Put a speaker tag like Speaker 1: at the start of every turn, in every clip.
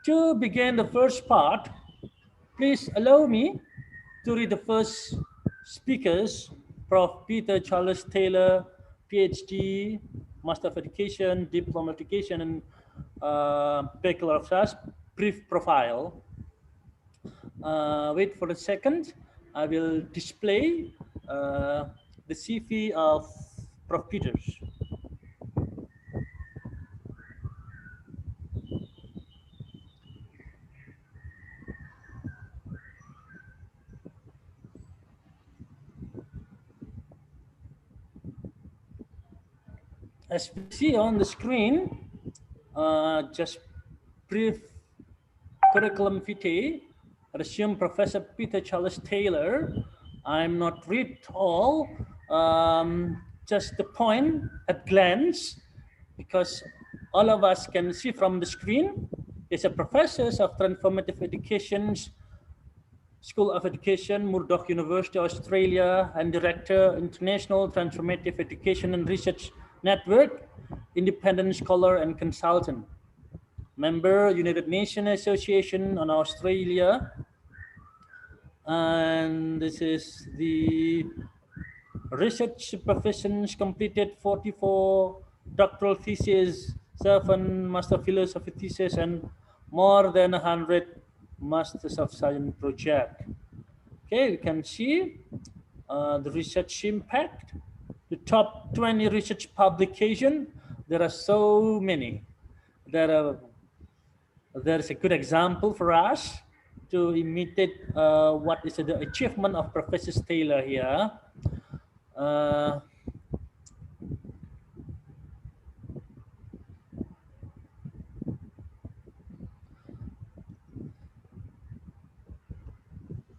Speaker 1: To begin the first part, please allow me to read the first speakers, Prof. Peter Charles Taylor, PhD, Master of Education, Diploma of Education, and Bachelor of Science, brief profile. Wait for a second. I will display the CV of Prof. Peters. As we see on the screen, just brief curriculum vitae, resume Professor Peter Charles Taylor. I'm not read all, just the point at glance, because all of us can see from the screen. He's a professor of Transformative Education, School of Education, Murdoch University, Australia, and Director, International Transformative Education and Research Network, independent scholar and consultant. Member, United Nations Association on Australia. And this is the research professions completed 44 doctoral theses, 7 master philosophy theses, and more than 100 masters of science project. Okay, you can see the research impact, the top 20 research publication. There are so many. There's a good example for us to imitate what is the achievement of Professor Taylor here.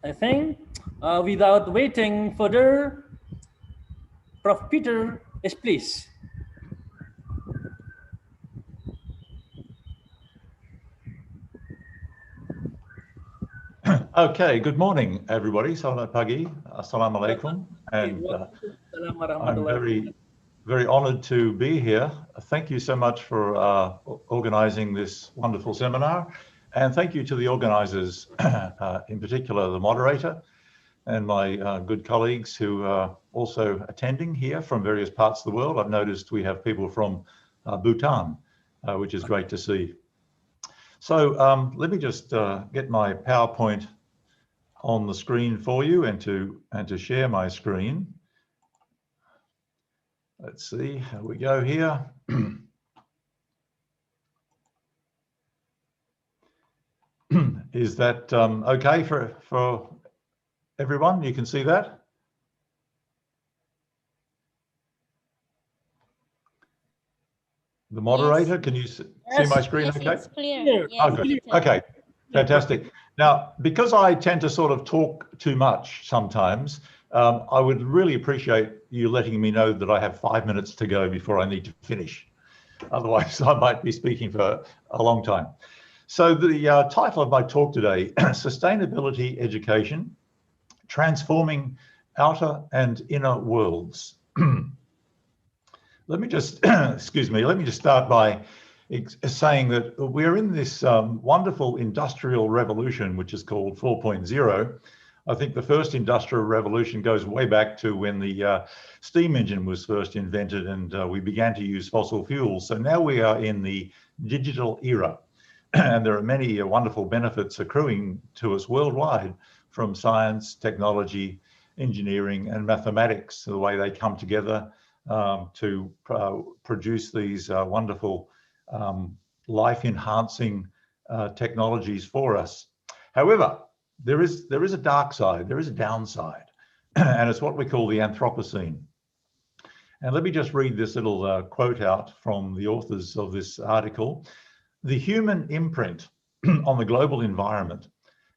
Speaker 1: I think without waiting further, Prof. Peter, yes, please.
Speaker 2: Okay, good morning, everybody. Selamat pagi, assalamu alaikum, and I'm very honored to be here. Thank you so much for organizing this wonderful seminar, and thank you to the organizers, in particular the moderator and my good colleagues who are also attending here from various parts of the world. I've noticed we have people from Bhutan, which is great to see. So let me just get my PowerPoint on the screen for you and to share my screen. Let's see how we go here. Is that okay for everyone? You can see that? The moderator, can you see my screen okay?
Speaker 3: It's clear.
Speaker 2: Oh, good. Okay, fantastic. Now, because I tend to sort of talk too much sometimes, I would really appreciate you letting me know that I have 5 minutes to go before I need to finish. Otherwise, I might be speaking for a long time. So the title of my talk today, Sustainability Education, Transforming Outer and Inner Worlds. Let me just, excuse me, let me just start by saying that we're in this wonderful industrial revolution, which is called 4.0. I think the first industrial revolution goes way back to when the steam engine was first invented and we began to use fossil fuels. So now we are in the digital era, and there are many wonderful benefits accruing to us worldwide from science, technology, engineering, and mathematics, the way they come together to produce these wonderful life-enhancing technologies for us. However, there is a dark side, there is a downside, and it's what we call the Anthropocene. And let me just read this little quote out from the authors of this article. The human imprint on the global environment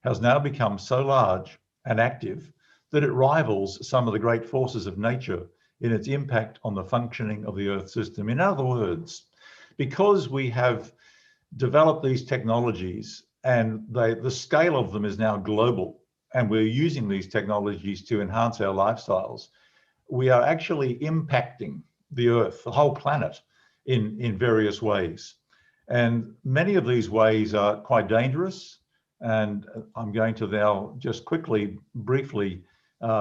Speaker 2: has now become so large and active that it rivals some of the great forces of nature in its impact on the functioning of the Earth system. In other words, because we have developed these technologies and the scale of them is now global, and we're using these technologies to enhance our lifestyles, we are actually impacting the Earth, the whole planet, in various ways. And many of these ways are quite dangerous. And I'm going to now just quickly, briefly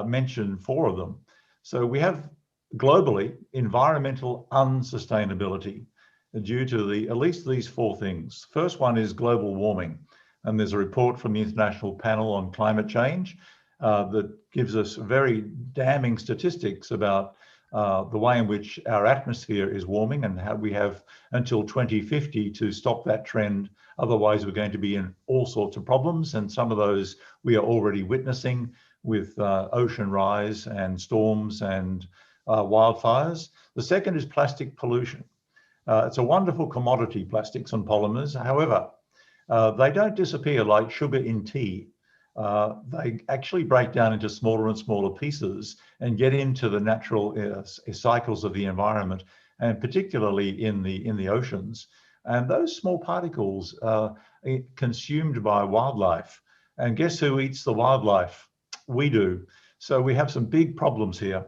Speaker 2: mention 4 of them. So we have globally environmental unsustainability due to at least these 4 things. First one is global warming. And there's a report from the International Panel on Climate Change that gives us very damning statistics about the way in which our atmosphere is warming and how we have until 2050 to stop that trend. Otherwise, we're going to be in all sorts of problems. And some of those we are already witnessing with ocean rise and storms and wildfires. The second is plastic pollution. It's a wonderful commodity, plastics and polymers. However, they don't disappear like sugar in tea. They actually break down into smaller and smaller pieces and get into the natural cycles of the environment, and particularly in the oceans. And those small particles are consumed by wildlife. And guess who eats the wildlife? We do. So we have some big problems here.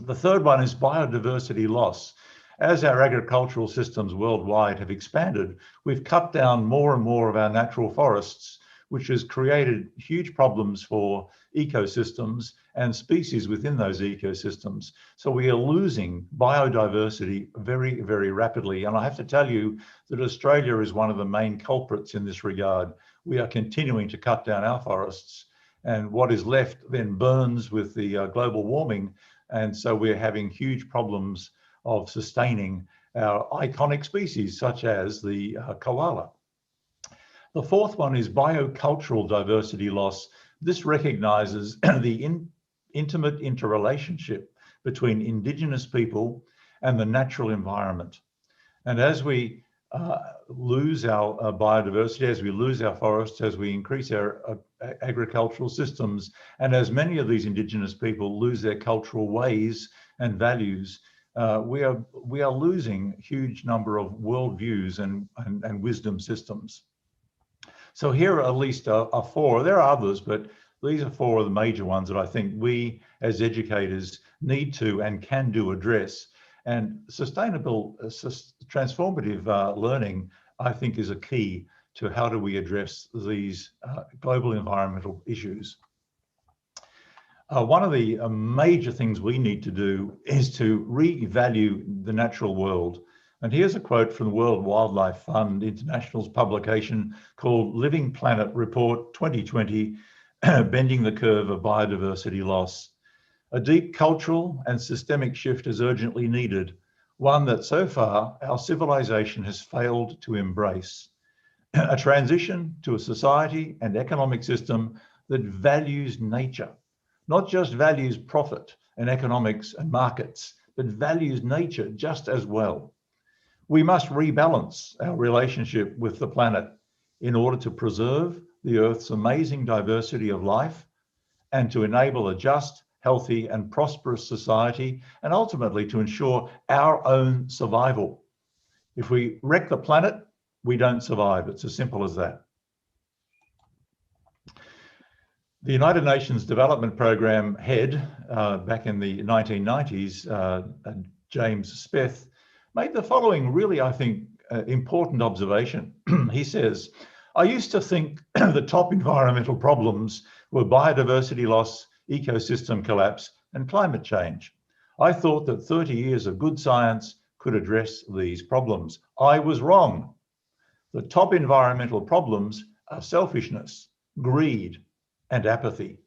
Speaker 2: The third one is biodiversity loss. As our agricultural systems worldwide have expanded, we've cut down more and more of our natural forests, which has created huge problems for ecosystems and species within those ecosystems. So we are losing biodiversity very, very rapidly. And I have to tell you that Australia is one of the main culprits in this regard. We are continuing to cut down our forests, and what is left then burns with the global warming. And so we're having huge problems of sustaining our iconic species, such as the koala. The fourth one is biocultural diversity loss. This recognizes the intimate interrelationship between Indigenous people and the natural environment. And as we lose our biodiversity, as we lose our forests, as we increase our agricultural systems, and as many of these Indigenous people lose their cultural ways and values, we are losing a huge number of worldviews and wisdom systems. So here are at least are 4. There are others, but these are 4 of the major ones that I think we as educators need to and can do address. And sustainable, transformative learning, I think, is a key to how do we address these global environmental issues. One of the major things we need to do is to re-value the natural world. And here's a quote from the World Wildlife Fund International's publication called Living Planet Report 2020, Bending the Curve of Biodiversity Loss. A deep cultural and systemic shift is urgently needed, one that so far our civilization has failed to embrace. A transition to a society and economic system that values nature, not just values profit and economics and markets, but values nature just as well. We must rebalance our relationship with the planet in order to preserve the Earth's amazing diversity of life and to enable a just, healthy, and prosperous society, and ultimately to ensure our own survival. If we wreck the planet, we don't survive. It's as simple as that. The United Nations Development Programme head back in the 1990s, James Speth, made the following really, I think, important observation. He says, I used to think the top environmental problems were biodiversity loss, ecosystem collapse, and climate change. I thought that 30 years of good science could address these problems. I was wrong. The top environmental problems are selfishness, greed, and apathy.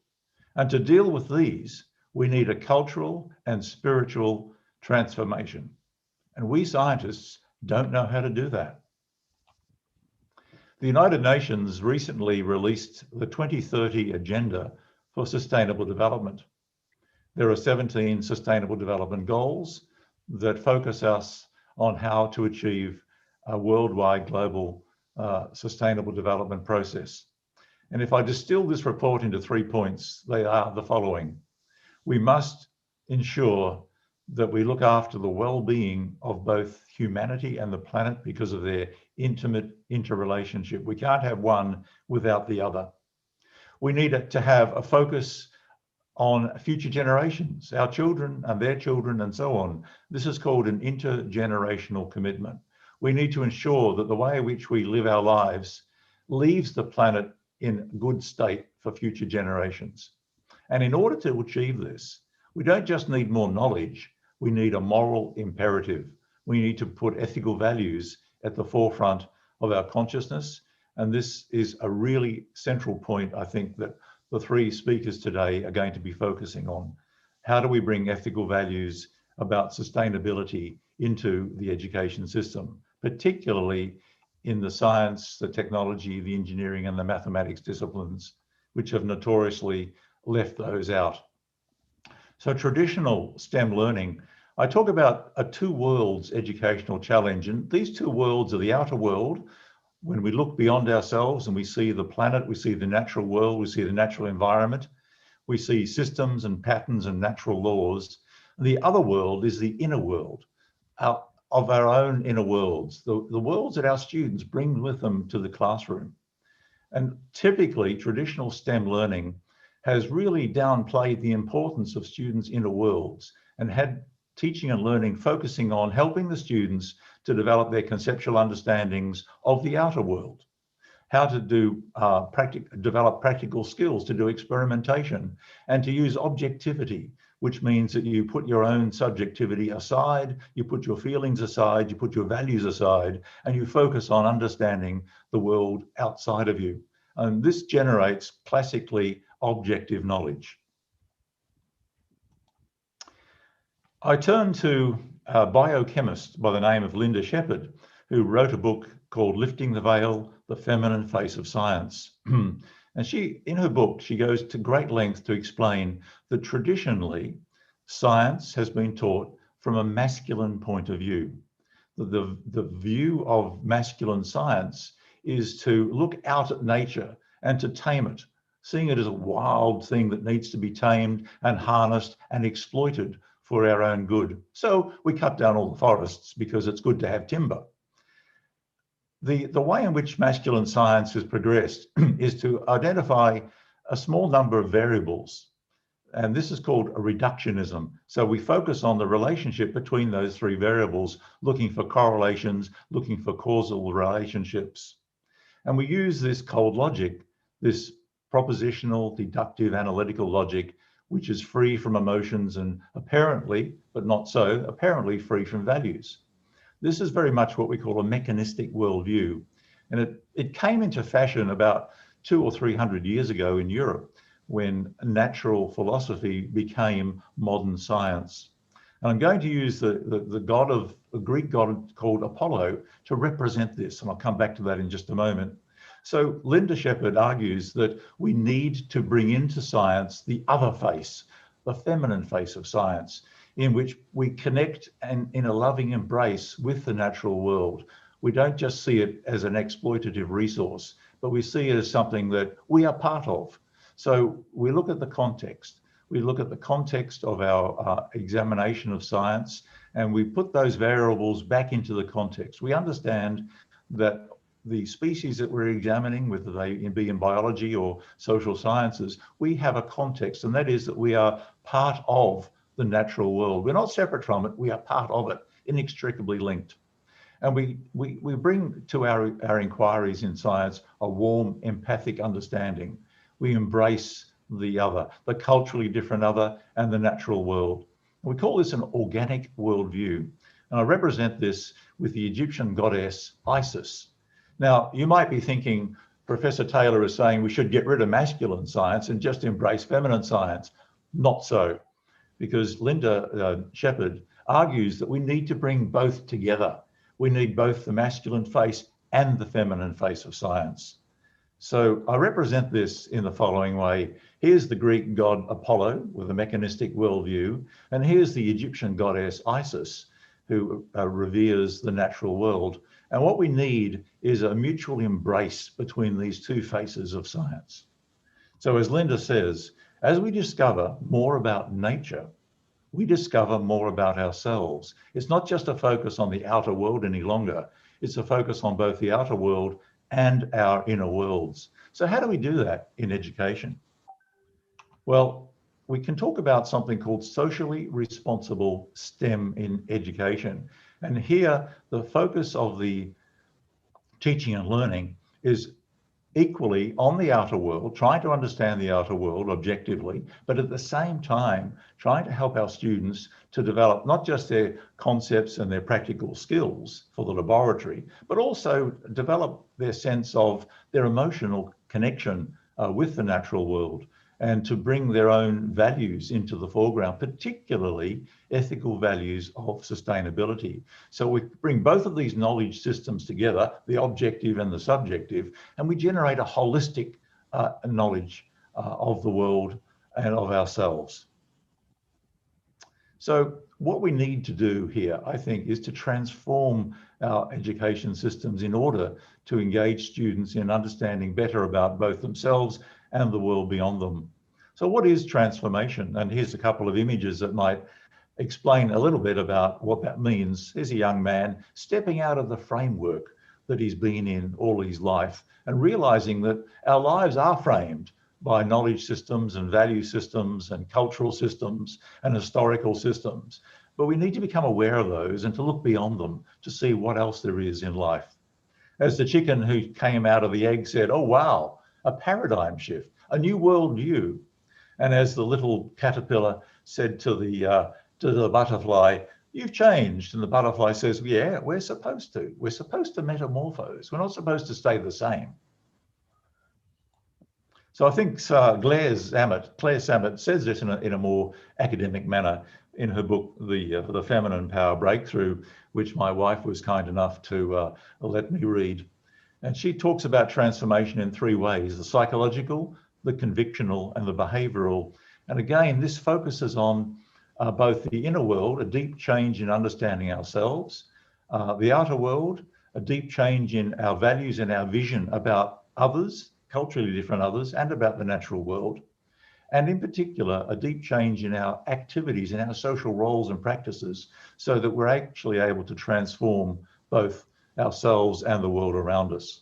Speaker 2: And to deal with these, we need a cultural and spiritual transformation. And we scientists don't know how to do that. The United Nations recently released the 2030 Agenda for Sustainable Development. There are 17 Sustainable Development Goals that focus us on how to achieve a worldwide global sustainable development process. And if I distill this report into 3 points, they are the following. We must ensure that we look after the well-being of both humanity and the planet because of their intimate interrelationship. We can't have one without the other. We need to have a focus on future generations, our children and their children and so on. This is called an intergenerational commitment. We need to ensure that the way in which we live our lives leaves the planet in good state for future generations. And in order to achieve this, we don't just need more knowledge, we need a moral imperative. We need to put ethical values at the forefront of our consciousness. And this is a really central point, I think, that the three speakers today are going to be focusing on. How do we bring ethical values about sustainability into the education system, particularly in the science, the technology, the engineering, and the mathematics disciplines, which have notoriously left those out. So traditional STEM learning, I talk about a two worlds educational challenge, and these two worlds are the outer world. When we look beyond ourselves and we see the planet, we see the natural world, we see the natural environment, we see systems and patterns and natural laws. The other world is the inner world, of our own inner worlds, the worlds that our students bring with them to the classroom. And typically, traditional STEM learning has really downplayed the importance of students' inner worlds and had teaching and learning focusing on helping the students to develop their conceptual understandings of the outer world, how to do develop practical skills, to do experimentation, and to use objectivity, which means that you put your own subjectivity aside, you put your feelings aside, you put your values aside, and you focus on understanding the world outside of you. And this generates classically objective knowledge. I turn to a biochemist by the name of Linda Shepherd, who wrote a book called Lifting the Veil, The Feminine Face of Science. And she, in her book, she goes to great length to explain that traditionally, science has been taught from a masculine point of view. The view of masculine science is to look out at nature and to tame it, seeing it as a wild thing that needs to be tamed and harnessed and exploited for our own good. So we cut down all the forests because it's good to have timber. The way in which masculine science has progressed is to identify a small number of variables, and this is called a reductionism. So we focus on the relationship between those three variables, looking for correlations, looking for causal relationships. And we use this cold logic, this propositional, deductive, analytical logic, which is free from emotions and apparently, but not so, apparently free from values. This is very much what we call a mechanistic worldview. And it came into fashion about 200 or 300 years ago in Europe, when natural philosophy became modern science. And I'm going to use the Greek god called Apollo to represent this, and I'll come back to that in just a moment. So Linda Shepherd argues that we need to bring into science the other face, the feminine face of science, in which we connect and in a loving embrace with the natural world. We don't just see it as an exploitative resource, but we see it as something that we are part of. So we look at the context. We look at the context of our examination of science, and we put those variables back into the context. We understand that the species that we're examining, whether they be in biology or social sciences, we have a context, and that is that we are part of the natural world. We're not separate from it, we are part of it, inextricably linked. And we bring to our inquiries in science a warm, empathic understanding. We embrace the other, the culturally different other, and the natural world. And we call this an organic worldview. And I represent this with the Egyptian goddess Isis. Now, you might be thinking, Professor Taylor is saying we should get rid of masculine science and just embrace feminine science. Not so, because Linda Shepherd argues that we need to bring both together. We need both the masculine face and the feminine face of science. So I represent this in the following way. Here's the Greek god Apollo with a mechanistic worldview, and here's the Egyptian goddess Isis, who reveres the natural world. And what we need is a mutual embrace between these two faces of science. So as Linda says, as we discover more about nature, we discover more about ourselves. It's not just a focus on the outer world any longer. It's a focus on both the outer world and our inner worlds. So how do we do that in education? Well, we can talk about something called socially responsible STEM in education. And here, the focus of the teaching and learning is equally on the outer world, trying to understand the outer world objectively, but at the same time, trying to help our students to develop not just their concepts and their practical skills for the laboratory, but also develop their sense of their emotional connection with the natural world, and to bring their own values into the foreground, particularly ethical values of sustainability. So we bring both of these knowledge systems together, the objective and the subjective, and we generate a holistic knowledge of the world and of ourselves. So what we need to do here, I think, is to transform our education systems in order to engage students in understanding better about both themselves and the world beyond them. So what is transformation? And here's a couple of images that might explain a little bit about what that means. Here's a young man stepping out of the framework that he's been in all his life and realizing that our lives are framed by knowledge systems and value systems and cultural systems and historical systems. But we need to become aware of those and to look beyond them to see what else there is in life. As the chicken who came out of the egg said, "Oh, wow, a paradigm shift, a new world view." And as the little caterpillar said to the butterfly, "You've changed." And the butterfly says, "Yeah, we're supposed to. We're supposed to metamorphose. We're not supposed to stay the same." So I think Claire Samet says this in a more academic manner in her book, The Feminine Power Breakthrough, which my wife was kind enough to let me read. And she talks about transformation in three ways: the psychological, the convictional, and the behavioral. And again, this focuses on both the inner world, a deep change in understanding ourselves, the outer world, a deep change in our values and our vision about others, culturally different others, and about the natural world. And in particular, a deep change in our activities and our social roles and practices so that we're actually able to transform both ourselves and the world around us.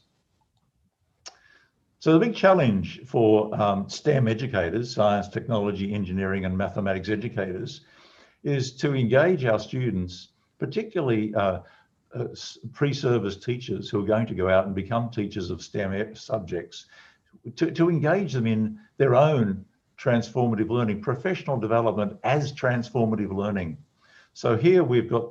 Speaker 2: So the big challenge for STEM educators, science, technology, engineering, and mathematics educators, is to engage our students, particularly pre-service teachers who are going to go out and become teachers of STEM subjects, to engage them in their own transformative learning, professional development as transformative learning. So here we've got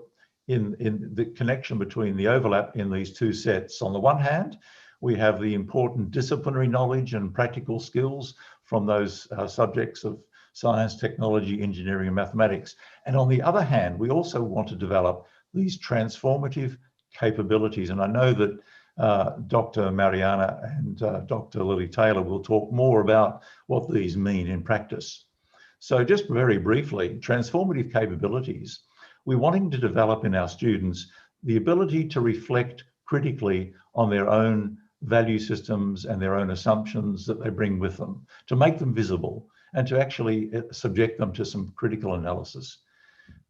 Speaker 2: in the connection between the overlap in these two sets. On the one hand, we have the important disciplinary knowledge and practical skills from those subjects of science, technology, engineering, and mathematics. And on the other hand, we also want to develop these transformative capabilities. And I know that Dr. Mariana and Dr. Lily Taylor will talk more about what these mean in practice. So just very briefly, transformative capabilities, we're wanting to develop in our students the ability to reflect critically on their own value systems and their own assumptions that they bring with them, to make them visible and to actually subject them to some critical analysis.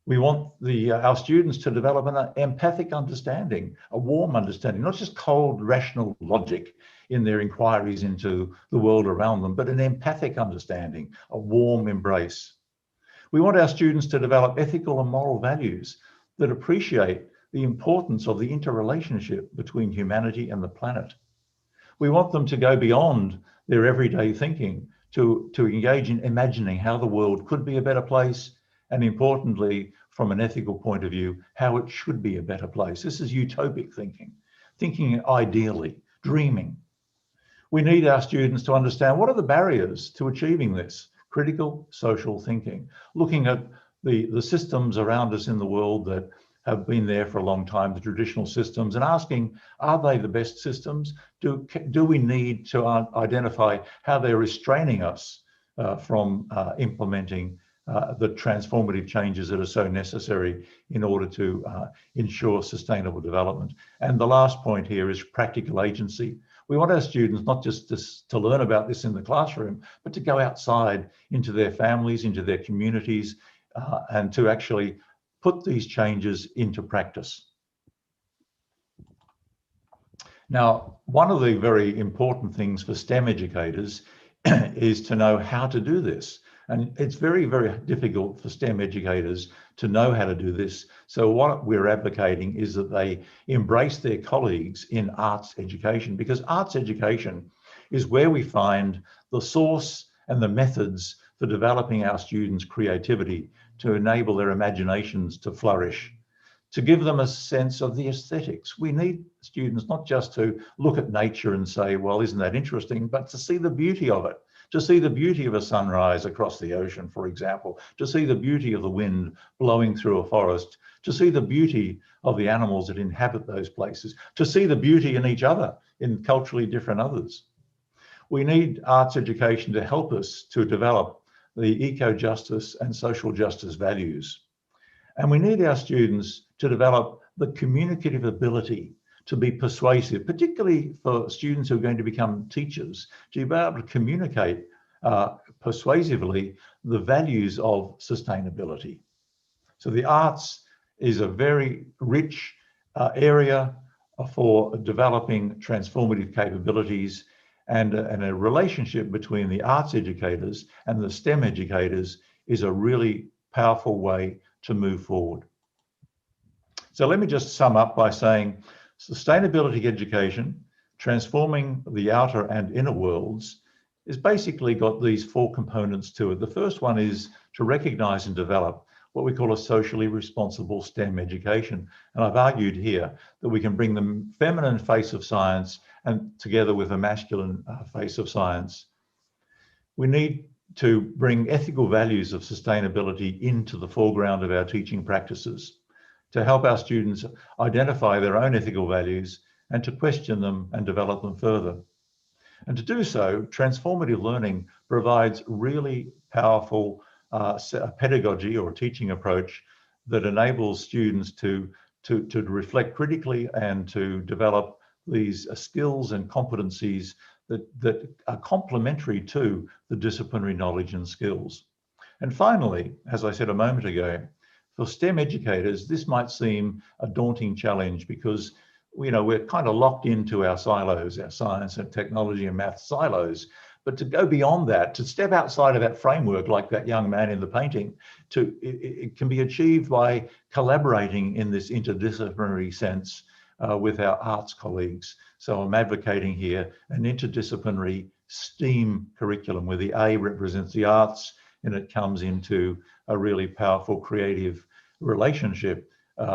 Speaker 2: We want our students to develop an empathic understanding, a warm understanding, not just cold, rational logic in their inquiries into the world around them, but an empathic understanding, a warm embrace. We want our students to develop ethical and moral values that appreciate the importance of the interrelationship between humanity and the planet. We want them to go beyond their everyday thinking to engage in imagining how the world could be a better place, and importantly, from an ethical point of view, how it should be a better place. This is utopic thinking, thinking ideally, dreaming. We need our students to understand what are the barriers to achieving this critical social thinking, looking at the systems around us in the world that have been there for a long time, the traditional systems, and asking, are they the best systems? Do we need to identify how they're restraining us from implementing the transformative changes that are so necessary in order to ensure sustainable development? And the last point here is practical agency. We want our students not just to learn about this in the classroom, but to go outside into their families, into their communities, and to actually put these changes into practice. Now, one of the very important things for STEM educators is to know how to do this. And it's very, very difficult for STEM educators to know how to do this. So what we're advocating is that they embrace their colleagues in arts education, because arts education is where we find the source and the methods for developing our students' creativity to enable their imaginations to flourish, to give them a sense of the aesthetics. We need students not just to look at nature and say, well, isn't that interesting, but to see the beauty of it, to see the beauty of a sunrise across the ocean, for example, to see the beauty of the wind blowing through a forest, to see the beauty of the animals that inhabit those places, to see the beauty in each other, in culturally different others. We need arts education to help us to develop the eco-justice and social justice values. And we need our students to develop the communicative ability to be persuasive, particularly for students who are going to become teachers, to be able to communicate persuasively the values of sustainability. So the arts is a very rich area for developing transformative capabilities, and a relationship between the arts educators and the STEM educators is a really powerful way to move forward. So let me just sum up by saying sustainability education, transforming the outer and inner worlds, is basically got these four components to it. The first one is to recognize and develop what we call a socially responsible STEM education. And I've argued here that we can bring the feminine face of science and together with a masculine face of science. We need to bring ethical values of sustainability into the foreground of our teaching practices, to help our students identify their own ethical values and to question them and develop them further. And to do so, transformative learning provides really powerful pedagogy or teaching approach that enables students to reflect critically and to develop these skills and competencies that are complementary to the disciplinary knowledge and skills. And finally, as I said a moment ago, for STEM educators, this might seem a daunting challenge because we're kind of locked into our silos, our science and technology and math silos. But to go beyond that, to step outside of that framework, like that young man in the painting, it can be achieved by collaborating in this interdisciplinary sense with our arts colleagues. So I'm advocating here an interdisciplinary STEAM curriculum where the A represents the arts and it comes into a really powerful creative relationship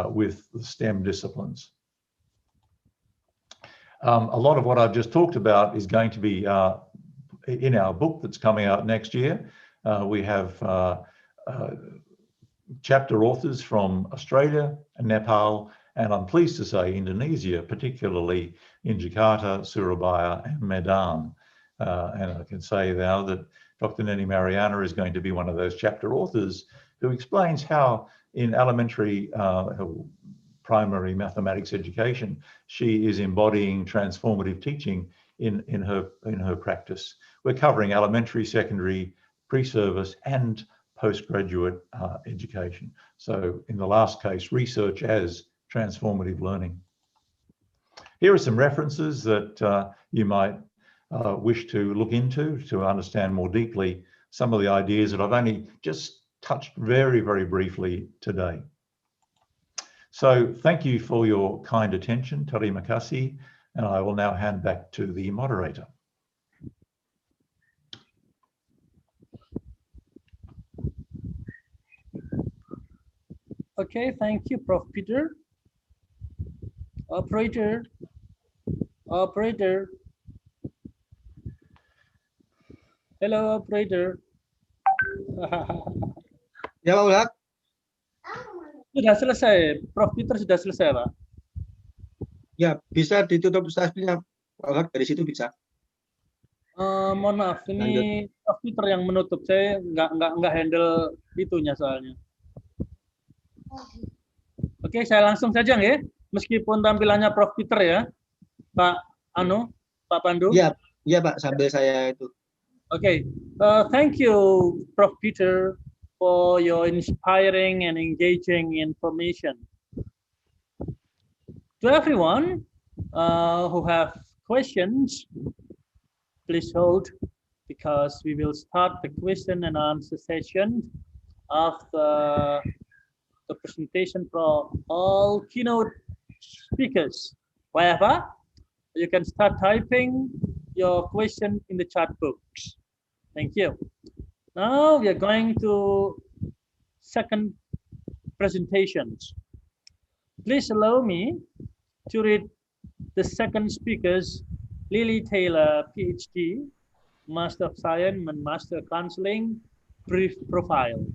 Speaker 2: with the STEM disciplines. A lot of what I've just talked about is going to be in our book that's coming out next year. We have chapter authors from Australia and Nepal, and I'm pleased to say Indonesia, particularly in Jakarta, Surabaya and Medan. And I can say now that Dr. Nani Mariana is going to be one of those chapter authors who explains how in elementary primary mathematics education, she is embodying transformative teaching in her practice. We're covering elementary, secondary, pre-service and postgraduate education. So in the last case, research as transformative learning. Here are some references that you might wish to look into to understand more deeply some of the ideas that I've only just touched very, very briefly today. So thank you for your kind attention, Terima kasih, and I will now hand back to the moderator.
Speaker 1: Okay, thank you, Prof. Peter. Operator. Hello, operator.
Speaker 3: Ya, Pak Ustadz.
Speaker 1: Sudah selesai, Prof. Peter sudah selesai, Pak.
Speaker 3: Ya, bisa ditutup stasiunnya, Pak Ustadz, dari situ bisa.
Speaker 1: Mohon maaf, ini Prof. Peter yang menutup. Saya nggak handle itunya soalnya. Oke, saya langsung saja ya. Meskipun tampilannya Prof. Peter ya, Pak Pandu.
Speaker 3: Iya, Pak, sambil saya itu.
Speaker 1: Okay, thank you, Prof. Peter, for your inspiring and engaging information. To everyone who have questions, please hold, because we will start the question and answer session after the presentation from all keynote speakers. However, you can start typing your question in the chat box. Thank you. Now we are going to second presentations. Please allow me to read the second speaker's Lily Taylor, PhD, Master of Science and Master of Counseling, brief profile.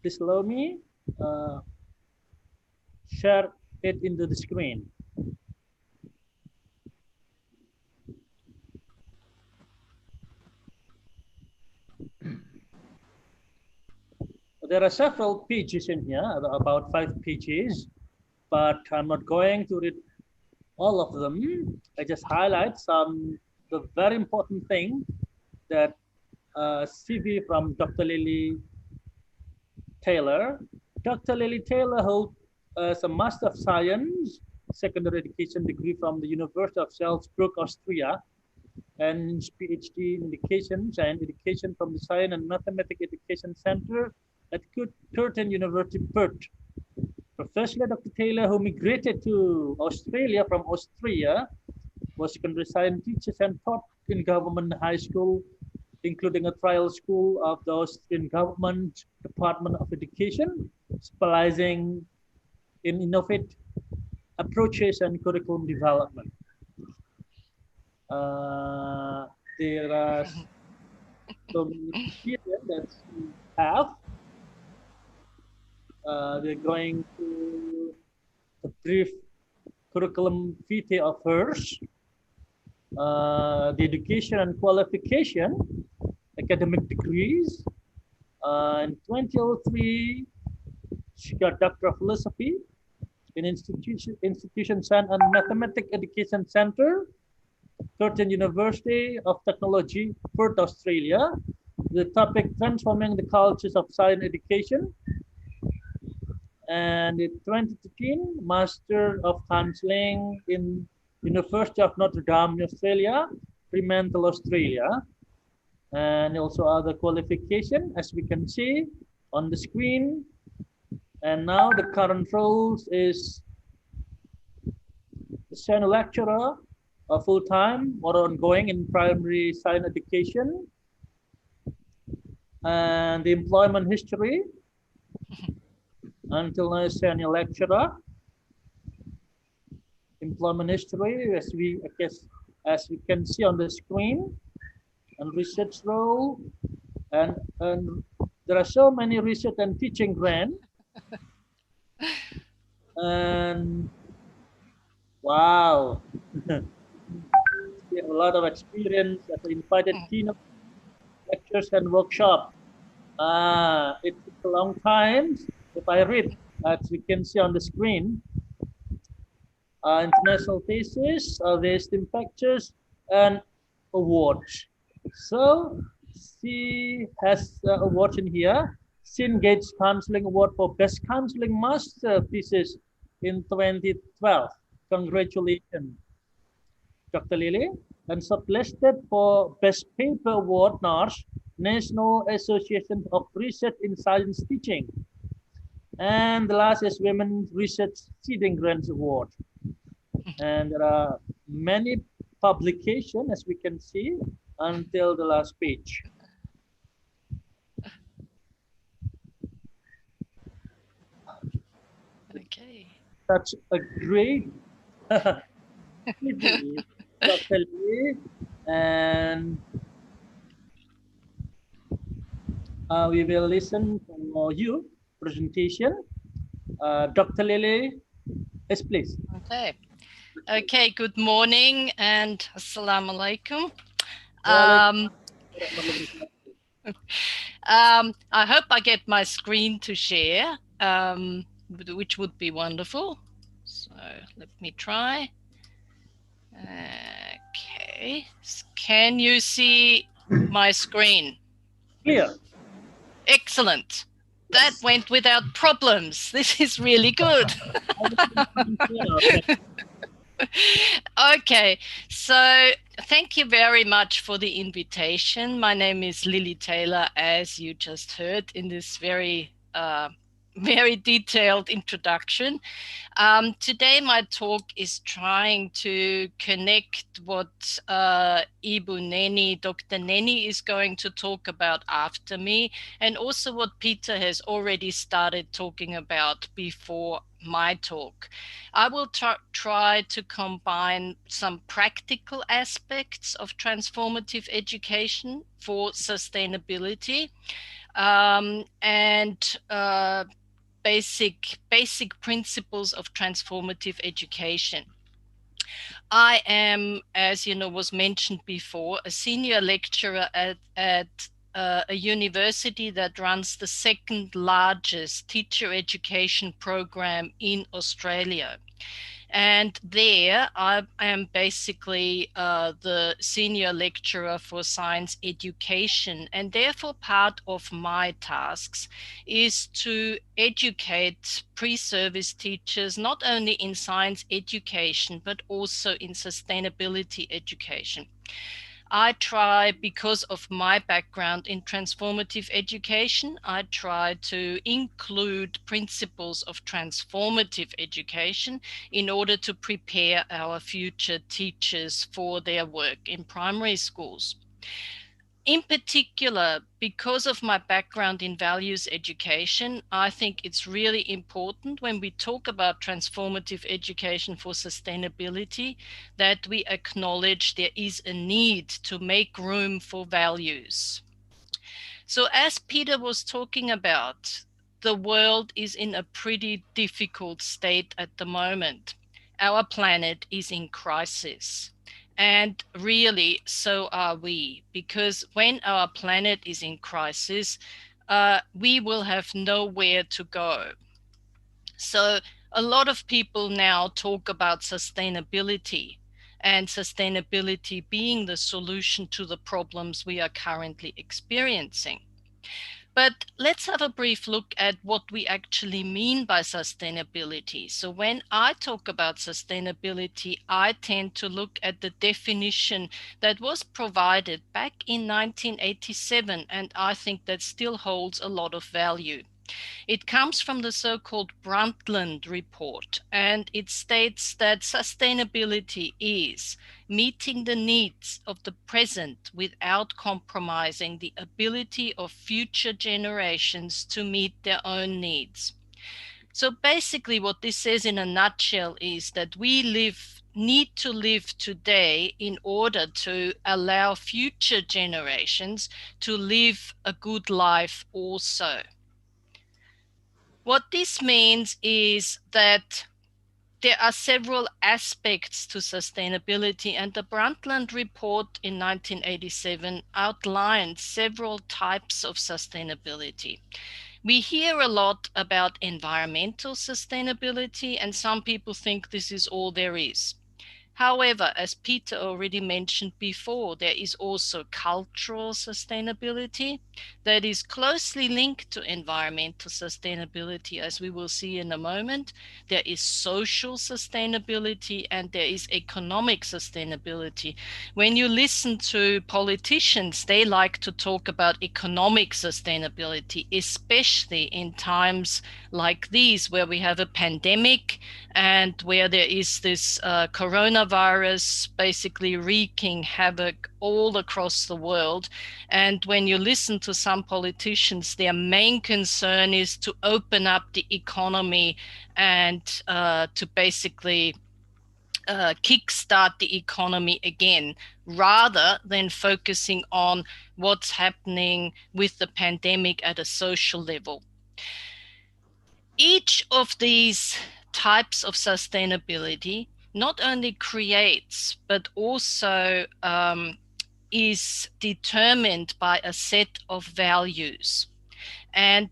Speaker 1: Please allow me share it into the screen. There are several pages in here, about 5 pages, but I'm not going to read all of them. I just highlight the very important thing that CV from Dr. Lily Taylor. Dr. Lily Taylor holds a Master of Science, secondary education degree from the University of Salzburg, Austria, and PhD in education, science education from the Science and Mathematics Education Center at Curtin University, Perth. Professor Dr. Taylor, who migrated to Australia from Austria, was secondary science teacher and taught in government high school, including a trial school of the Austrian government Department of Education, specializing in innovative approaches and curriculum development. There are some material that we have. We're going to the brief curriculum vitae of hers, the education and qualification, academic degrees. In 2003, she got Doctor of Philosophy in Institution Science and Mathematics Education Center, Curtin University of Technology, Perth, Australia. The topic transforming the cultures of science education. And in 2013, Master of Counseling in University of Notre Dame, Australia, Fremantle, Australia, and also other qualification, as we can see on the screen. And now the current roles is the senior lecturer, full-time or ongoing in primary science education, and the employment history until now senior lecturer. Employment history, as we can see on the screen, and research role, and there are so many research and teaching grants, and wow, we have a lot of experience as invited keynote lectures and workshops. It took a long time. If I read, as we can see on the screen, international thesis, the esteemed pictures, and awards. So she has awards in here. Sin Gates Counseling Award for Best Counseling Master Thesis in 2012. Congratulations, Dr. Lily. And shortlisted for Best Paper Award, NARS, National Association of Research in Science Teaching. And the last is Women's Research Seeding Grants Award. And there are many publications, as we can see, until the last page.
Speaker 4: Okay.
Speaker 1: Such a great Dr. Lee, and we will listen for you presentation. Dr. Lily, yes, please.
Speaker 4: Okay. Okay, good morning and assalamu alaikum. I hope I get my screen to share, which would be wonderful. So let me try. Okay, can you see my screen?
Speaker 1: Clear.
Speaker 4: Excellent. That went without problems. This is really good. Okay, so thank you very much for the invitation. My name is Lily Taylor, as you just heard in this very, very detailed introduction. Today, my talk is trying to connect what Ibu Nani, Dr. Nani, is going to talk about after me, and also what Peter has already started talking about before my talk. I will try to combine some practical aspects of transformative education for sustainability and basic principles of transformative education. I am, as you know, was mentioned before, a senior lecturer at a university that runs the second largest teacher education program in Australia. And there I am basically the senior lecturer for science education. And therefore part of my tasks is to educate pre-service teachers, not only in science education, but also in sustainability education. I try, because of my background in transformative education, I try to include principles of transformative education in order to prepare our future teachers for their work in primary schools. In particular, because of my background in values education, I think it's really important when we talk about transformative education for sustainability that we acknowledge there is a need to make room for values. So as Peter was talking about, the world is in a pretty difficult state at the moment. Our planet is in crisis. And really, so are we, because when our planet is in crisis, we will have nowhere to go. So a lot of people now talk about sustainability, and sustainability being the solution to the problems we are currently experiencing. But let's have a brief look at what we actually mean by sustainability. So when I talk about sustainability, I tend to look at the definition that was provided back in 1987, and I think that still holds a lot of value. It comes from the so-called Brundtland report, and it states that sustainability is meeting the needs of the present without compromising the ability of future generations to meet their own needs. So basically what this says in a nutshell is that we need to live today in order to allow future generations to live a good life also. What this means is that there are several aspects to sustainability, and the Brundtland report in 1987 outlined several types of sustainability. We hear a lot about environmental sustainability, and some people think this is all there is. However, as Peter already mentioned before, there is also cultural sustainability that is closely linked to environmental sustainability, as we will see in a moment. There is social sustainability and there is economic sustainability. When you listen to politicians, they like to talk about economic sustainability, especially in times like these where we have a pandemic and where there is this coronavirus basically wreaking havoc all across the world. And when you listen to some politicians, their main concern is to open up the economy and to basically kickstart the economy again, rather than focusing on what's happening with the pandemic at a social level. Each of these types of sustainability not only creates, but also is determined by a set of values. And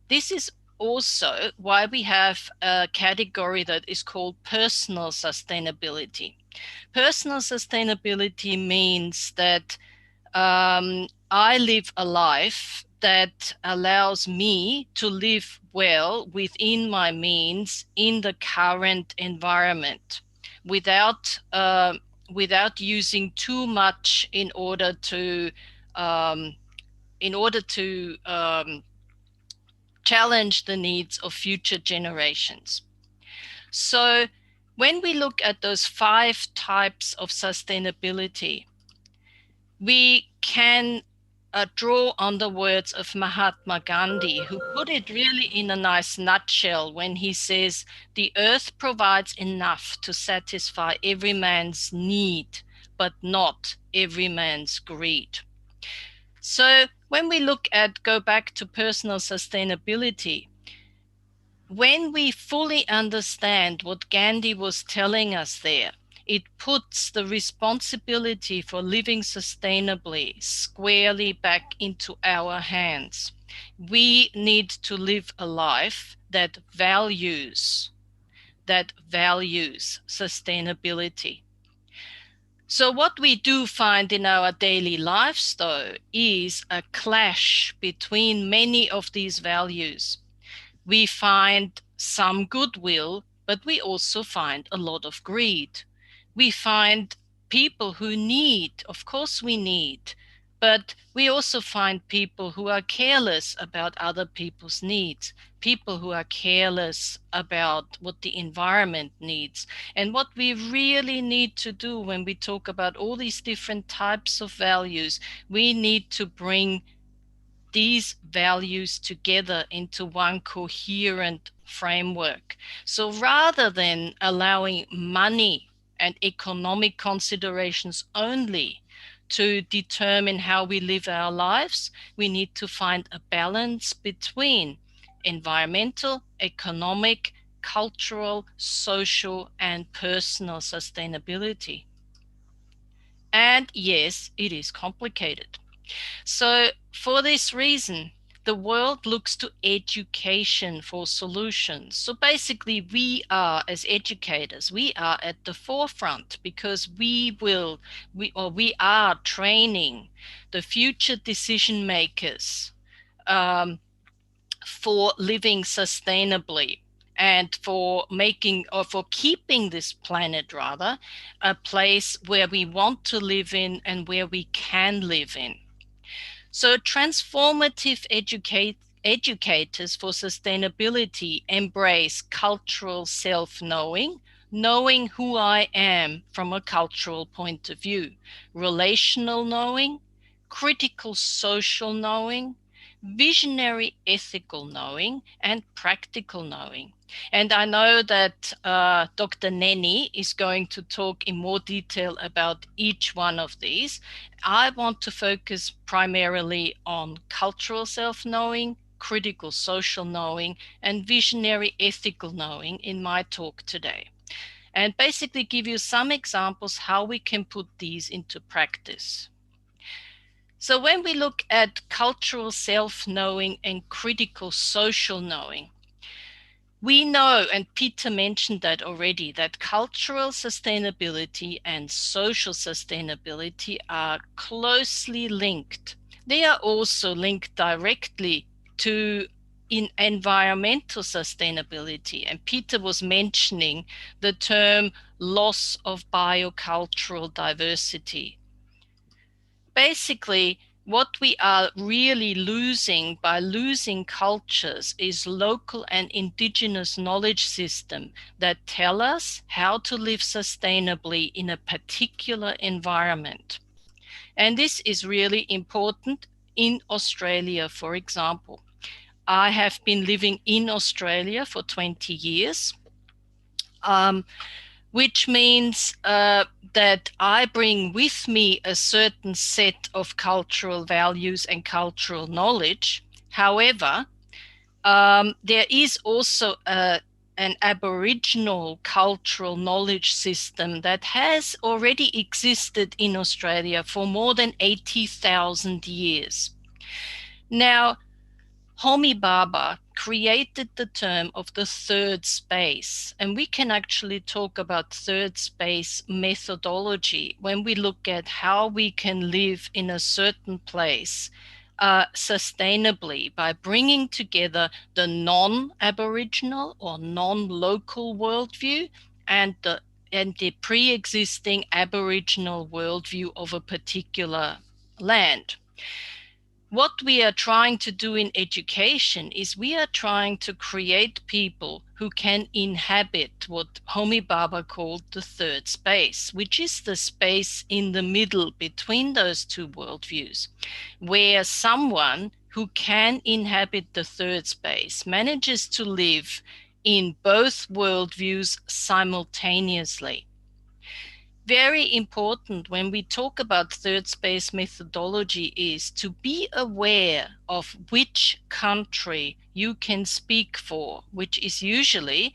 Speaker 4: this is also why we have a category that is called personal sustainability. Personal sustainability means that I live a life that allows me to live well within my means in the current environment, without using too much in order to challenge the needs of future generations. So when we look at those 5 types of sustainability, we can draw on the words of Mahatma Gandhi, who put it really in a nice nutshell when he says, "The earth provides enough to satisfy every man's need, but not every man's greed." So when we go back to personal sustainability, when we fully understand what Gandhi was telling us there, it puts the responsibility for living sustainably squarely back into our hands. We need to live a life that values sustainability. So what we do find in our daily lives, though, is a clash between many of these values. We find some goodwill, but we also find a lot of greed. We find people who need, of course we need, but we also find people who are careless about other people's needs, people who are careless about what the environment needs. And what we really need to do when we talk about all these different types of values, we need to bring these values together into one coherent framework. So rather than allowing money and economic considerations only to determine how we live our lives, we need to find a balance between environmental, economic, cultural, social, and personal sustainability. And yes, it is complicated. So for this reason, the world looks to education for solutions. So basically, we are, as educators, we are at the forefront because we are training the future decision makers for living sustainably and for keeping this planet, rather, a place where we want to live in and where we can live in. So transformative educators for sustainability embrace cultural self-knowing, knowing who I am from a cultural point of view, relational knowing, critical social knowing, visionary ethical knowing, and practical knowing. And I know that Dr. Nani is going to talk in more detail about each one of these. I want to focus primarily on cultural self-knowing, critical social knowing, and visionary ethical knowing in my talk today. And basically give you some examples how we can put these into practice. So when we look at cultural self-knowing and critical social knowing, we know, and Peter mentioned that already, that cultural sustainability and social sustainability are closely linked. They are also linked directly to environmental sustainability. And Peter was mentioning the term loss of biocultural diversity. Basically, what we are really losing by losing cultures is local and indigenous knowledge system that tell us how to live sustainably in a particular environment. And this is really important in Australia, for example. I have been living in Australia for 20 years. Which means that I bring with me a certain set of cultural values and cultural knowledge. However, there is also an Aboriginal cultural knowledge system that has already existed in Australia for more than 80,000 years. Now, Homi Bhabha created the term of the third space, and we can actually talk about third space methodology when we look at how we can live in a certain place sustainably by bringing together the non-Aboriginal or non-local worldview and the the pre-existing Aboriginal worldview of a particular land. What we are trying to do in education is we are trying to create people who can inhabit what Homi Bhabha called the third space, which is the space in the middle between those two worldviews, where someone who can inhabit the third space manages to live in both worldviews simultaneously. Very important when we talk about third space methodology is to be aware of which country you can speak for, which is usually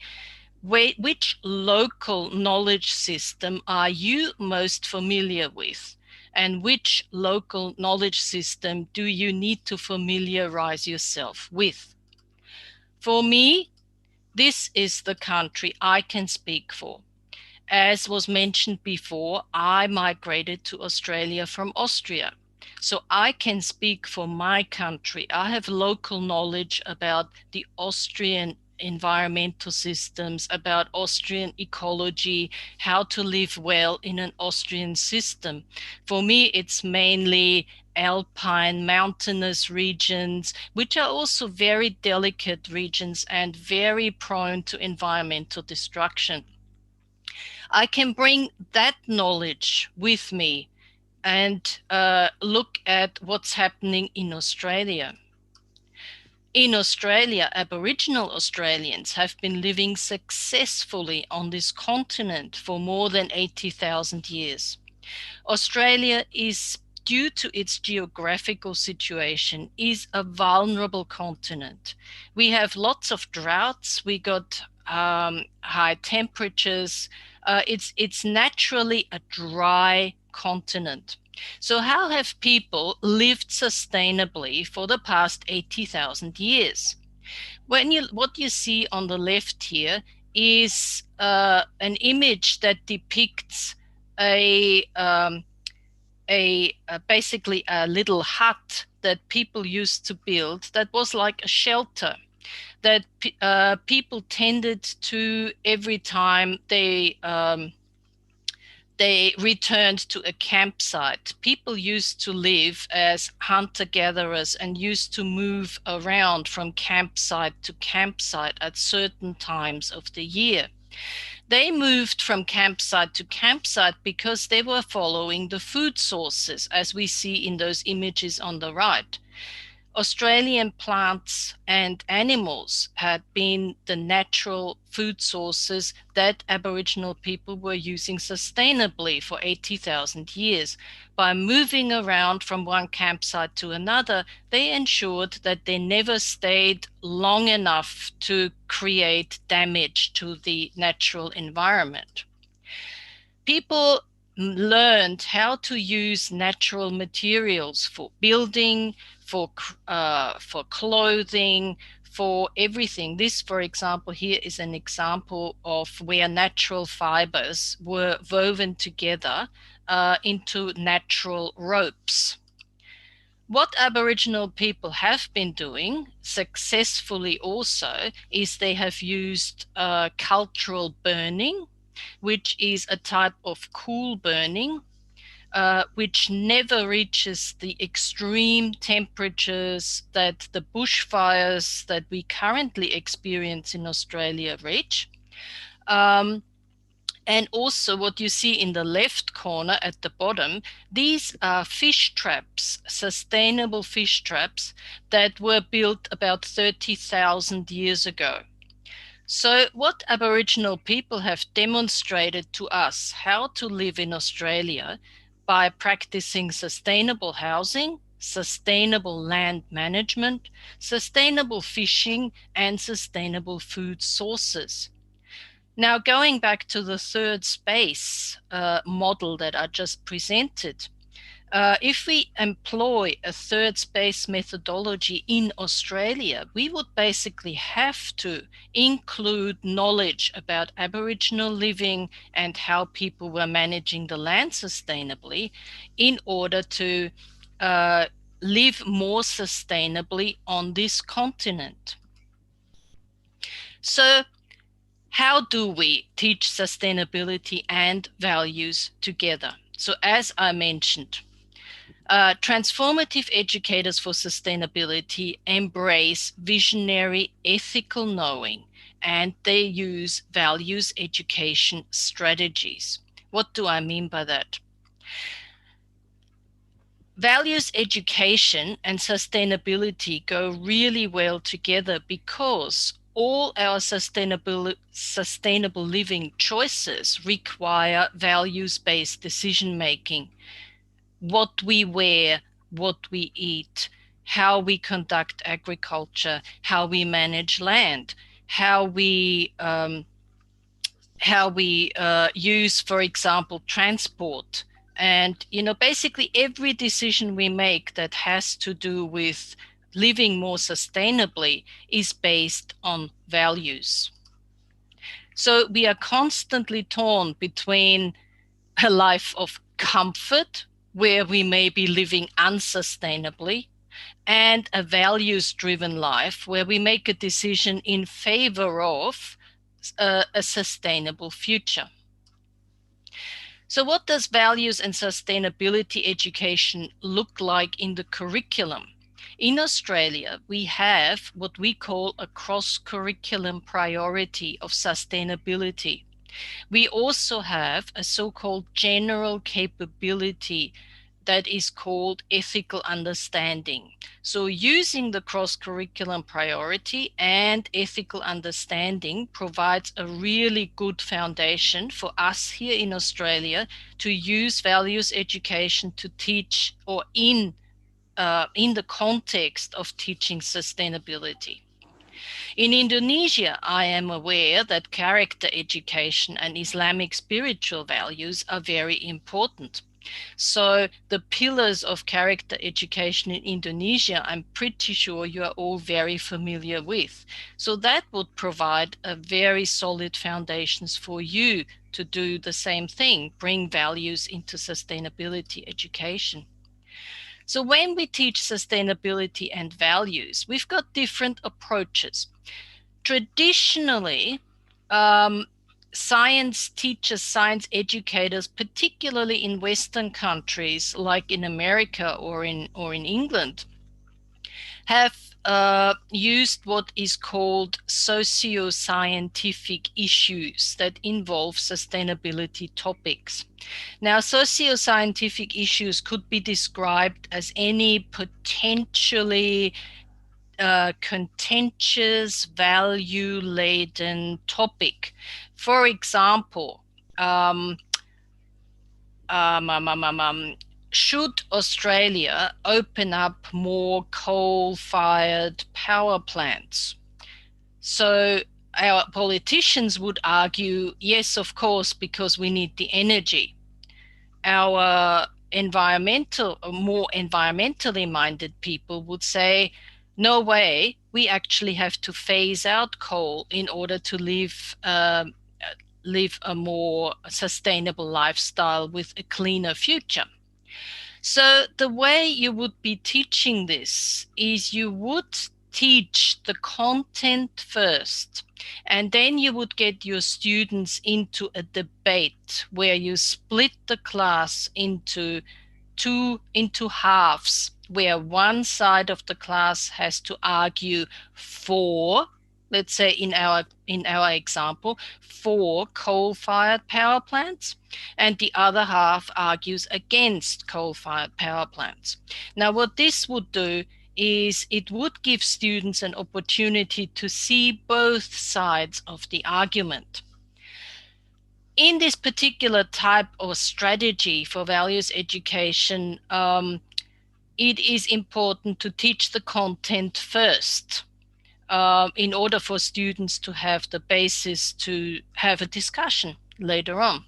Speaker 4: which local knowledge system are you most familiar with, and which local knowledge system do you need to familiarize yourself with. For me, this is the country I can speak for. As was mentioned before, I migrated to Australia from Austria. So I can speak for my country. I have local knowledge about the Austrian environmental systems, about Austrian ecology, how to live well in an Austrian system. For me, it's mainly alpine, mountainous regions, which are also very delicate regions and very prone to environmental destruction. I can bring that knowledge with me and look at what's happening in Australia. In Australia, Aboriginal Australians have been living successfully on this continent for more than 80,000 years. Australia is, due to its geographical situation, is a vulnerable continent. We have lots of droughts. We got high temperatures. It's naturally a dry continent. So how have people lived sustainably for the past 80,000 years? What you see on the left here is an image that depicts basically a little hut that people used to build that was like a shelter that people tended to every time they returned to a campsite. People used to live as hunter-gatherers and used to move around from campsite to campsite at certain times of the year. They moved from campsite to campsite because they were following the food sources, as we see in those images on the right. Australian plants and animals had been the natural food sources that Aboriginal people were using sustainably for 80,000 years. By moving around from one campsite to another, they ensured that they never stayed long enough to create damage to the natural environment. People learned how to use natural materials for building, for clothing, for everything. This, for example, here is an example of where natural fibers were woven together into natural ropes. What Aboriginal people have been doing successfully also is they have used cultural burning, which is a type of cool burning, which never reaches the extreme temperatures that the bushfires that we currently experience in Australia reach. And also what you see in the left corner at the bottom, these are fish traps, sustainable fish traps that were built about 30,000 years ago. So what Aboriginal people have demonstrated to us how to live in Australia by practicing sustainable housing, sustainable land management, sustainable fishing, and sustainable food sources. Now, going back to the third space model that I just presented, if we employ a third space methodology in Australia, we would basically have to include knowledge about Aboriginal living and how people were managing the land sustainably in order to live more sustainably on this continent. So how do we teach sustainability and values together? So as I mentioned, transformative educators for sustainability embrace visionary ethical knowing, and they use values education strategies. What do I mean by that? Values education and sustainability go really well together because all our sustainable living choices require values-based decision making. What we wear, what we eat, how we conduct agriculture, how we manage land, how we use, for example, transport. And, basically every decision we make that has to do with living more sustainably is based on values. So we are constantly torn between a life of comfort, where we may be living unsustainably, and a values-driven life where we make a decision in favor of a sustainable future. So what does values and sustainability education look like in the curriculum? In Australia, we have what we call a cross-curriculum priority of sustainability. We also have a so-called general capability that is called ethical understanding. So using the cross-curriculum priority and ethical understanding provides a really good foundation for us here in Australia to use values education to teach, or in the context of teaching sustainability. In Indonesia, I am aware that character education and Islamic spiritual values are very important. So the pillars of character education in Indonesia, I'm pretty sure you are all very familiar with. So that would provide a very solid foundations for you to do the same thing, bring values into sustainability education. So when we teach sustainability and values, we've got different approaches. Traditionally, science teachers, science educators, particularly in Western countries like in America or in England, have used what is called socio-scientific issues that involve sustainability topics. Now, socio-scientific issues could be described as any potentially contentious, value-laden topic. For example, should Australia open up more coal-fired power plants? So our politicians would argue, yes, of course, because we need the energy. Our more environmentally minded people would say, no way, we actually have to phase out coal in order to live a more sustainable lifestyle with a cleaner future. So the way you would be teaching this is you would teach the content first, and then you would get your students into a debate where you split the class into halves, where one side of the class has to argue for, let's say in our example, for coal-fired power plants, and the other half argues against coal-fired power plants. Now, what this would do is it would give students an opportunity to see both sides of the argument. In this particular type of strategy for values education, it is important to teach the content first in order for students to have the basis to have a discussion later on.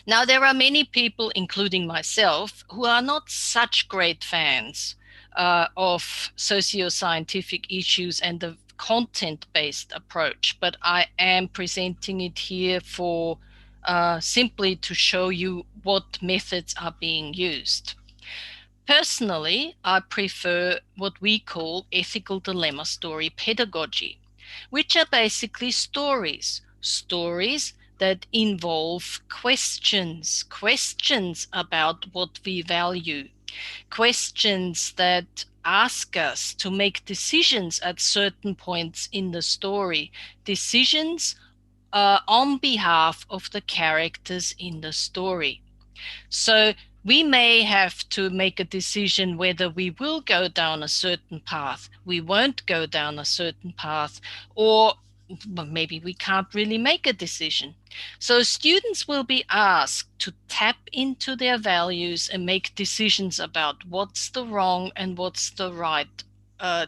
Speaker 4: Now, there are many people, including myself, who are not such great fans of socio-scientific issues and the content-based approach, but I am presenting it here for simply to show you what methods are being used. Personally, I prefer what we call ethical dilemma story pedagogy, which are basically stories stories that involve questions about what we value, questions that ask us to make decisions at certain points in the story, decisions on behalf of the characters in the story. So we may have to make a decision whether we will go down a certain path, we won't go down a certain path, or maybe we can't really make a decision. So students will be asked to tap into their values and make decisions about what's the wrong and what's the right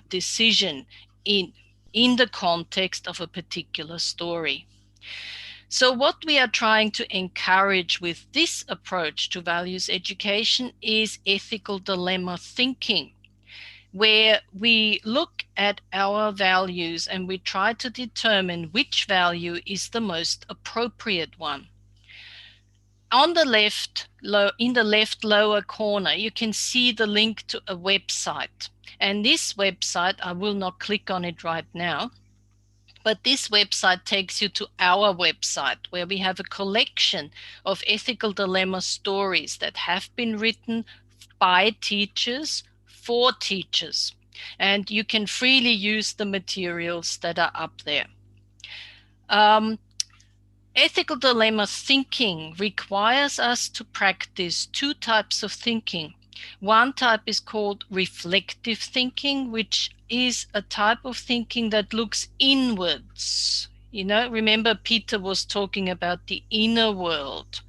Speaker 4: decision in the context of a particular story. So what we are trying to encourage with this approach to values education is ethical dilemma thinking, where we look at our values and we try to determine which value is the most appropriate one. On the left, in the left lower corner, you can see the link to a website. And this website, I will not click on it right now, but this website takes you to our website, where we have a collection of ethical dilemma stories that have been written by teachers for teachers. And you can freely use the materials that are up there. Ethical dilemma thinking requires us to practice two types of thinking. One type is called reflective thinking, which is a type of thinking that looks inwards. You know, remember Peter was talking about the inner world.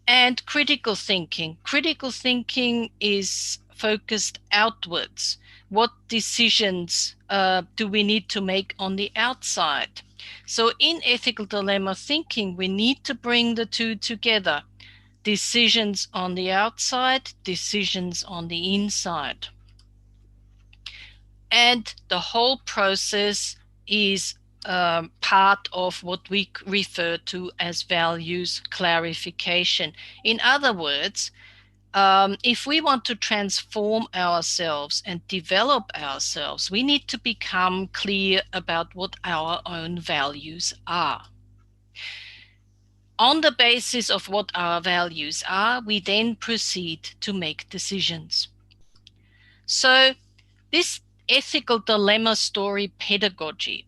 Speaker 4: And critical thinking. Critical thinking is focused outwards. What decisions do we need to make on the outside? So in ethical dilemma thinking, we need to bring the two together. Decisions on the outside, decisions on the inside. And the whole process is part of what we refer to as values clarification. In other words, if we want to transform ourselves and develop ourselves, we need to become clear about what our own values are. On the basis of what our values are, we then proceed to make decisions. So this ethical dilemma story pedagogy,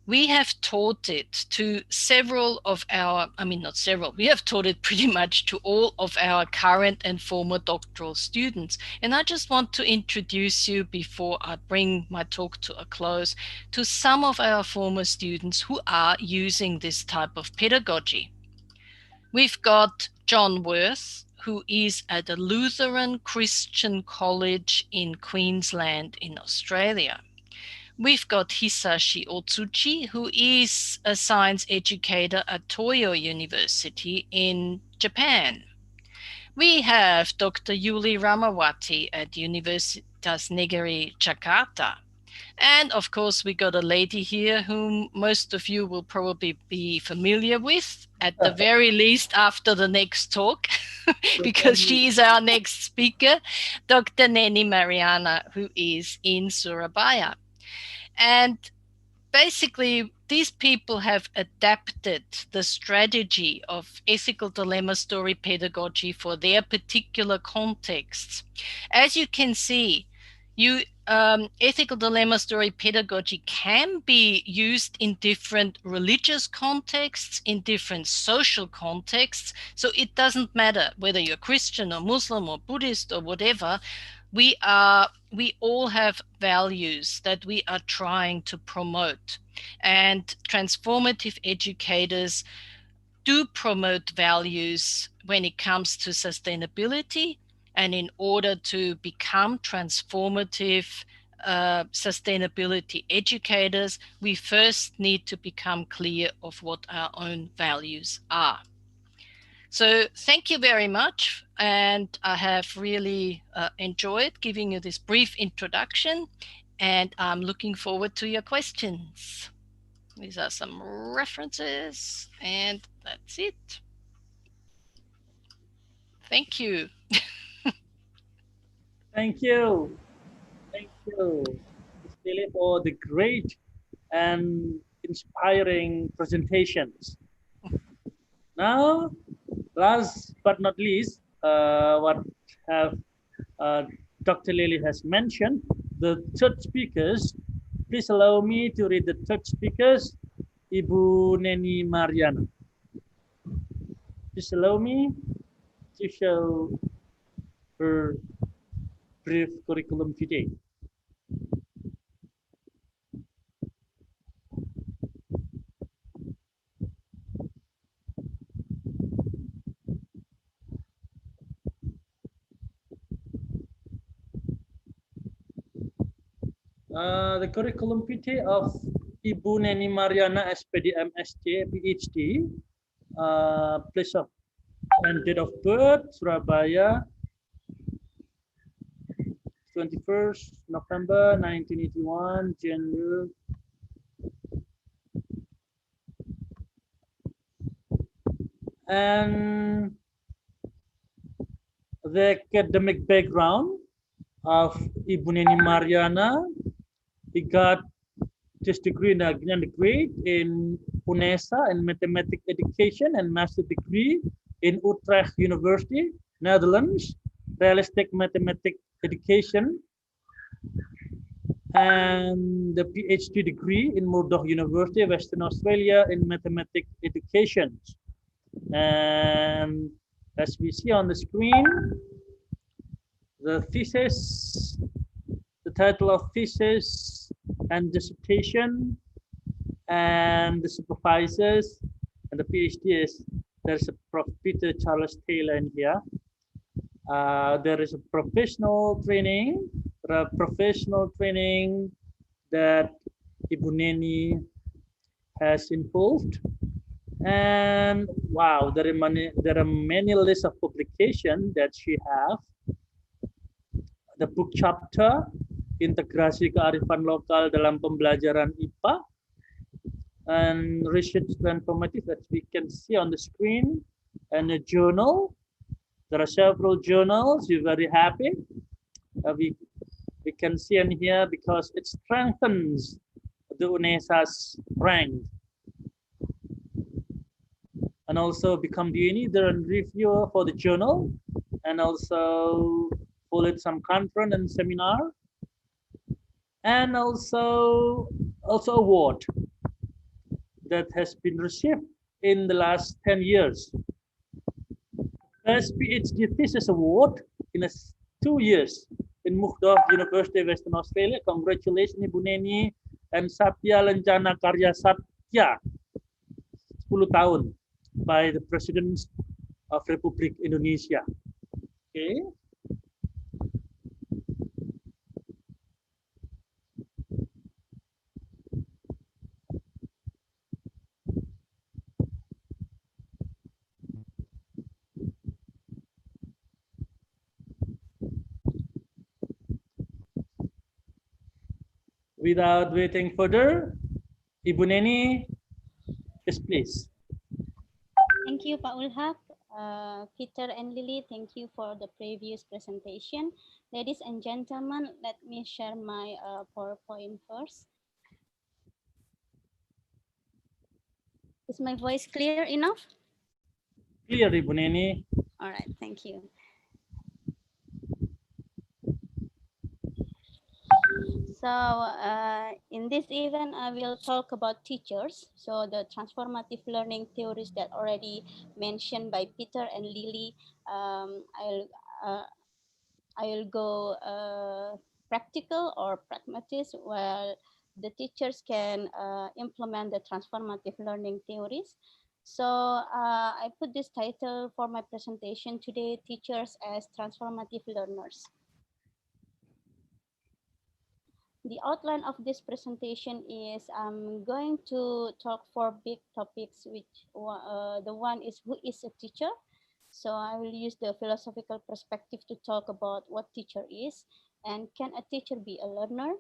Speaker 4: we have taught it to several of our, not several, we have taught it pretty much to all of our current and former doctoral students. And I just want to introduce you, before I bring my talk to a close, to some of our former students who are using this type of pedagogy. We've got John Worth, who is at a Lutheran Christian college in Queensland in Australia. We've got Hisashi Otsuchi, who is a science educator at Toyo University in Japan. We have Dr. Yuli Ramawati at Universitas Negeri Jakarta. And of course, we got a lady here whom most of you will probably be familiar with, at the very least after the next talk, because she is our next speaker, Dr. Nani Mariana, who is in Surabaya. And basically, these people have adapted the strategy of ethical dilemma story pedagogy for their particular contexts. As you can see, ethical dilemma story pedagogy can be used in different religious contexts, in different social contexts. So it doesn't matter whether you're Christian or Muslim or Buddhist or whatever. We all have values that we are trying to promote, and transformative educators do promote values when it comes to sustainability. And in order to become transformative sustainability educators, we first need to become clear of what our own values are. So thank you very much. And I have really enjoyed giving you this brief introduction, and I'm looking forward to your questions. These are some references, and that's it. Thank you.
Speaker 1: Thank you. Thank you, Ms. Lily, for the great and inspiring presentations. Now, last but not least, what have Dr. Lily has mentioned, the third speakers. Please allow me to read the third speakers, Ibu Nani Mariana. Please allow me to show her brief curriculum vitae. The curriculum vitae of Ibu Nani Mariana, SPD, MSc, PhD, place of and date of birth, Surabaya, 21st November 1981, gender, and the academic background of Ibu Neni Mariana. He got his degree in undergrad in UNESA in mathematics education and master degree in Utrecht University, Netherlands, realistic mathematics education, and the PhD degree in Murdoch University, Western Australia in mathematics education. And as we see on the screen, the thesis, the title of thesis and dissertation, and the supervisors, and the PhD is, there's a Prof. Peter Charles Taylor in here. There is a professional training, that Ibu Neni has involved. And wow, there are many lists of publications that she have. The book chapter, Integrasi Kearifan Lokal dalam Pembelajaran IPA, and Research Transformative that we can see on the screen, and a journal. There are several journals. We're very happy. We can see in here because it strengthens the UNESA's rank. And also become the leader and reviewer for the journal, and also followed some conference and seminar, and also award that has been received in the last 10 years. Best PhD thesis award in 2 years in Murdoch University, Western Australia. Congratulations Ibu Neni and Satya Lencana Karya Satya, 10 tahun by the President of Republik Indonesia. Okay. Without waiting further, Ibu Neni, yes, please.
Speaker 5: Thank you, Pak Ulhak. Peter and Lily, thank you for the previous presentation. Ladies and gentlemen, let me share my PowerPoint first. Is my voice clear enough?
Speaker 1: Clear, Ibu Neni.
Speaker 5: All right, thank you. So in this event, I will talk about teachers. So the transformative learning theories that already mentioned by Peter and Lily, I'll go practical or pragmatist, where the teachers can implement the transformative learning theories. So I put this title for my presentation today, Teachers as Transformative Learners. The outline of this presentation is I'm going to talk 4 big topics, which the one is who is a teacher. So I will use the philosophical perspective to talk about what teacher is, and can a teacher be a learner?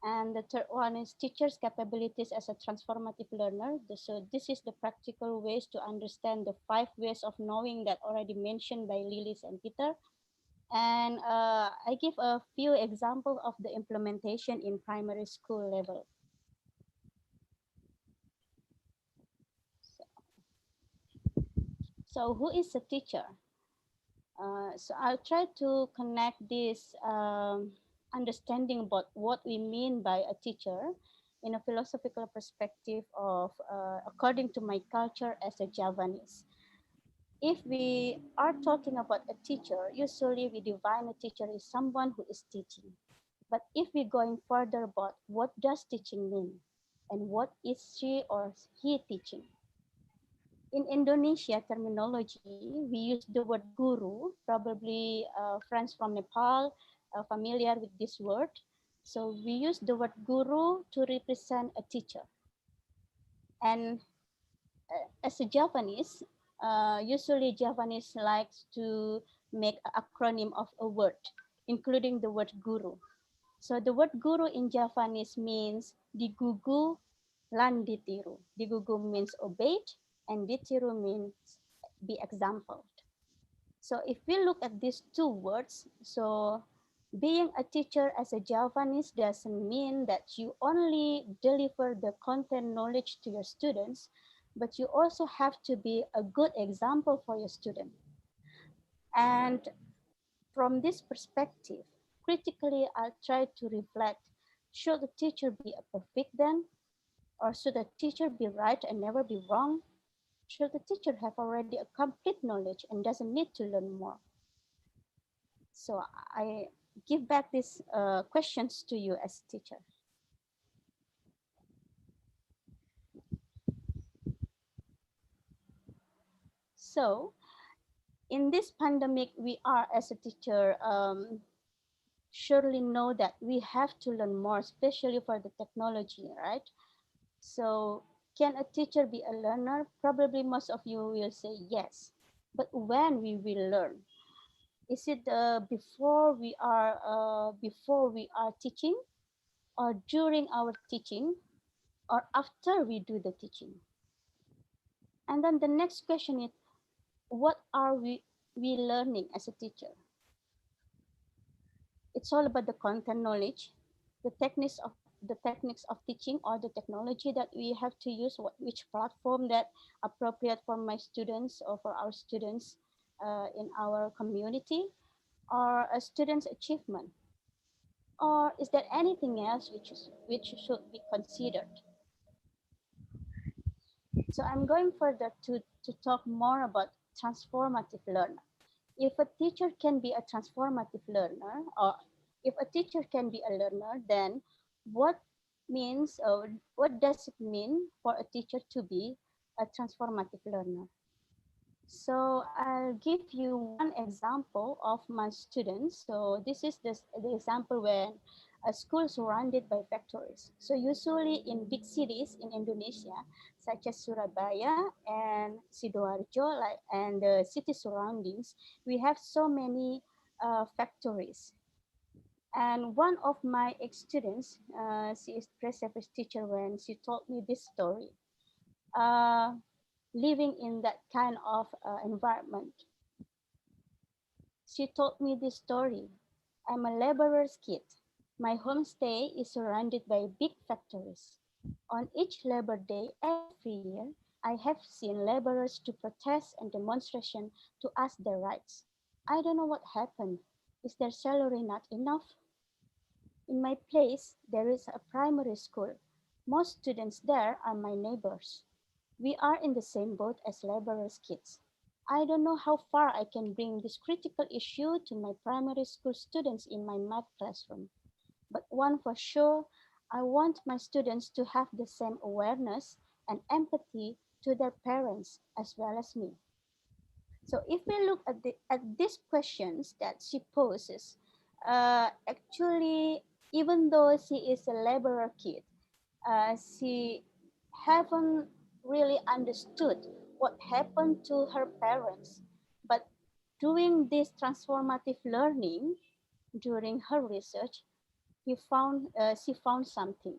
Speaker 5: And the third one is teachers' capabilities as a transformative learner. So this is the practical ways to understand the 5 ways of knowing that already mentioned by Lilis and Peter. And I give a few examples of the implementation in primary school level. So who is a teacher? So I'll try to connect this understanding about what we mean by a teacher in a philosophical perspective of according to my culture as a Javanese. If we are talking about a teacher, usually we define a teacher as someone who is teaching. But if we're going further about what does teaching mean and what is she or he teaching, in Indonesia terminology, we use the word guru. Probably friends from Nepal are familiar with this word. So we use the word guru to represent a teacher. And as a Japanese, usually Japanese likes to make an acronym of a word, including the word guru. So the word guru in Javanese means digugu lan ditiru. Digugu means obeyed and ditiru means be exampled. So if we look at these two words, so being a teacher as a Javanese doesn't mean that you only deliver the content knowledge to your students, but you also have to be a good example for your student. And from this perspective, critically, I'll try to reflect, should the teacher be a perfect then? Or should the teacher be right and never be wrong? Should the teacher have already a complete knowledge and doesn't need to learn more? So I give back these questions to you as teacher. So in this pandemic, we are as a teacher surely know that we have to learn more, especially for the technology, right? So can a teacher be a learner? Probably most of you will say yes. But when we will learn? Is it before we are teaching, or during our teaching, or after we do the teaching? And then the next question is, what are we learning as a teacher? It's all about the content knowledge, the techniques of teaching, or the technology that we have to use, which platform that appropriate for my students or for our students in our community, or a student's achievement, or is there anything else which should be considered? So I'm going further to talk more about transformative learner. If a teacher can be a transformative learner, or if a teacher can be a learner, then what what does it mean for a teacher to be a transformative learner? So I'll give you one example of my students. So this is the example when a school surrounded by factories. So usually in big cities in Indonesia, such as Surabaya and Sidoarjo, and the city surroundings, we have so many factories. And one of my ex-students, she is pre-service teacher when she told me this story. Uh, living in that kind of environment. She told me this story. I'm a laborer's kid. My homestay is surrounded by big factories. On each Labor Day every year, I have seen laborers to protest and demonstration to ask their rights. I don't know what happened. Is their salary not enough? In my place, there is a primary school. Most students there are my neighbors. We are in the same boat as laborers' kids. I don't know how far I can bring this critical issue to my primary school students in my math classroom. But one for sure, I want my students to have the same awareness and empathy to their parents as well as me. So if we look at these questions that she poses, actually, even though she is a laborer kid, she haven't really understood what happened to her parents. But doing this transformative learning during her research, she found something.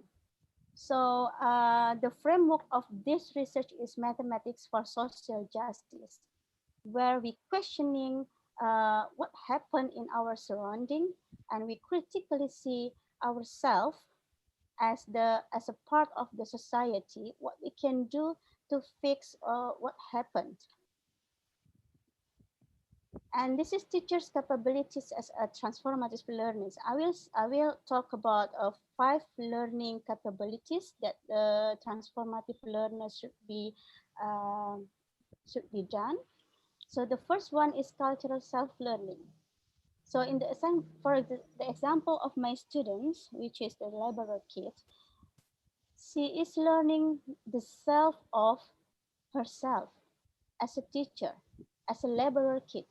Speaker 5: So the framework of this research is mathematics for social justice, where we questioning what happened in our surrounding, and we critically see ourselves as a part of the society, what we can do to fix what happened. And this is teachers' capabilities as a transformative learners. I will talk about 5 learning capabilities that the transformative learners should be done. So the first one is cultural self-learning. So in the for the example of my students, which is the laborer kid, she is learning the self of herself as a teacher, as a laborer kid.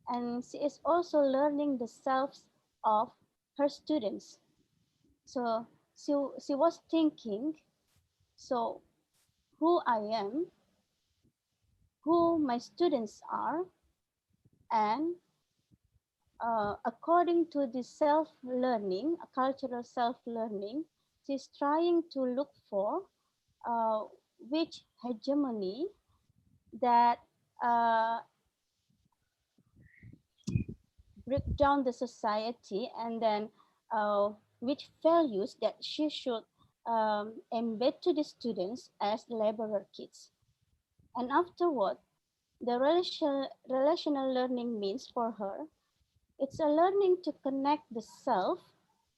Speaker 5: And she is also learning the selves of her students. So she was thinking, so who I am, who my students are, and according to the self-learning, a cultural self-learning, she's trying to look for uh, which hegemony that break down the society, and then which values that she should embed to the students as laborer kids. And afterward, the relational learning means for her, it's a learning to connect the self,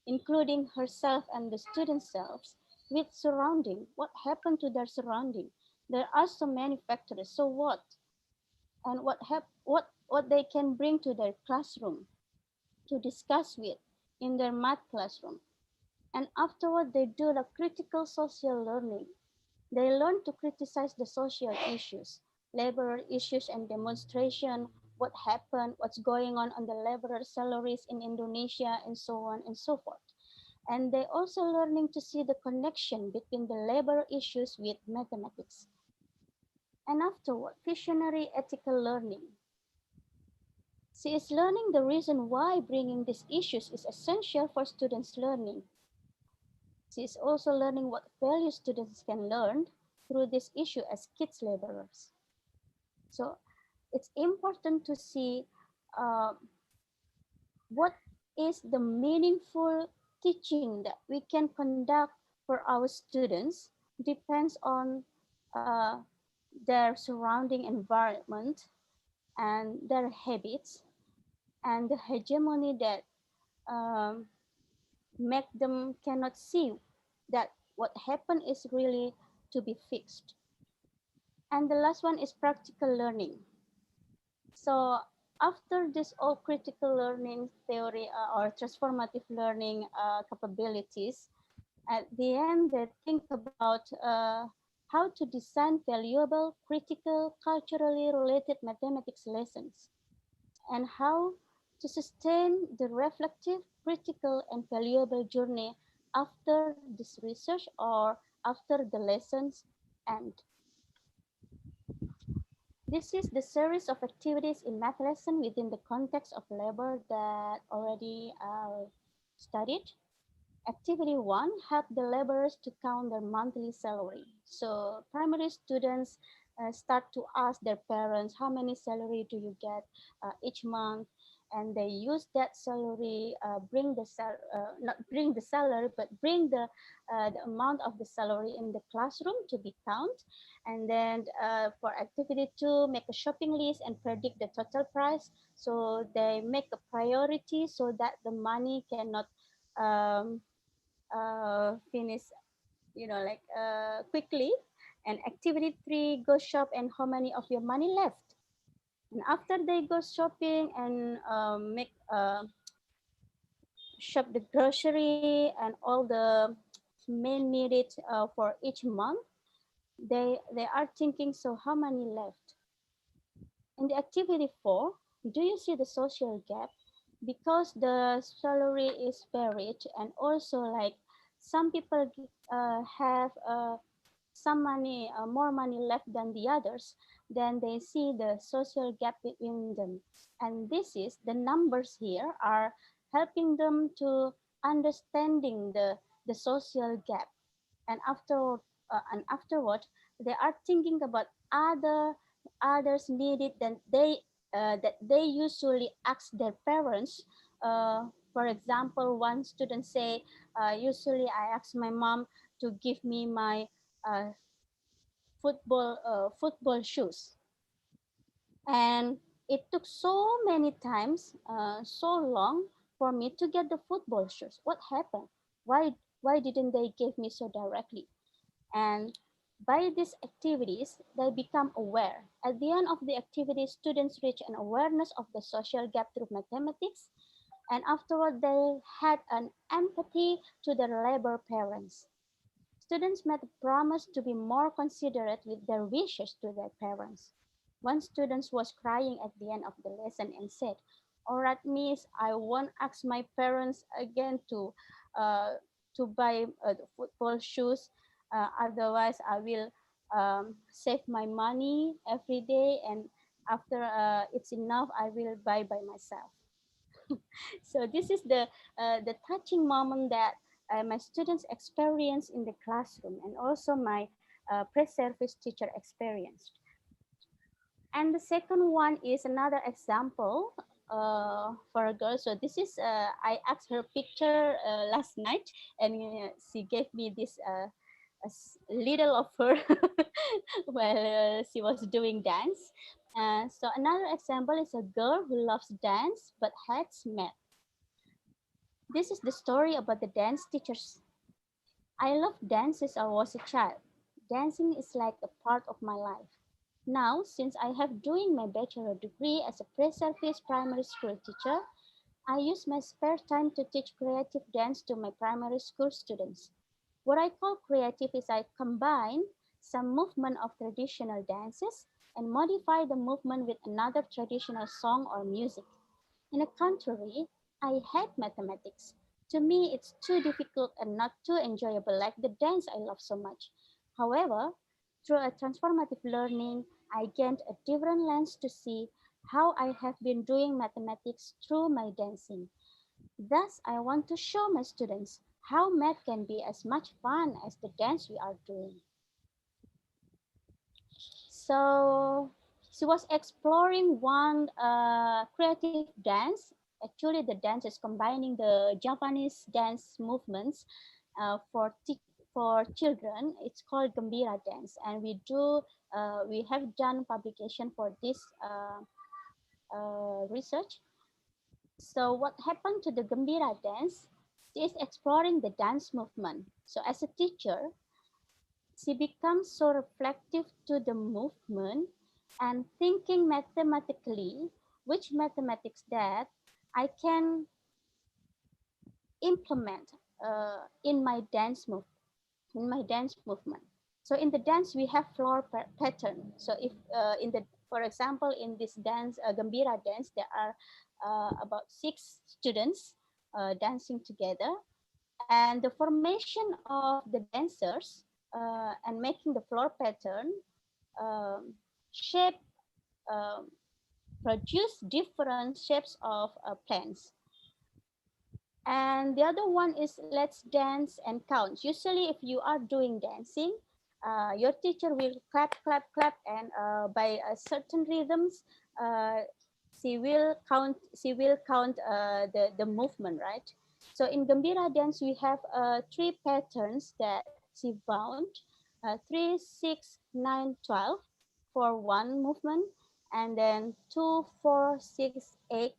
Speaker 5: including herself and the student selves, with surrounding. What happened to their surrounding? There are so many factors. So what? And what they can bring to their classroom to discuss with in their math classroom. And afterward, they do the critical social learning. They learn to criticize the social issues, labor issues and demonstration, what happened, what's going on the laborer salaries in Indonesia, and so on and so forth. And they also learning to see the connection between the labor issues with mathematics. And afterward, visionary ethical learning. She is learning the reason why bringing these issues is essential for students' learning. She is also learning what values students can learn through this issue as kids laborers. So it's important to see uh, what is the meaningful teaching that we can conduct for our students depends on their surrounding environment and their habits and the hegemony that um, make them cannot see that what happened is really to be fixed. And the last one is practical learning. So after this all critical learning theory or transformative learning capabilities, at the end they think about how to design valuable, critical, culturally related mathematics lessons, and how to sustain the reflective, critical, and valuable journey after this research or after the lessons end. This is the series of activities in math lesson within the context of labor that already studied. Activity 1, help the laborers to count their monthly salary. So primary students start to ask their parents, how many salary do you get each month? And they use that salary, not bring the salary, but bring the amount of the salary in the classroom to be count. And then for activity 2, make a shopping list and predict the total price. So they make a priority so that the money cannot um, finish, quickly. And activity 3, go shop and how many of your money left. And after they go shopping and make shop the grocery and all the main needed for each month, they are thinking, so how many left? In the activity 4, do you see the social gap? Because the salary is varied, and also like some people have some money, more money left than the others, then they see the social gap between them. And this is the numbers here are helping them to understanding the social gap. And afterward, they are thinking about others needed than that they usually ask their parents. For example, one student say, usually I ask my mom to give me my football shoes. And It took so many times, so long for me to get the football shoes. What happened? Why didn't they give me so directly? And by these activities, they become aware. At the end of the activity, students reach an awareness of the social gap through mathematics, and afterward, they had an empathy to their labor parents. Students made a promise to be more considerate with their wishes to their parents. One student was crying at the end of the lesson and said, "All right, Miss, I won't ask my parents again uh, to buy the football shoes. Otherwise, I will save my money every day, and after it's enough, I will buy by myself." So this is the touching moment that my students experience in the classroom, and also my pre-service teacher experienced. And the second one is another example for a girl. So this is I asked her picture last night, and she gave me this little of her while she was doing dance. So another example is a girl who loves dance but hates math. This is the story about the dance teachers. I loved dance since I was a child. Dancing is like a part of my life. Now, since I have doing my bachelor degree as a pre-service primary school teacher, I use my spare time to teach creative dance to my primary school students. What I call creative is I combine some movement of traditional dances and modify the movement with another traditional song or music. In the contrary, I hate mathematics. To me, it's too difficult and not too enjoyable like the dance I love so much. However, through a transformative learning, I gained a different lens to see how I have been doing mathematics through my dancing. Thus, I want to show my students how math can be as much fun as the dance we are doing. So she was exploring one creative dance. Actually, the dance is combining the Japanese dance movements for children. It's called Gambira dance, and we have done publication for this research. So what happened to the Gambira dance? She is exploring the dance movement. So as a teacher, she becomes so reflective to the movement and thinking mathematically which mathematics that I can implement in my dance movement. So in the dance we have floor pattern. So if for example, in this dance, Gambira dance, there are about 6 students dancing together, and the formation of the dancers and making the floor pattern um, shape um, produce different shapes of plants. And the other one is let's dance and count. Usually, if you are doing dancing, your teacher will clap, clap, clap, and by certain rhythms, uh, she will count. She will count the movement, right? So in Gambira dance, we have 3 patterns that she bound: 3, 6, 9, 12 for one movement, and then 2, 4, 6, 8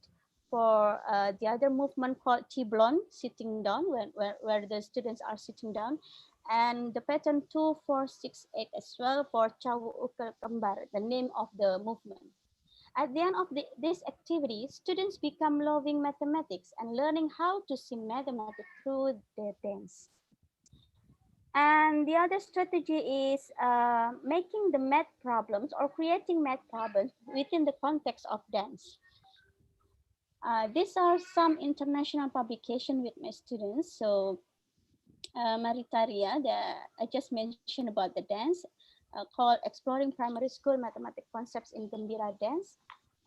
Speaker 5: for the other movement called Tiblon, sitting down, where the students are sitting down, and the pattern 2, 4, 6, 8 as well for Cawu Ukal Kembar, the name of the movement. At the end of this activity, students become loving mathematics and learning how to see mathematics through their dance. And the other strategy is making the math problems or creating math problems within the context of dance. These are some international publication with my students. So Maritaria, I just mentioned about the dance called Exploring Primary School Mathematics Concepts in Gembira Dance.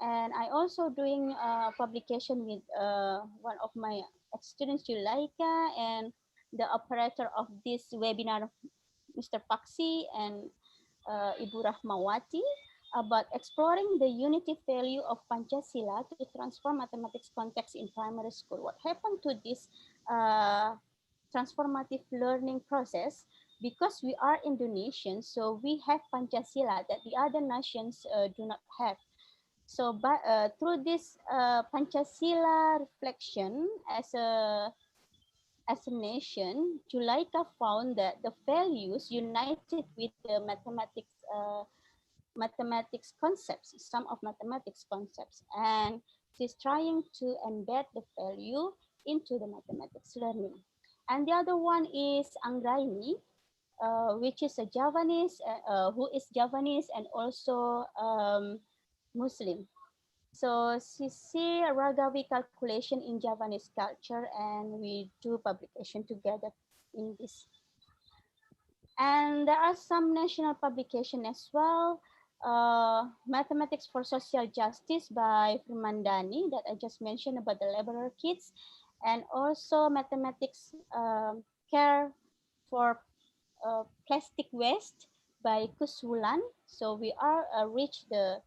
Speaker 5: And I also doing publication with one of my students, Julaika, and the operator of this webinar, Mr. Paksi and Ibu Rahmawati, about exploring the unity value of Pancasila to transform mathematics context in primary school. What happened to this transformative learning process? Because we are Indonesians, so we have Pancasila that the other nations do not have. So, through this Pancasila reflection as a nation, Julaika found that the values united with the mathematics concepts, some of mathematics concepts, and she's trying to embed the value into the mathematics learning. And the other one is Anggraini, which is a Javanese, who is Javanese and also Muslim. So see Ragavi calculation in Javanese culture, and we do publication together in this. And there are some national publication as well. Mathematics for Social Justice by Nani that I just mentioned about the laborer kids, and also mathematics care for plastic waste by Kuswulan. So we are reach the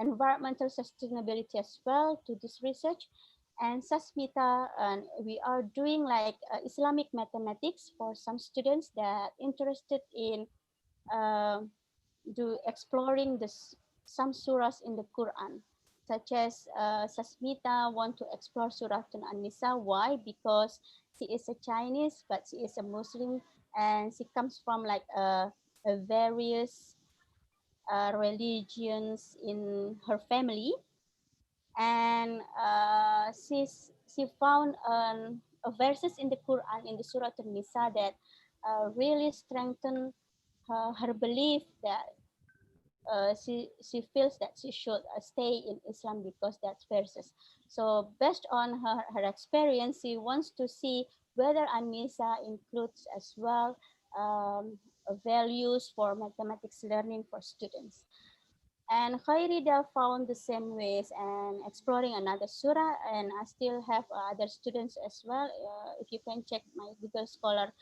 Speaker 5: environmental sustainability as well to this research. And Sasmita, and we are doing like Islamic mathematics for some students that interested in do exploring some surahs in the Quran, such as Sasmita want to explore Surah An-Nisa. Why? Because she is a Chinese, but she is a Muslim, and she comes from like a various religions in her family, and she found verses in the Quran in the Surah An-Nisa that really strengthen her belief that she feels that she should stay in Islam because that's verses. So based on her experience, she wants to see whether An-Nisa includes as well values for mathematics learning for students. And Khairida found the same ways and exploring another surah, and I still have other students as well. If you can check my Google Scholar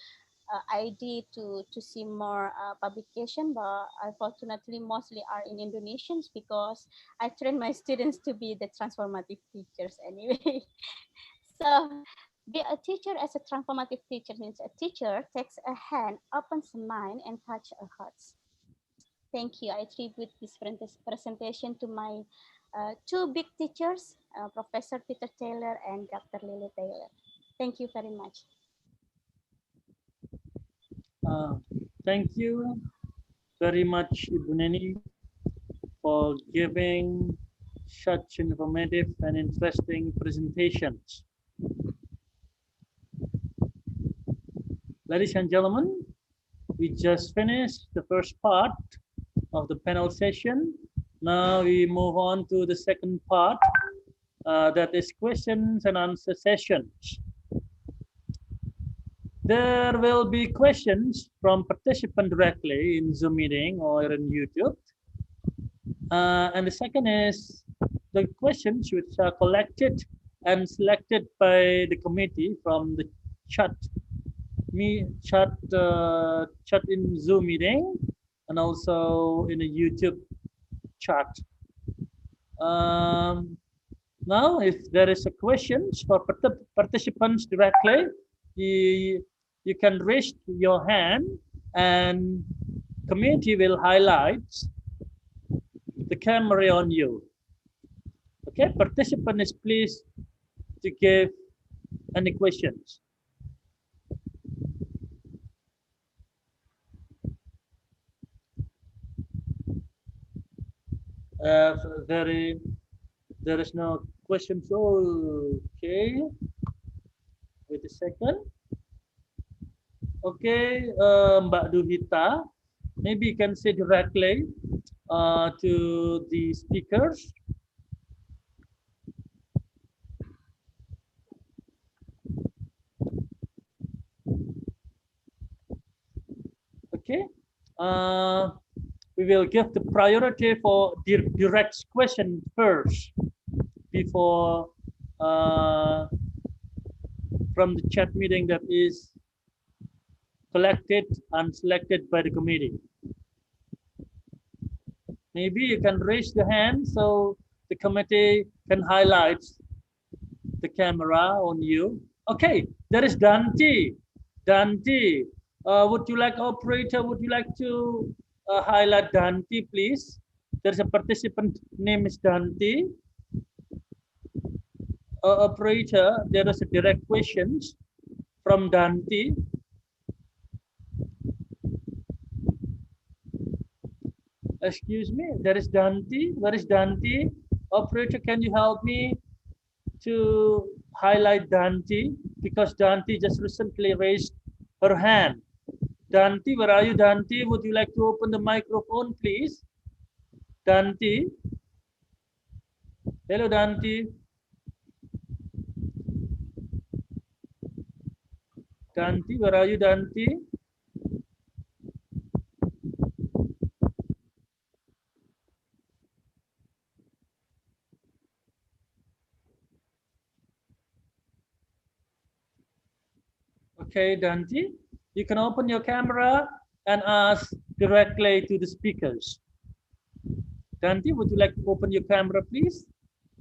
Speaker 5: ID to see more publication, but unfortunately mostly are in Indonesians because I train my students to be the transformative teachers anyway. So be a teacher as a transformative teacher means a teacher takes a hand, opens a mind, and touch a heart. Thank you. I attribute this presentation to my two big teachers, Professor Peter Taylor and Dr. Lily Taylor. Thank you very much.
Speaker 1: Thank you very much, Ibu Nani, for giving such informative and interesting presentations. Ladies and gentlemen, we just finished the first part of the panel session. Now we move on to the second part, that is questions and answer sessions. There will be questions from participants directly in Zoom meeting or in YouTube. And the second is the questions which are collected and selected by the committee from the chat in Zoom meeting and also in a YouTube chat. Now, if there is a questions for participants directly, you can raise your hand and committee will highlight the camera on you. Okay, participant is pleased to give any questions. There is no questions. Okay, wait a second. Okay, Mbak Duhita, maybe you can say directly to the speakers. Okay, we will give the priority for direct question first before from the chat meeting that is collected and selected by the committee. Maybe you can raise the hand so the committee can highlight the camera on you. Okay, there is Dante. Dante, would you like operator? Would you like to highlight Dante, please? There's a participant name is Dante. Operator, there is a direct questions from Dante. Excuse me, there is Dante. Where is Dante? Operator, can you help me to highlight Dante? Because Dante just recently raised her hand. Dante, where are you, Dante? Would you like to open the microphone, please? Dante? Hello, Dante. Dante, where are you, Dante? Okay, Dante, you can open your camera and ask directly to the speakers. Dante, would you like to open your camera, please?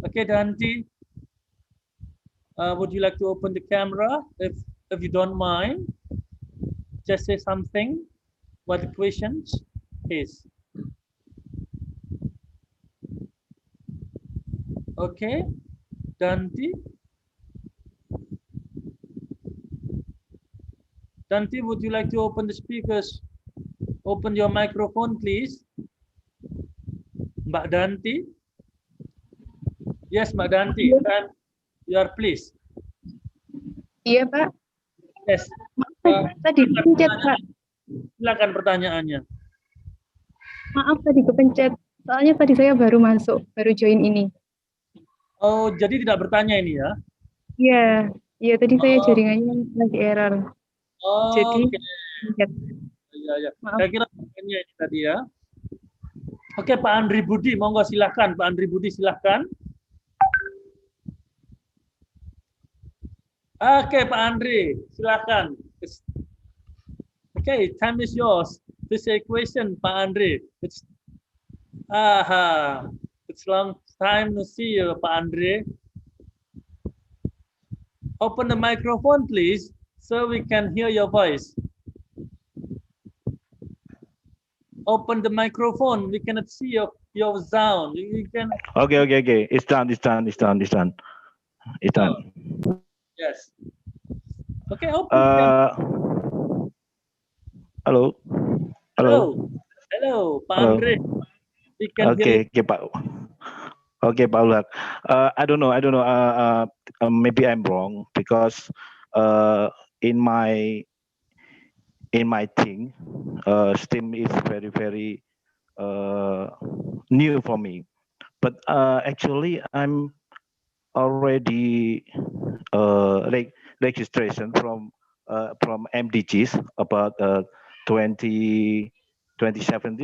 Speaker 1: Okay, Dante, would you like to open the camera? If you don't mind, just say something. What the questions is. Okay, Dante. Dante, would you like to open the speakers? Open your microphone, please. Mbak Danti. Yes, Mbak Danti. You are please.
Speaker 6: Iya, Pak.
Speaker 1: Yes.
Speaker 6: Tadi kepencet, Pak.
Speaker 1: Silakan pertanyaannya.
Speaker 6: Maaf tadi kepencet. Soalnya tadi saya baru masuk, baru join ini.
Speaker 1: Oh, jadi tidak bertanya ini ya?
Speaker 6: Iya, iya tadi saya jaringannya lagi error.
Speaker 1: Oh,
Speaker 6: Jadi,
Speaker 1: okay. Ya.
Speaker 6: Maaf.
Speaker 1: Saya kira pertanyaannya ini tadi ya. Oke, Pak Andri Budi, monggo silakan. Pak Andri Budi silakan. Oke, Pak Andri, silakan. Okay, time is yours. This is a question, Pak Andri. It's long time to see you, Pak Andri. Open the microphone, please, so we can hear your voice. Open the microphone. We cannot see your sound. You can.
Speaker 7: Okay. It's done.
Speaker 1: Yes. Okay, open.
Speaker 7: Hello,
Speaker 1: Pak Andre. We can hear you.
Speaker 7: Okay, Pak Ulak. I don't know. Maybe I'm wrong because in my thing, STEM is very new for me. But actually, I'm already registration from MDGs about 2017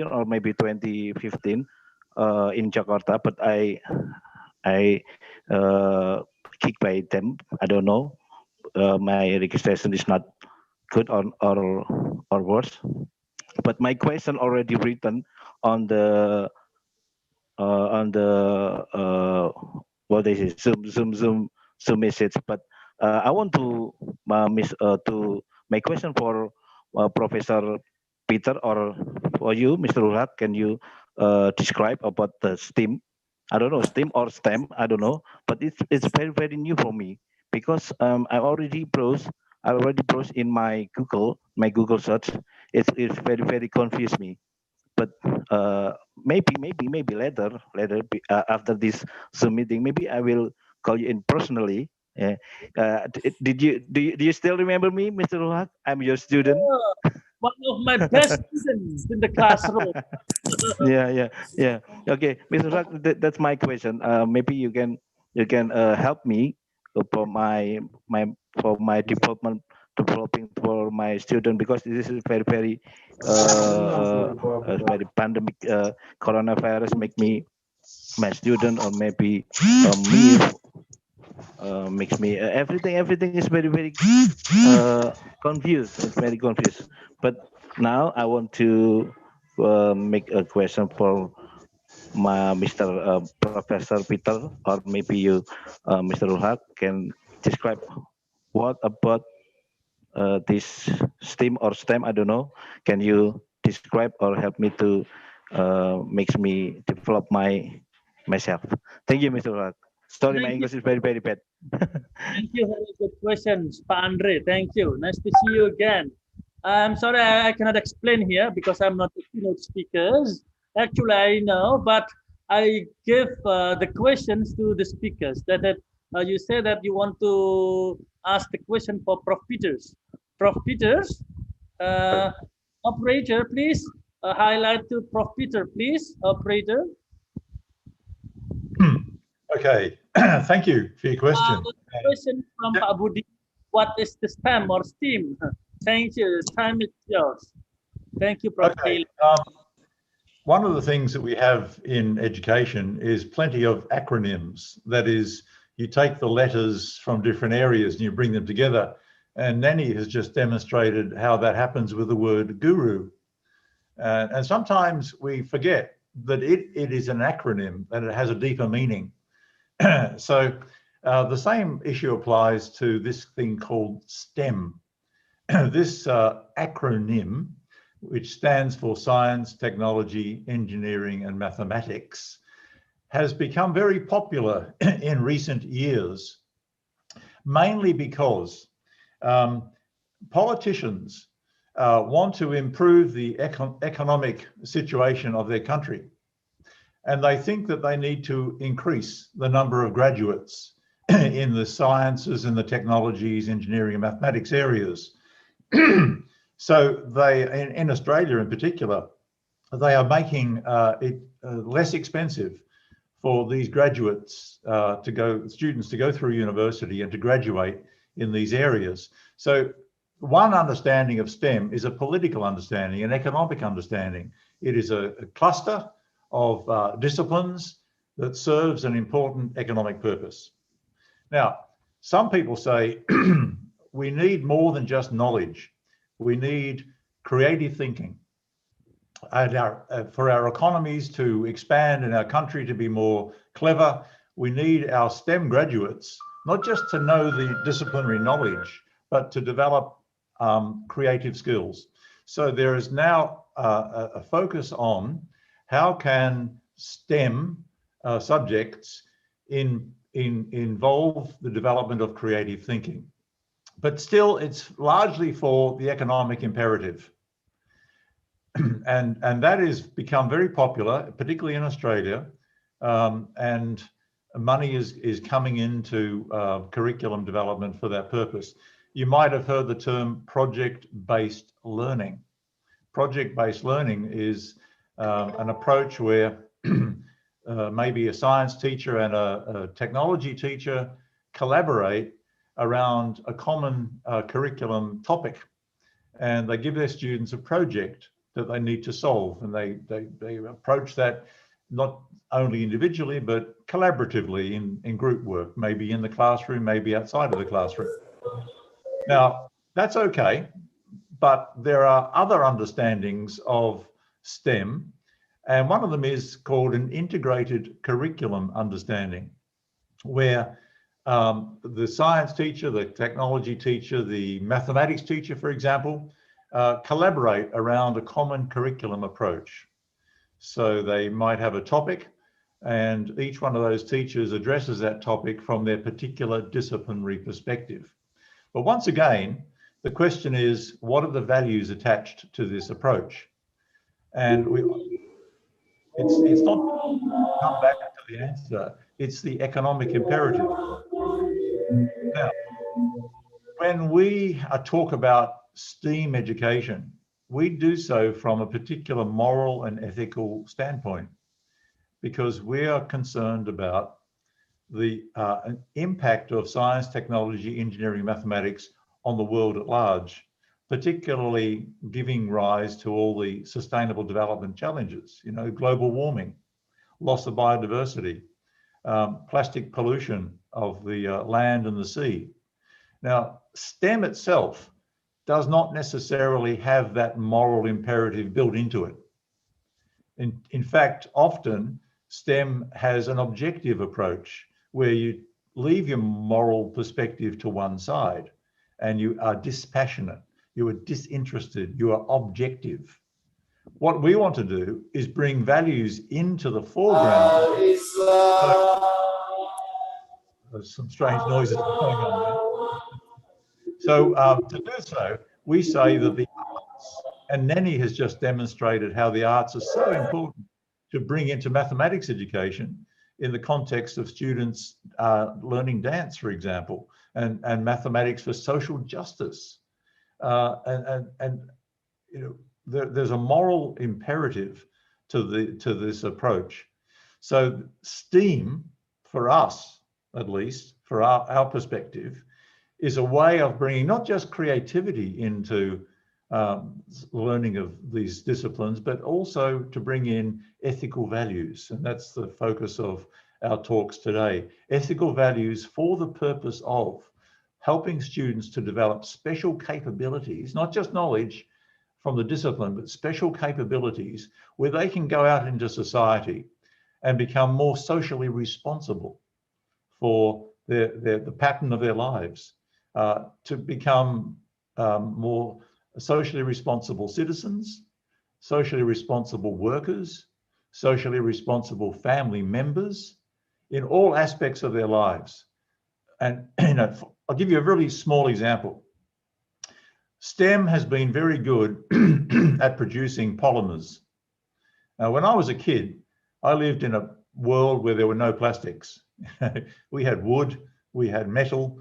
Speaker 7: or maybe 2015 in Jakarta, but I kicked by them. I don't know. My registration is not good or worse. But my question already written on the what is it, Zoom message. But I want to my question for Professor Peter or for you, Mr. Ulak. Can you describe about the STEM? I don't know, STEM or STEM. I don't know, but it's very new for me because I already browse in my Google search. It's very confused me. But maybe later after this Zoom meeting, maybe I will call you in personally. Do you still remember me, Mr. Ruhak? I'm your student.
Speaker 1: One of my best students in the classroom.
Speaker 7: Yeah. Okay, Mr. Ruhak, that's my question. Maybe you can help me for my developing for my student, because this is very pandemic. Coronavirus make me my student, or maybe me makes me everything is very confused. It's very confused. But now I want to make a question for my Mr. Professor Peter, or maybe you, Mr. Ruhak, can describe what about this STEM or STEM, I don't know. Can you describe or help me to makes me develop myself. Thank you, Mr. Rad. Sorry, my
Speaker 1: Thank you.
Speaker 7: English is very, very bad.
Speaker 1: Thank you for the good questions, Pa Andre. Thank you. Nice to see you again. I'm sorry I cannot explain here because I'm not a keynote speakers. Actually, I know, but I give the questions to the speakers. That you say that you want to ask the question for Prof. Peters. Prof. Peters, operator, please highlight to Prof. Peter, please, operator.
Speaker 2: Okay, thank you for your question.
Speaker 1: Question from Pak Budi. What is the STEM or STEAM? Thank you. The time is yours. Thank you, Prof.
Speaker 2: Okay. One of the things that we have in education is plenty of acronyms. That is, you take the letters from different areas and you bring them together. And Nani has just demonstrated how that happens with the word guru. And sometimes we forget that it is an acronym and it has a deeper meaning. So the same issue applies to this thing called STEM. This acronym, which stands for Science, Technology, Engineering, and Mathematics, has become very popular in recent years, mainly because politicians want to improve the economic situation of their country. And they think that they need to increase the number of graduates in the sciences and the technologies, engineering and mathematics areas. So they, in Australia in particular, they are making it less expensive for these graduates students to go through university and to graduate in these areas. So one understanding of STEM is a political understanding, an economic understanding. It is a cluster of disciplines that serves an important economic purpose. Now, some people say we need more than just knowledge. We need creative thinking. And for our economies to expand and our country to be more clever, we need our STEM graduates, not just to know the disciplinary knowledge, but to develop creative skills. So there is now a focus on how can STEM subjects involve the development of creative thinking. But still, it's largely for the economic imperative. And that has become very popular, particularly in Australia, and money is coming into curriculum development for that purpose. You might have heard the term project-based learning. Project-based learning is an approach where maybe a science teacher and a technology teacher collaborate around a common curriculum topic, and they give their students a project that they need to solve, and they approach that not only individually but collaboratively in group work, maybe in the classroom, maybe outside of the classroom. Now, that's okay, but there are other understandings of STEM, and one of them is called an integrated curriculum understanding, where the science teacher, the technology teacher, the mathematics teacher, for example, collaborate around a common curriculum approach. So they might have a topic, and each one of those teachers addresses that topic from their particular disciplinary perspective. But once again, the question is, what are the values attached to this approach? And it's not come back to the answer, it's the economic imperative. Now, when we talk about STEAM education, we do so from a particular moral and ethical standpoint, because we are concerned about the impact of science, technology, engineering, mathematics on the world at large, particularly giving rise to all the sustainable development challenges, you know, global warming, loss of biodiversity, plastic pollution of the land and the sea. Now, STEM itself does not necessarily have that moral imperative built into it. In fact, often STEM has an objective approach where you leave your moral perspective to one side and you are dispassionate, you are disinterested, you are objective. What we want to do is bring values into the foreground. There's some strange noises going on there. So to do so, we say that the arts, and Nani has just demonstrated how the arts are so important to bring into mathematics education in the context of students learning dance, for example, and mathematics for social justice. And you know, there's a moral imperative to this approach. So STEAM, for us, at least, for our perspective, is a way of bringing not just creativity into learning of these disciplines, but also to bring in ethical values. And that's the focus of our talks today. Ethical values for the purpose of helping students to develop special capabilities, not just knowledge from the discipline, but special capabilities where they can go out into society and become more socially responsible for the pattern of their lives, to become more socially responsible citizens, socially responsible workers, socially responsible family members in all aspects of their lives. And you know, I'll give you a really small example. STEM has been very good at producing polymers. Now, when I was a kid, I lived in a world where there were no plastics. We had wood, we had metal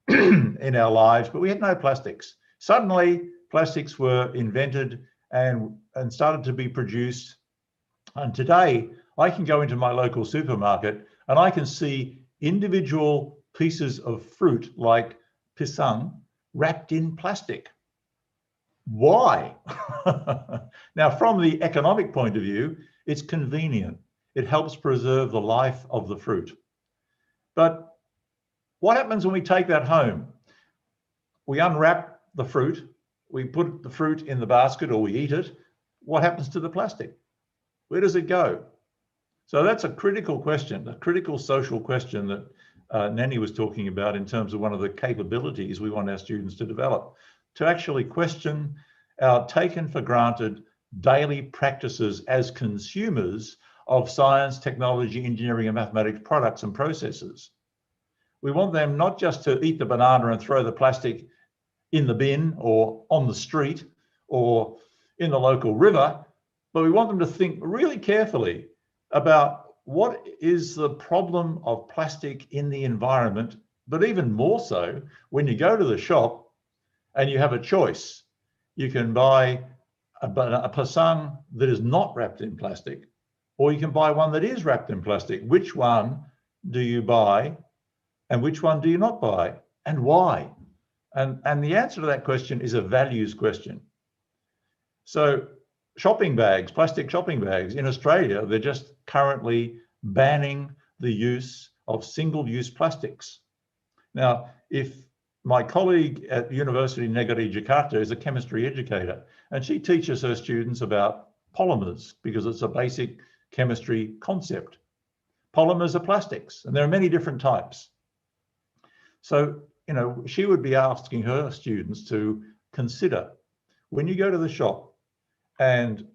Speaker 2: in our lives, but we had no plastics. Suddenly, plastics were invented and started to be produced. And today, I can go into my local supermarket and I can see individual pieces of fruit like pisang wrapped in plastic. Why? Now, from the economic point of view, it's convenient. It helps preserve the life of the fruit. But what happens when we take that home? We unwrap the fruit, we put the fruit in the basket or we eat it. What happens to the plastic? Where does it go? So that's a critical question, a critical social question that Nani was talking about in terms of one of the capabilities we want our students to develop, to actually question our taken for granted daily practices as consumers of science, technology, engineering, and mathematics products and processes. We want them not just to eat the banana and throw the plastic in the bin or on the street or in the local river, but we want them to think really carefully about what is the problem of plastic in the environment, but even more so when you go to the shop and you have a choice. You can buy a pisang that is not wrapped in plastic, or you can buy one that is wrapped in plastic. Which one do you buy and which one do you not buy, and why? And the answer to that question is a values question. So shopping bags, plastic shopping bags, in Australia, they're just currently banning the use of single-use plastics. Now, if my colleague at University Negeri Jakarta is a chemistry educator, and she teaches her students about polymers because it's a basic chemistry concept. Polymers are plastics, and there are many different types. So, you know, she would be asking her students to consider, when you go to the shop and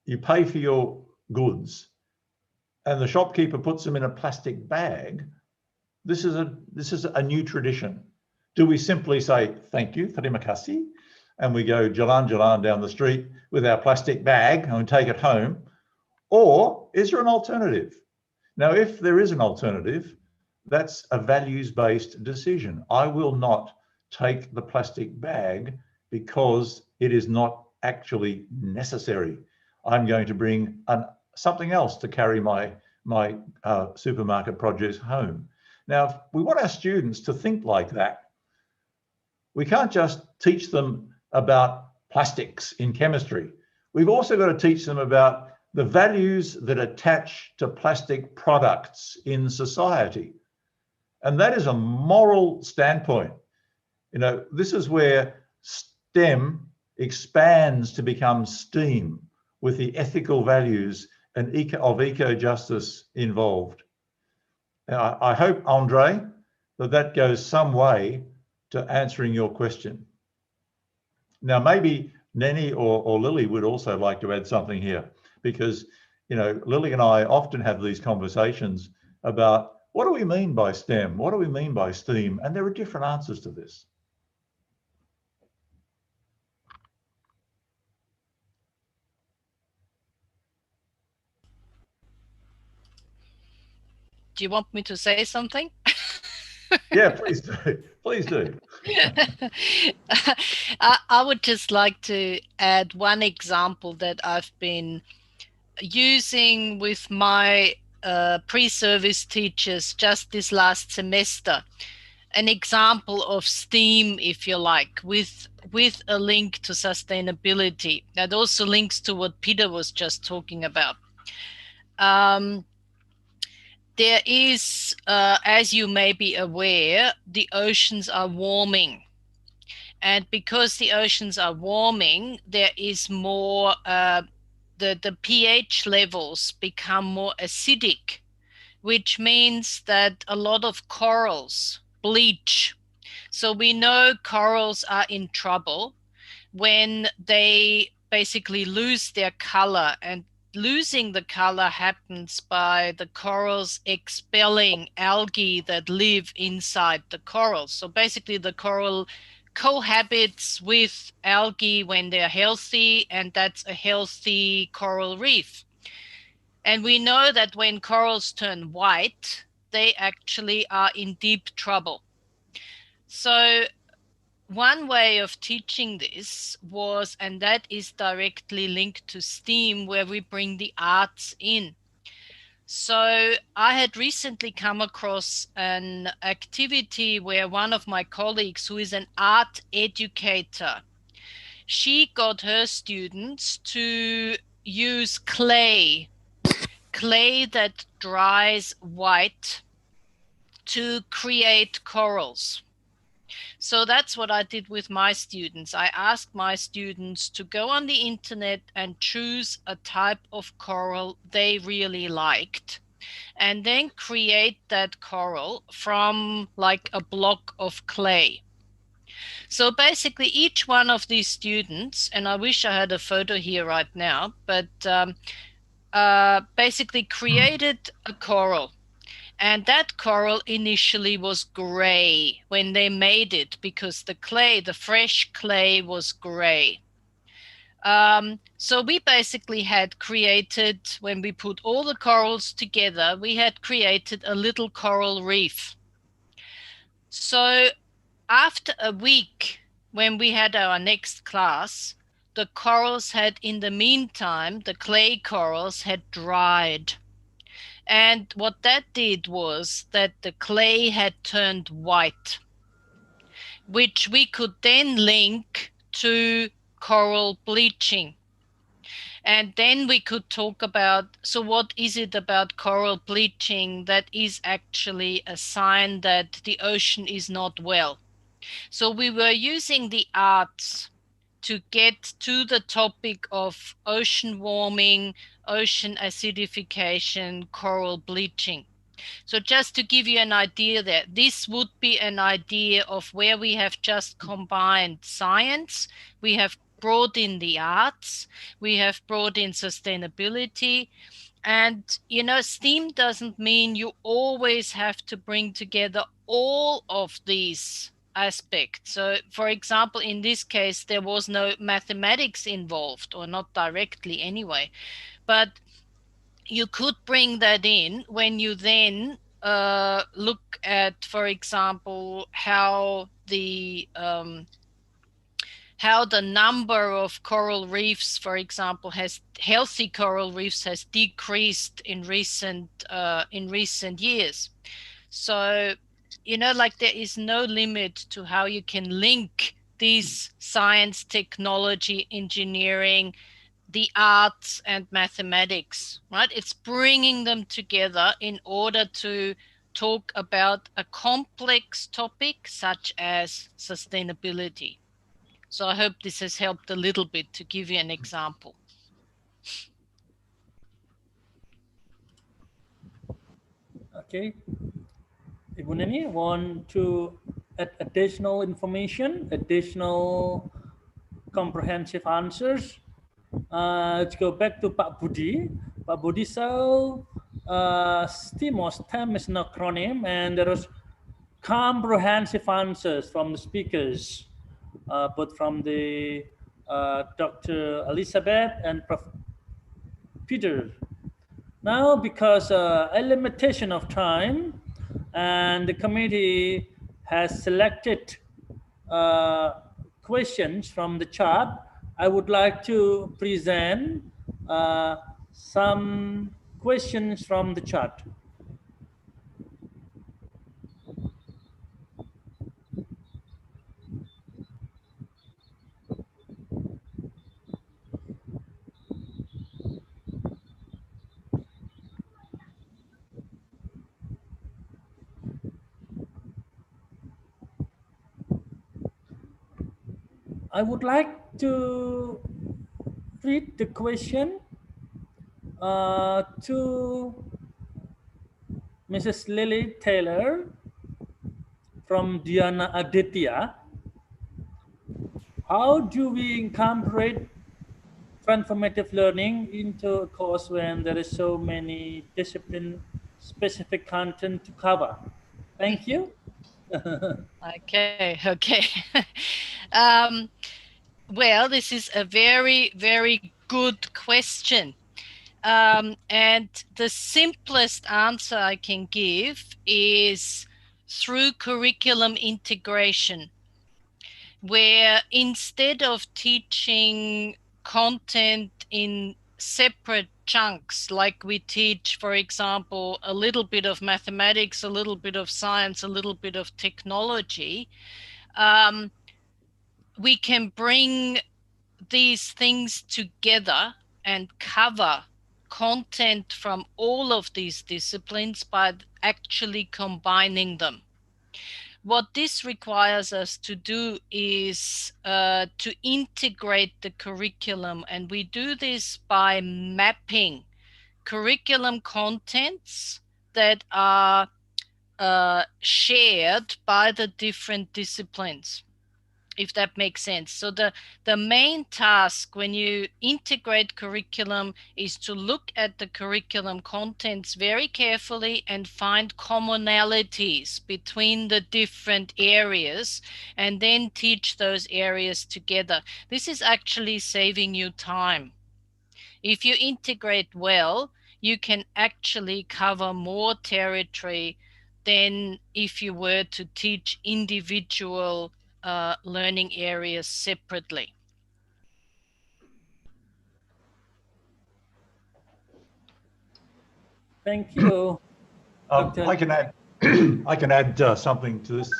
Speaker 2: you pay for your goods and the shopkeeper puts them in a plastic bag, this is a new tradition. Do we simply say, thank you, terima kasih, and we go jalan-jalan down the street with our plastic bag and we take it home? Or is there an alternative? Now, if there is an alternative, that's a values-based decision. I will not take the plastic bag because it is not actually necessary. I'm going to bring something else to carry my supermarket produce home. Now, we want our students to think like that. We can't just teach them about plastics in chemistry. We've also got to teach them about the values that attach to plastic products in society. And that is a moral standpoint. You know, this is where STEM expands to become STEAM, with the ethical values and of eco-justice involved. Now, I hope, Andre, that goes some way to answering your question. Now, maybe Nani or Lily would also like to add something here, because, you know, Lily and I often have these conversations about what do we mean by STEM? What do we mean by STEAM? And there are different answers to this.
Speaker 4: Do you want me to say something?
Speaker 2: Yeah, please do. Please do.
Speaker 4: I would just like to add one example that I've been using with my pre-service teachers just this last semester. An example of STEAM, if you like, with a link to sustainability. That also links to what Peter was just talking about. There is, as you may be aware, the oceans are warming. And because the oceans are warming, there is more, the pH levels become more acidic, which means that a lot of corals bleach. So we know corals are in trouble when they basically lose their color, and losing the color happens by the corals expelling algae that live inside the corals. So basically the coral cohabits with algae when they're healthy, and that's a healthy coral reef. And we know that when corals turn white, they actually are in deep trouble. So one way of teaching this was, and that is directly linked to STEAM, where we bring the arts in. So I had recently come across an activity where one of my colleagues, who is an art educator, she got her students to use clay that dries white, to create corals. So that's what I did with my students. I asked my students to go on the internet and choose a type of coral they really liked, and then create that coral from like a block of clay. So basically each one of these students, and I wish I had a photo here right now, but basically created a coral. And that coral initially was gray when they made it, because the clay, the fresh clay, was gray. So we basically had created, when we put all the corals together, we had created a little coral reef. So after a week, when we had our next class, the corals had, in the meantime, the clay corals had dried. And what that did was that the clay had turned white, which we could then link to coral bleaching. And then we could talk about, so what is it about coral bleaching that is actually a sign that the ocean is not well? So we were using the arts to get to the topic of ocean warming, ocean acidification, coral bleaching. So just to give you an idea there, this would be an idea of where we have just combined science, we have brought in the arts, we have brought in sustainability. And, you know, STEAM doesn't mean you always have to bring together all of these aspects. So, for example, in this case, there was no mathematics involved, or not directly anyway. But you could bring that in when you then look at, for example, how the number of coral reefs, for example, healthy coral reefs has decreased in recent years. So, you know, like there is no limit to how you can link these science, technology, engineering, the arts and mathematics, right? It's bringing them together in order to talk about a complex topic such as sustainability. So I hope this has helped a little bit to give you an example.
Speaker 1: Okay. Ibu Nani, want to add additional information, additional comprehensive answers. To go back to Pak Budi. Pak Budi, so STEM is an acronym, and there was comprehensive answers from the speakers, both from the Dr. Elizabeth and Prof. Peter. Now, because a limitation of time, and the committee has selected questions from the chat, I would like to present some questions from the chat. I would like to read the question to Mrs. Lily Taylor from Diana Aditya. How do we incorporate transformative learning into a course when there is so many discipline-specific content to cover? Thank you.
Speaker 4: Okay. Well, this is a very, very good question. And the simplest answer I can give is through curriculum integration, where instead of teaching content in separate chunks, like we teach, for example, a little bit of mathematics, a little bit of science, a little bit of technology, we can bring these things together and cover content from all of these disciplines by actually combining them. What this requires us to do is to integrate the curriculum, and we do this by mapping curriculum contents that are shared by the different disciplines, if that makes sense. So the main task when you integrate curriculum is to look at the curriculum contents very carefully and find commonalities between the different areas and then teach those areas together. This is actually saving you time. If you integrate well, you can actually cover more territory than if you were to teach individual learning areas separately.
Speaker 1: Thank you.
Speaker 2: I can add I can add something to this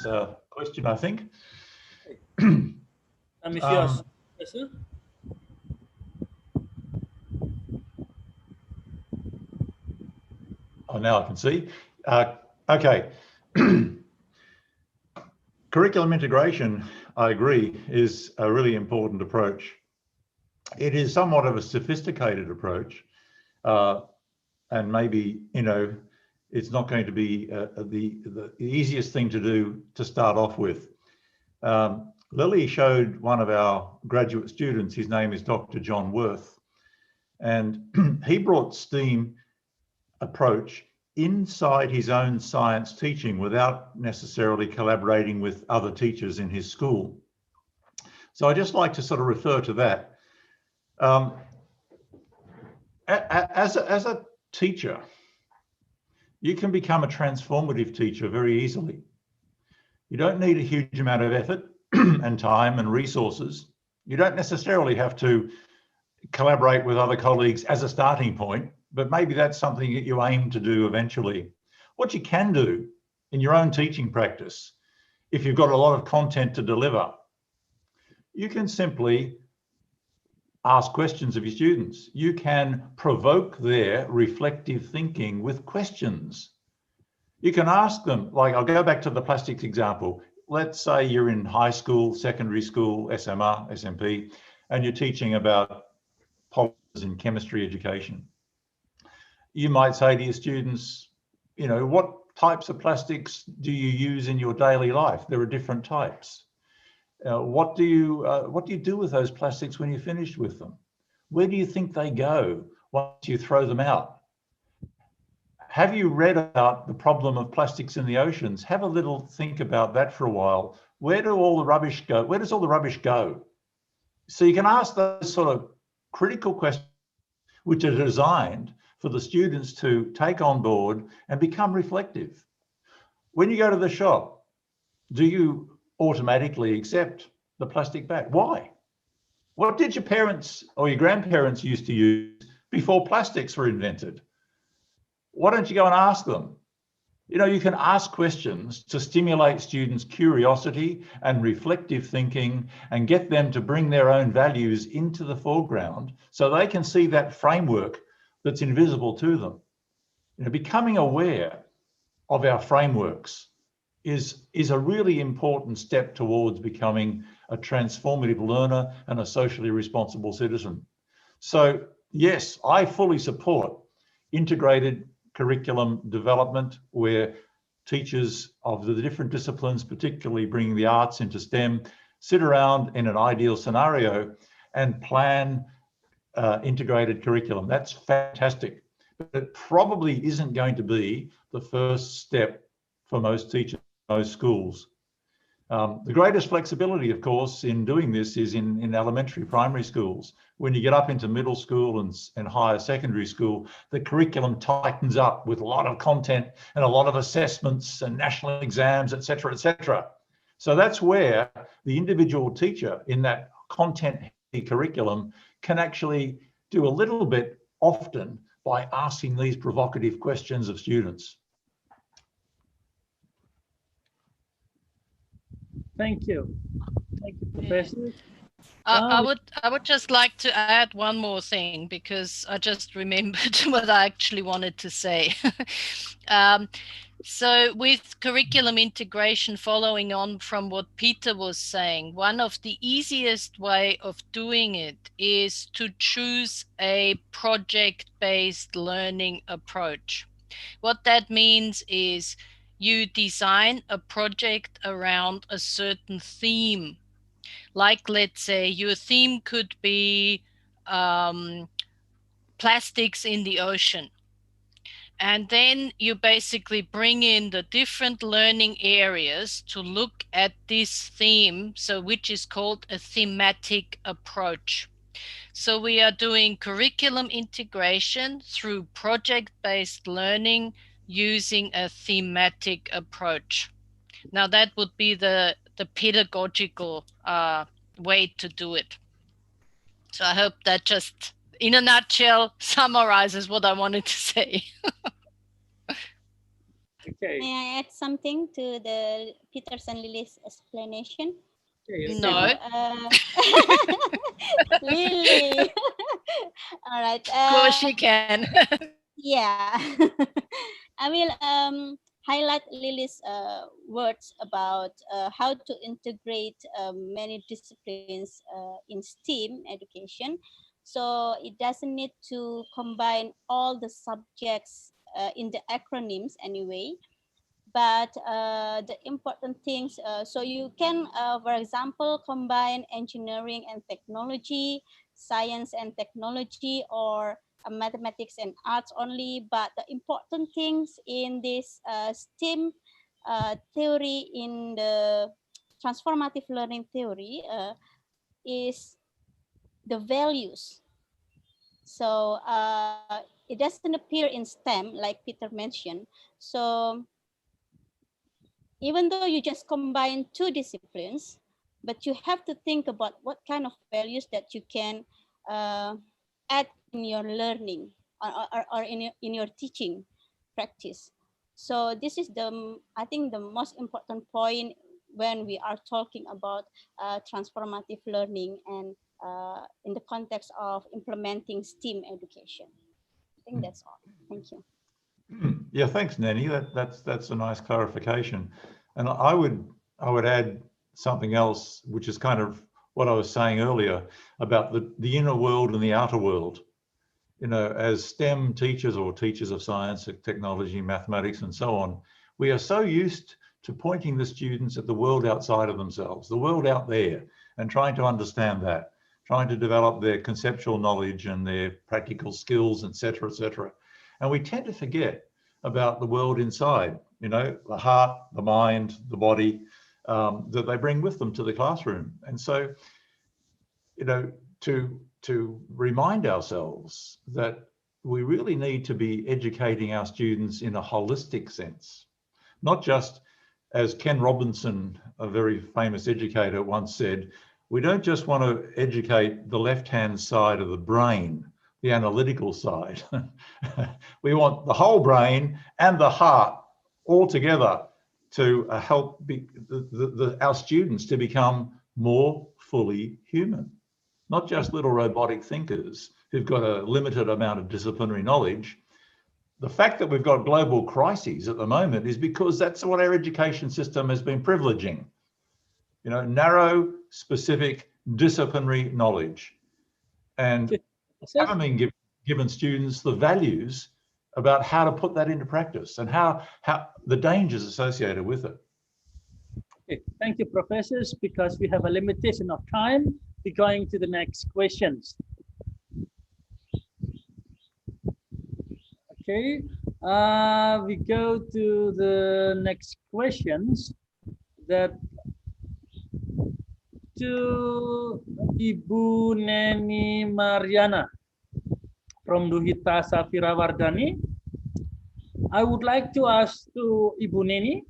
Speaker 2: question, I think.
Speaker 1: Is yours, Professor?
Speaker 2: Oh, now I can see. Okay. Curriculum integration, I agree, is a really important approach. It is somewhat of a sophisticated approach, and maybe, you know, it's not going to be the easiest thing to do to start off with. Lily showed one of our graduate students, his name is Dr. John Worth, and he brought STEAM approach inside his own science teaching without necessarily collaborating with other teachers in his school. So I just like to sort of refer to that. As a teacher, you can become a transformative teacher very easily. You don't need a huge amount of effort and time and resources. You don't necessarily have to collaborate with other colleagues as a starting point, but maybe that's something that you aim to do eventually. What you can do in your own teaching practice, if you've got a lot of content to deliver, you can simply ask questions of your students. You can provoke their reflective thinking with questions. You can ask them, like, I'll go back to the plastics example. Let's say you're in high school, secondary school, SMR, SMP, and you're teaching about polymers in chemistry education. You might say to your students, you know, what types of plastics do you use in your daily life? There are different types. What do you do with those plastics when you're finished with them? Where do you think they go once you throw them out? Have you read about the problem of plastics in the oceans? Have a little think about that for a while. Where do all the rubbish go? Where does all the rubbish go? So you can ask those sort of critical questions which are designed for the students to take on board and become reflective. When you go to the shop, do you automatically accept the plastic bag? Why? What did your parents or your grandparents used to use before plastics were invented? Why don't you go and ask them? You know, you can ask questions to stimulate students' curiosity and reflective thinking and get them to bring their own values into the foreground so they can see that framework that's invisible to them. You know, becoming aware of our frameworks is a really important step towards becoming a transformative learner and a socially responsible citizen. So yes, I fully support integrated curriculum development where teachers of the different disciplines, particularly bringing the arts into STEM, sit around in an ideal scenario and plan integrated curriculum. That's fantastic, but it probably isn't going to be the first step for most teachers, most schools. The greatest flexibility, of course, in doing this is in elementary primary schools. When you get up into middle school and higher secondary school, the curriculum tightens up with a lot of content and a lot of assessments and national exams, et cetera, et cetera. So that's where the individual teacher in that content-heavy curriculum can actually do a little bit often by asking these provocative questions of students.
Speaker 1: Thank you. Thank you, Professor.
Speaker 4: I would just like to add one more thing because I just remembered what I actually wanted to say. So with curriculum integration, following on from what Peter was saying, one of the easiest way of doing it is to choose a project-based learning approach. What that means is you design a project around a certain theme. Like, let's say your theme could be plastics in the ocean. And then you basically bring in the different learning areas to look at this theme, so which is called a thematic approach. So we are doing curriculum integration through project-based learning using a thematic approach. Now that would be the pedagogical way to do it. So I hope that just, in a nutshell, summarizes what I wanted to say.
Speaker 1: Okay.
Speaker 5: May I add something to the Peters and Lily's explanation?
Speaker 1: Okay,
Speaker 4: No.
Speaker 5: Lily. All right.
Speaker 4: Of course she can.
Speaker 5: Yeah. I will highlight Lily's words about how to integrate many disciplines in STEAM education. So it doesn't need to combine all the subjects in the acronyms anyway. But the important things, so you can, for example, combine engineering and technology, science and technology, or mathematics and arts only. But the important things in this STEAM theory, in the transformative learning theory, is the values. So it doesn't appear in STEM, like Peter mentioned. So even though you just combine two disciplines, but you have to think about what kind of values that you can add in your learning or in your teaching practice. So this is I think the most important point when we are talking about transformative learning and in the context of implementing STEAM education. I think that's all. Thank you.
Speaker 2: Yeah, thanks, Nani. That's a nice clarification. And I would add something else, which is kind of what I was saying earlier about the inner world and the outer world. You know, as STEM teachers or teachers of science, technology, mathematics, and so on, we are so used to pointing the students at the world outside of themselves, the world out there, and trying to understand that, trying to develop their conceptual knowledge and their practical skills, etc., etc. And we tend to forget about the world inside, you know, the heart, the mind, the body, that they bring with them to the classroom. And so, you know, to remind ourselves that we really need to be educating our students in a holistic sense, not just, as Ken Robinson, a very famous educator, once said, we don't just want to educate the left-hand side of the brain, the analytical side. We want the whole brain and the heart all together to help our students to become more fully human, not just little robotic thinkers who've got a limited amount of disciplinary knowledge. The fact that we've got global crises at the moment is because that's what our education system has been privileging. You know, narrow, specific, disciplinary knowledge. And haven't been given students the values about how to put that into practice and how the dangers associated with it.
Speaker 1: Okay, thank you, professors. Because we have a limitation of time, we're going to the next questions. Okay, we go to the next questions that to Ibu Nani Mariana from Duhita Safira Wardani. I would like to ask to Ibu Nani,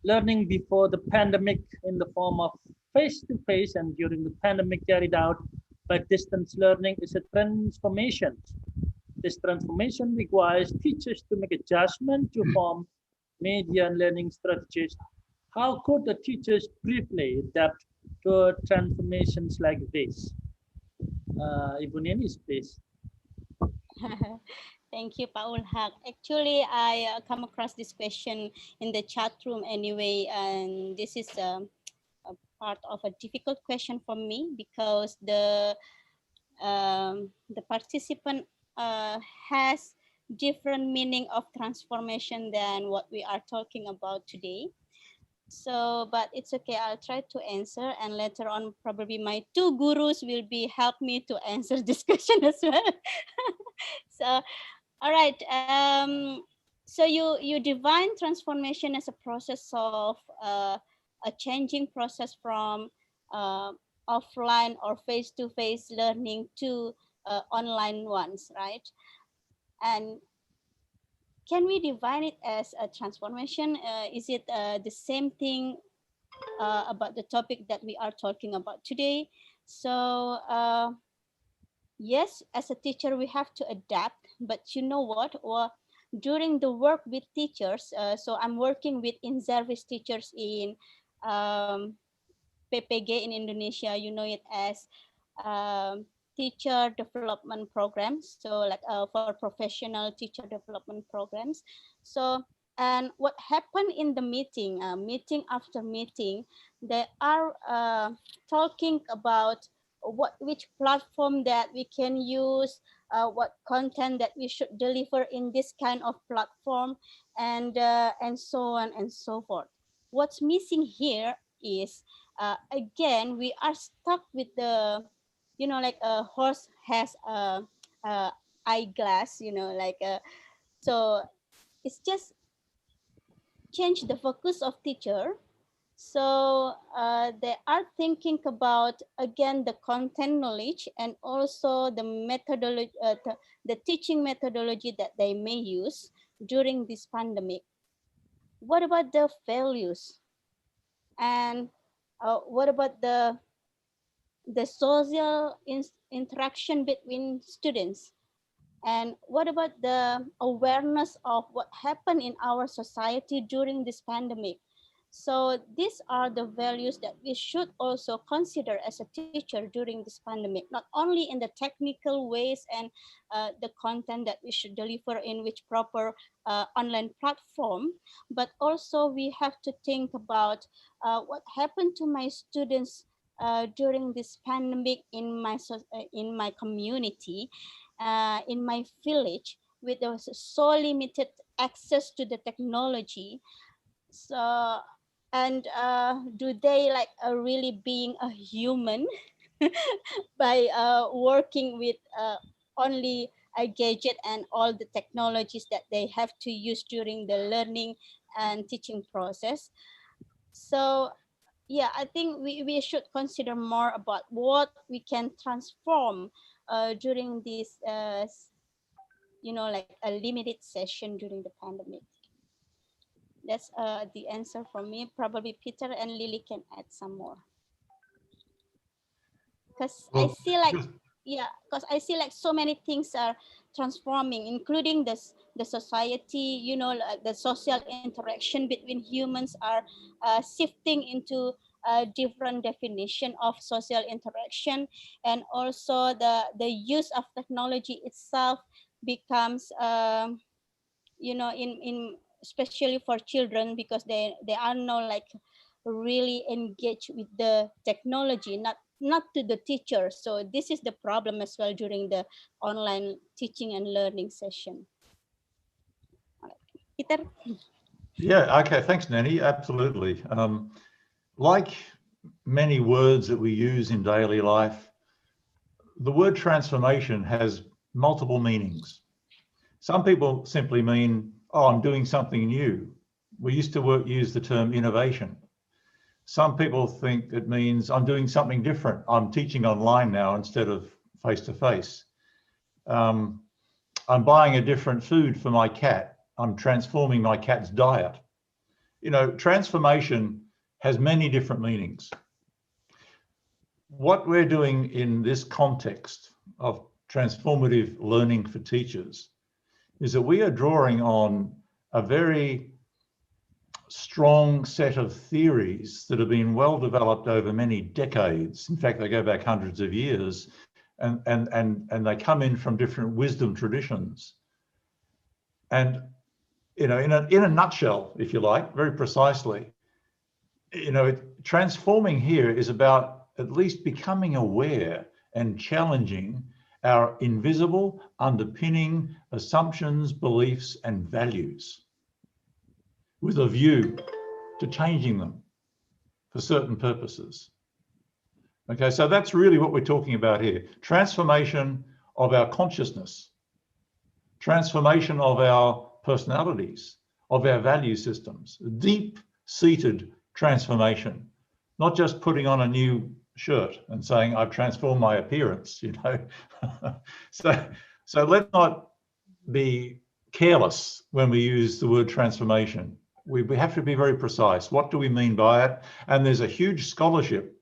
Speaker 1: learning before the pandemic in the form of face-to-face and during the pandemic carried out by distance learning is a transformation. This transformation requires teachers to make adjustment to form media and learning strategies. How could the teachers briefly adapt to transformations like this? Ibu Nani, please.
Speaker 5: Thank you, Paul Haq. Actually, I come across this question in the chat room anyway, and this is a part of a difficult question for me because the participant has different meaning of transformation than what we are talking about today. So, but it's okay. I'll try to answer, and later on, probably my two gurus will be help me to answer this question as well. So, all right. So you define transformation as a process of a changing process from offline or face-to-face learning to online ones, right? And can we define it as a transformation? Is it the same thing about the topic that we are talking about today? So yes, as a teacher, we have to adapt, but you know what? Or during the work with teachers, so I'm working with in-service teachers in PPG in Indonesia, you know it as teacher development programs. So like for professional teacher development programs. So, and what happened in the meeting, meeting after meeting, they are talking about which platform that we can use, what content that we should deliver in this kind of platform, and so on and so forth. What's missing here is again we are stuck with the, you know, like a horse has a eyeglass, you know, like so it's just change the focus of teacher. So they are thinking about, again, the content knowledge and also the methodology, the teaching methodology that they may use during this pandemic. What about the values? And what about the social interaction between students? And what about the awareness of what happened in our society during this pandemic? So these are the values that we should also consider as a teacher during this pandemic, not only in the technical ways and the content that we should deliver in which proper online platform, but also we have to think about what happened to my students during this pandemic in my community, in my village, with so limited access to the technology. So And do they like really being a human by working with only a gadget and all the technologies that they have to use during the learning and teaching process. So yeah, I think we should consider more about what we can transform during this like a limited session during the pandemic. That's the answer from me. Probably Peter and Lily can add some more. Because I
Speaker 2: Well,
Speaker 5: see like,
Speaker 2: just-
Speaker 5: yeah, because I see like so many things are transforming, including this the society, like the social interaction between humans are shifting into a different definition of social interaction, and also the use of technology itself becomes in especially for children, because they are now like really engaged with the technology, not to the teacher. So this is the problem as well during the online teaching and learning session. Peter?
Speaker 2: Yeah, okay, thanks, Nani. Absolutely. Like many words that we use in daily life, the word transformation has multiple meanings. Some people simply mean, oh, I'm doing something new. We used to use the term innovation. Some people think it means I'm doing something different. I'm teaching online now instead of face-to-face. I'm buying a different food for my cat. I'm transforming my cat's diet. Transformation has many different meanings. What we're doing in this context of transformative learning for teachers is that we are drawing on a very strong set of theories that have been well developed over many decades. In fact, they go back hundreds of years, and they come in from different wisdom traditions. And in a nutshell, if you like, very precisely, transforming here is about at least becoming aware and challenging our invisible underpinning assumptions, beliefs, and values with a view to changing them for certain purposes. Okay, so that's really what we're talking about here. Transformation of our consciousness, transformation of our personalities, of our value systems, deep-seated transformation, not just putting on a new shirt and saying, I've transformed my appearance, So let's not be careless when we use the word transformation. We have to be very precise. What do we mean by it? And there's a huge scholarship.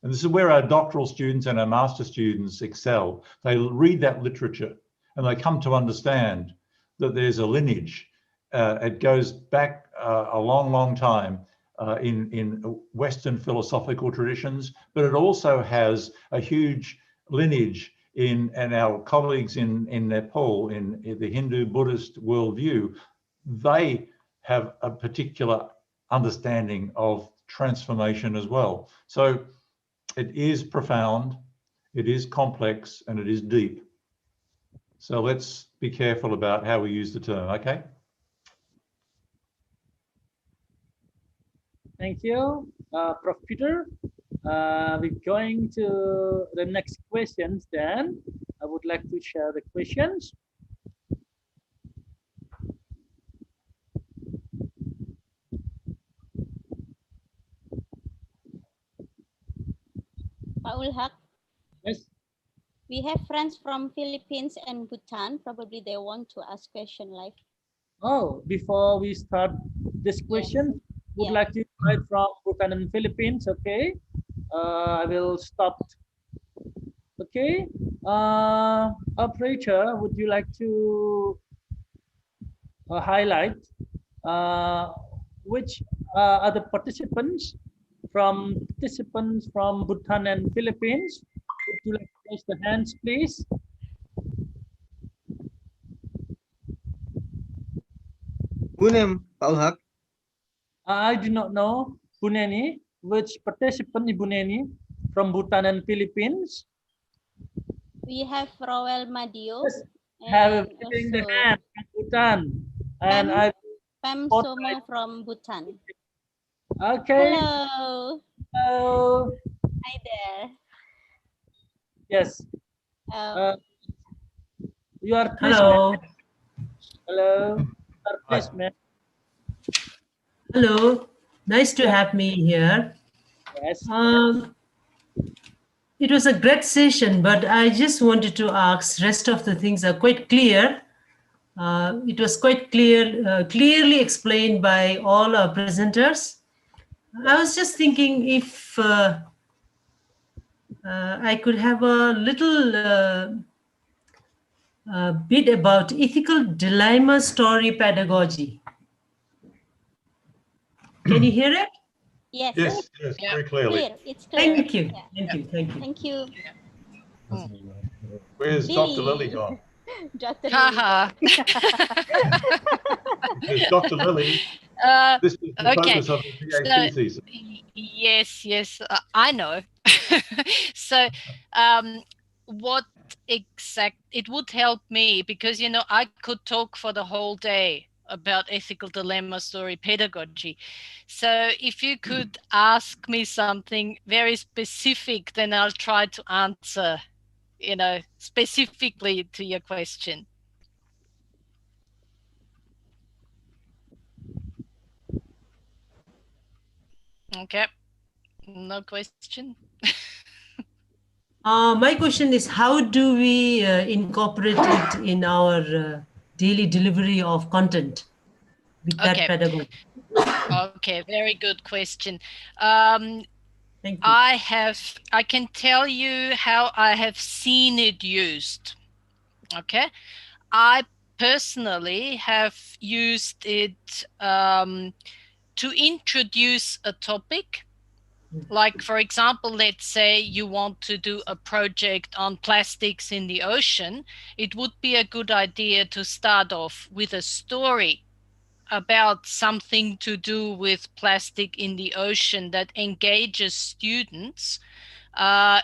Speaker 2: And this is where our doctoral students and our master students excel. They read that literature and they come to understand that there's a lineage. It goes back a long, long time in Western philosophical traditions, but it also has a huge lineage in our colleagues in Nepal, in the Hindu Buddhist worldview. They have a particular understanding of transformation as well. So it is profound, it is complex, and it is deep. So let's be careful about how we use the term, okay?
Speaker 1: Thank you, Prof. Peter. We're going to the next questions then. I would like to share the questions.
Speaker 5: Pak Ulhak?
Speaker 1: Yes.
Speaker 5: We have friends from Philippines and Bhutan. Probably they want to ask question live.
Speaker 1: Oh, before we start this question, would like to invite from Bhutan and Philippines. Okay, I will stop. Okay, operator, would you like to highlight which are the participants from Bhutan and Philippines? Would you like to raise the hands, please?
Speaker 3: Bunem, Pak Ulhak.
Speaker 1: I do not know, Buneni, which participant Ibu Neni from Bhutan and Philippines.
Speaker 5: We have Roel Madio.
Speaker 1: Yes, have giving the hand from Bhutan, and
Speaker 5: Pam Somo from Bhutan.
Speaker 1: Okay.
Speaker 5: Hello.
Speaker 1: Hello.
Speaker 5: Hi there.
Speaker 1: Yes.
Speaker 5: Um,
Speaker 1: You are pleased,
Speaker 8: Hello.
Speaker 1: man. Hello. You are pleased, man.
Speaker 8: Hello. Nice to
Speaker 1: Yeah.
Speaker 8: have me here.
Speaker 1: Yes.
Speaker 8: Um, it was a great session, but I just wanted to ask, rest of the things are quite clear. It was quite clearly explained by all our presenters. I was just thinking if I could have a little bit about ethical dilemma story pedagogy. Can you hear it?
Speaker 5: yes.
Speaker 2: Yes, yes,
Speaker 4: Yeah.
Speaker 2: very clearly.
Speaker 5: Clear. It's clear.
Speaker 8: Thank you.
Speaker 5: Yeah.
Speaker 8: Thank you. Thank you.
Speaker 5: Thank you.
Speaker 2: Where's Dr. Lily
Speaker 5: Lily.
Speaker 2: gone?
Speaker 5: Dr. Lily.
Speaker 4: Haha.
Speaker 2: Because Dr. Lily,
Speaker 4: uh,
Speaker 2: this is the
Speaker 4: okay.
Speaker 2: focus of the
Speaker 4: So
Speaker 2: PhD thesis.
Speaker 4: yes, I know. So, what exact? It would help me because I could talk for the whole day about ethical dilemma story pedagogy. So, if you could ask me something very specific, then I'll try to answer. Specifically to your question. Okay. No question.
Speaker 8: My question is, how do we incorporate it in our daily delivery of content with that
Speaker 4: Okay.
Speaker 8: pedagogy?
Speaker 4: Okay. Very good question.
Speaker 8: Thank you.
Speaker 4: I can tell you how I have seen it used. Okay. I personally have used it to introduce a topic. Like, for example, let's say you want to do a project on plastics in the ocean. It would be a good idea to start off with a story about something to do with plastic in the ocean that engages students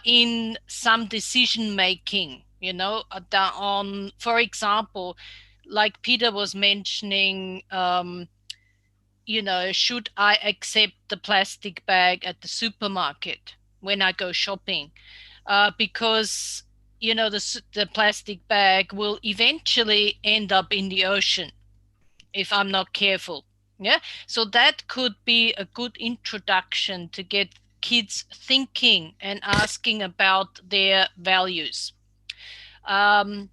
Speaker 4: in some decision making, on, for example, like Peter was mentioning, should I accept the plastic bag at the supermarket when I go shopping? Because, the plastic bag will eventually end up in the ocean if I'm not careful. Yeah. So that could be a good introduction to get kids thinking and asking about their values. I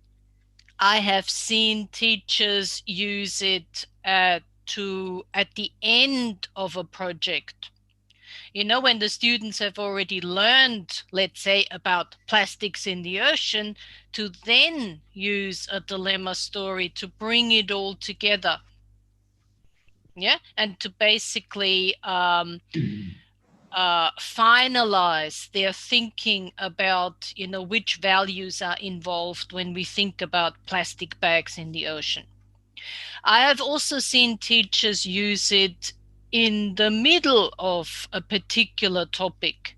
Speaker 4: have seen teachers use it at the end of a project. When the students have already learned, let's say, about plastics in the ocean, to then use a dilemma story to bring it all together. Yeah, and to basically finalize their thinking about, which values are involved when we think about plastic bags in the ocean. I have also seen teachers use it in the middle of a particular topic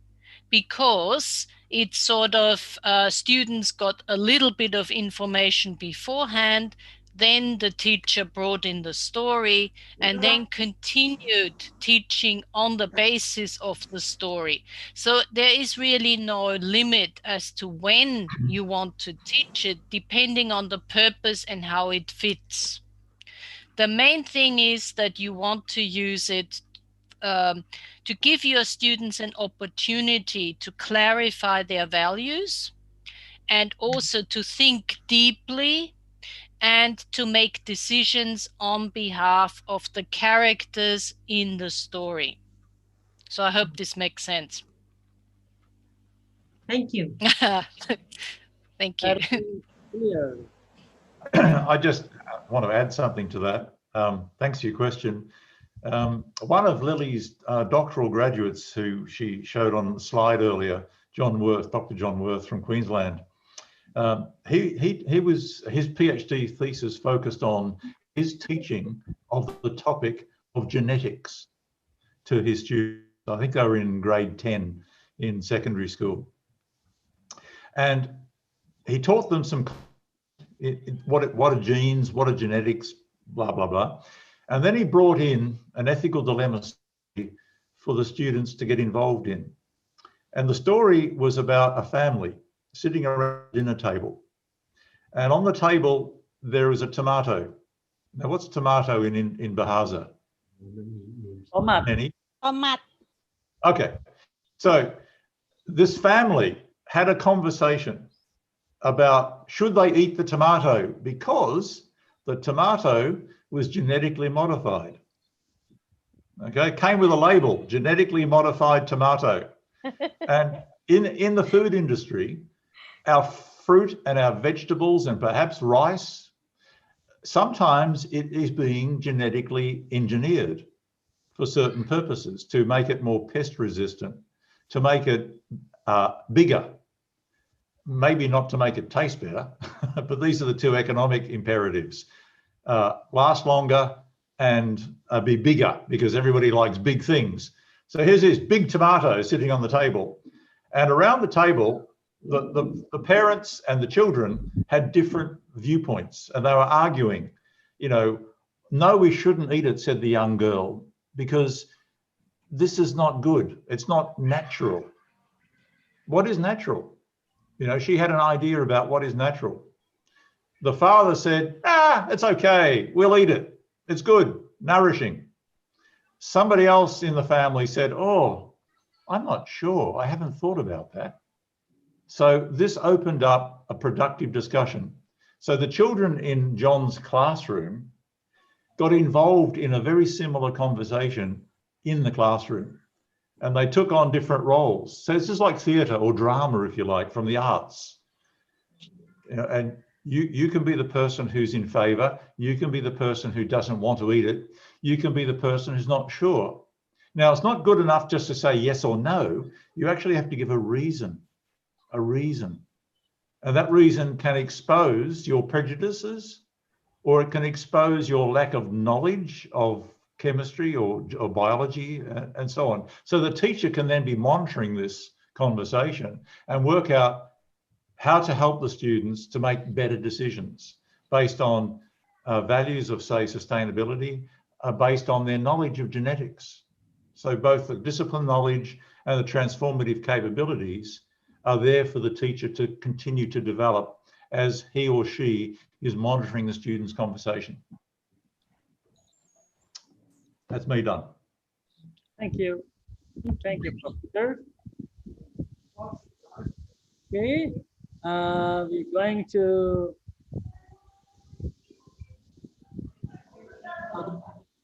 Speaker 4: because it's sort of students got a little bit of information beforehand, then the teacher brought in the story and then continued teaching on the basis of the story. So there is really no limit as to when you want to teach it, depending on the purpose and how it fits. The main thing is that you want to use it to give your students an opportunity to clarify their values and also to think deeply and to make decisions on behalf of the characters in the story. So I hope this makes sense.
Speaker 8: Thank you.
Speaker 4: Thank you.
Speaker 1: Very clear.
Speaker 2: I just want to add something to that. Thanks for your question. One of Lily's doctoral graduates, who she showed on the slide earlier, John Worth, Dr. John Worth from Queensland, his PhD thesis focused on his teaching of the topic of genetics to his students. I think they were in grade 10 in secondary school. And he taught them some, what are genes, what are genetics, blah, blah, blah. And then he brought in an ethical dilemma for the students to get involved in. And the story was about a family sitting around a dinner table. And on the table, there is a tomato. Now, what's tomato in Bahasa?
Speaker 1: Tomat.
Speaker 2: Nani?
Speaker 5: Tomat.
Speaker 2: Okay. So this family had a conversation about should they eat the tomato because the tomato was genetically modified. Okay, came with a label, genetically modified tomato. And in the food industry, our fruit and our vegetables and perhaps rice, sometimes it is being genetically engineered for certain purposes to make it more pest resistant, to make it bigger, maybe not to make it taste better, but these are the two economic imperatives. Last longer and be bigger because everybody likes big things. So here's this big tomato sitting on the table, and around the table, the parents and the children had different viewpoints and they were arguing, you know, no, we shouldn't eat it, said the young girl, because this is not good. It's not natural. What is natural? You know, she had an idea about what is natural. The father said, it's okay. We'll eat it. It's good, nourishing. Somebody else in the family said, oh, I'm not sure. I haven't thought about that. So this opened up a productive discussion. So the children in John's classroom got involved in a very similar conversation in the classroom, and they took on different roles. So it's just like theatre or drama, if you like, from the arts. You know, and you can be the person who's in favour, you can be the person who doesn't want to eat it, you can be the person who's not sure. Now, it's not good enough just to say yes or no, you actually have to give a reason. And that reason can expose your prejudices, or it can expose your lack of knowledge of chemistry or biology and so on. So the teacher can then be monitoring this conversation and work out how to help the students to make better decisions based on values of, say, sustainability, based on their knowledge of genetics. So both the discipline knowledge and the transformative capabilities are there for the teacher to continue to develop as he or she is monitoring the student's conversation. That's me done.
Speaker 1: Thank you. Thank you, Professor. Okay, we're going to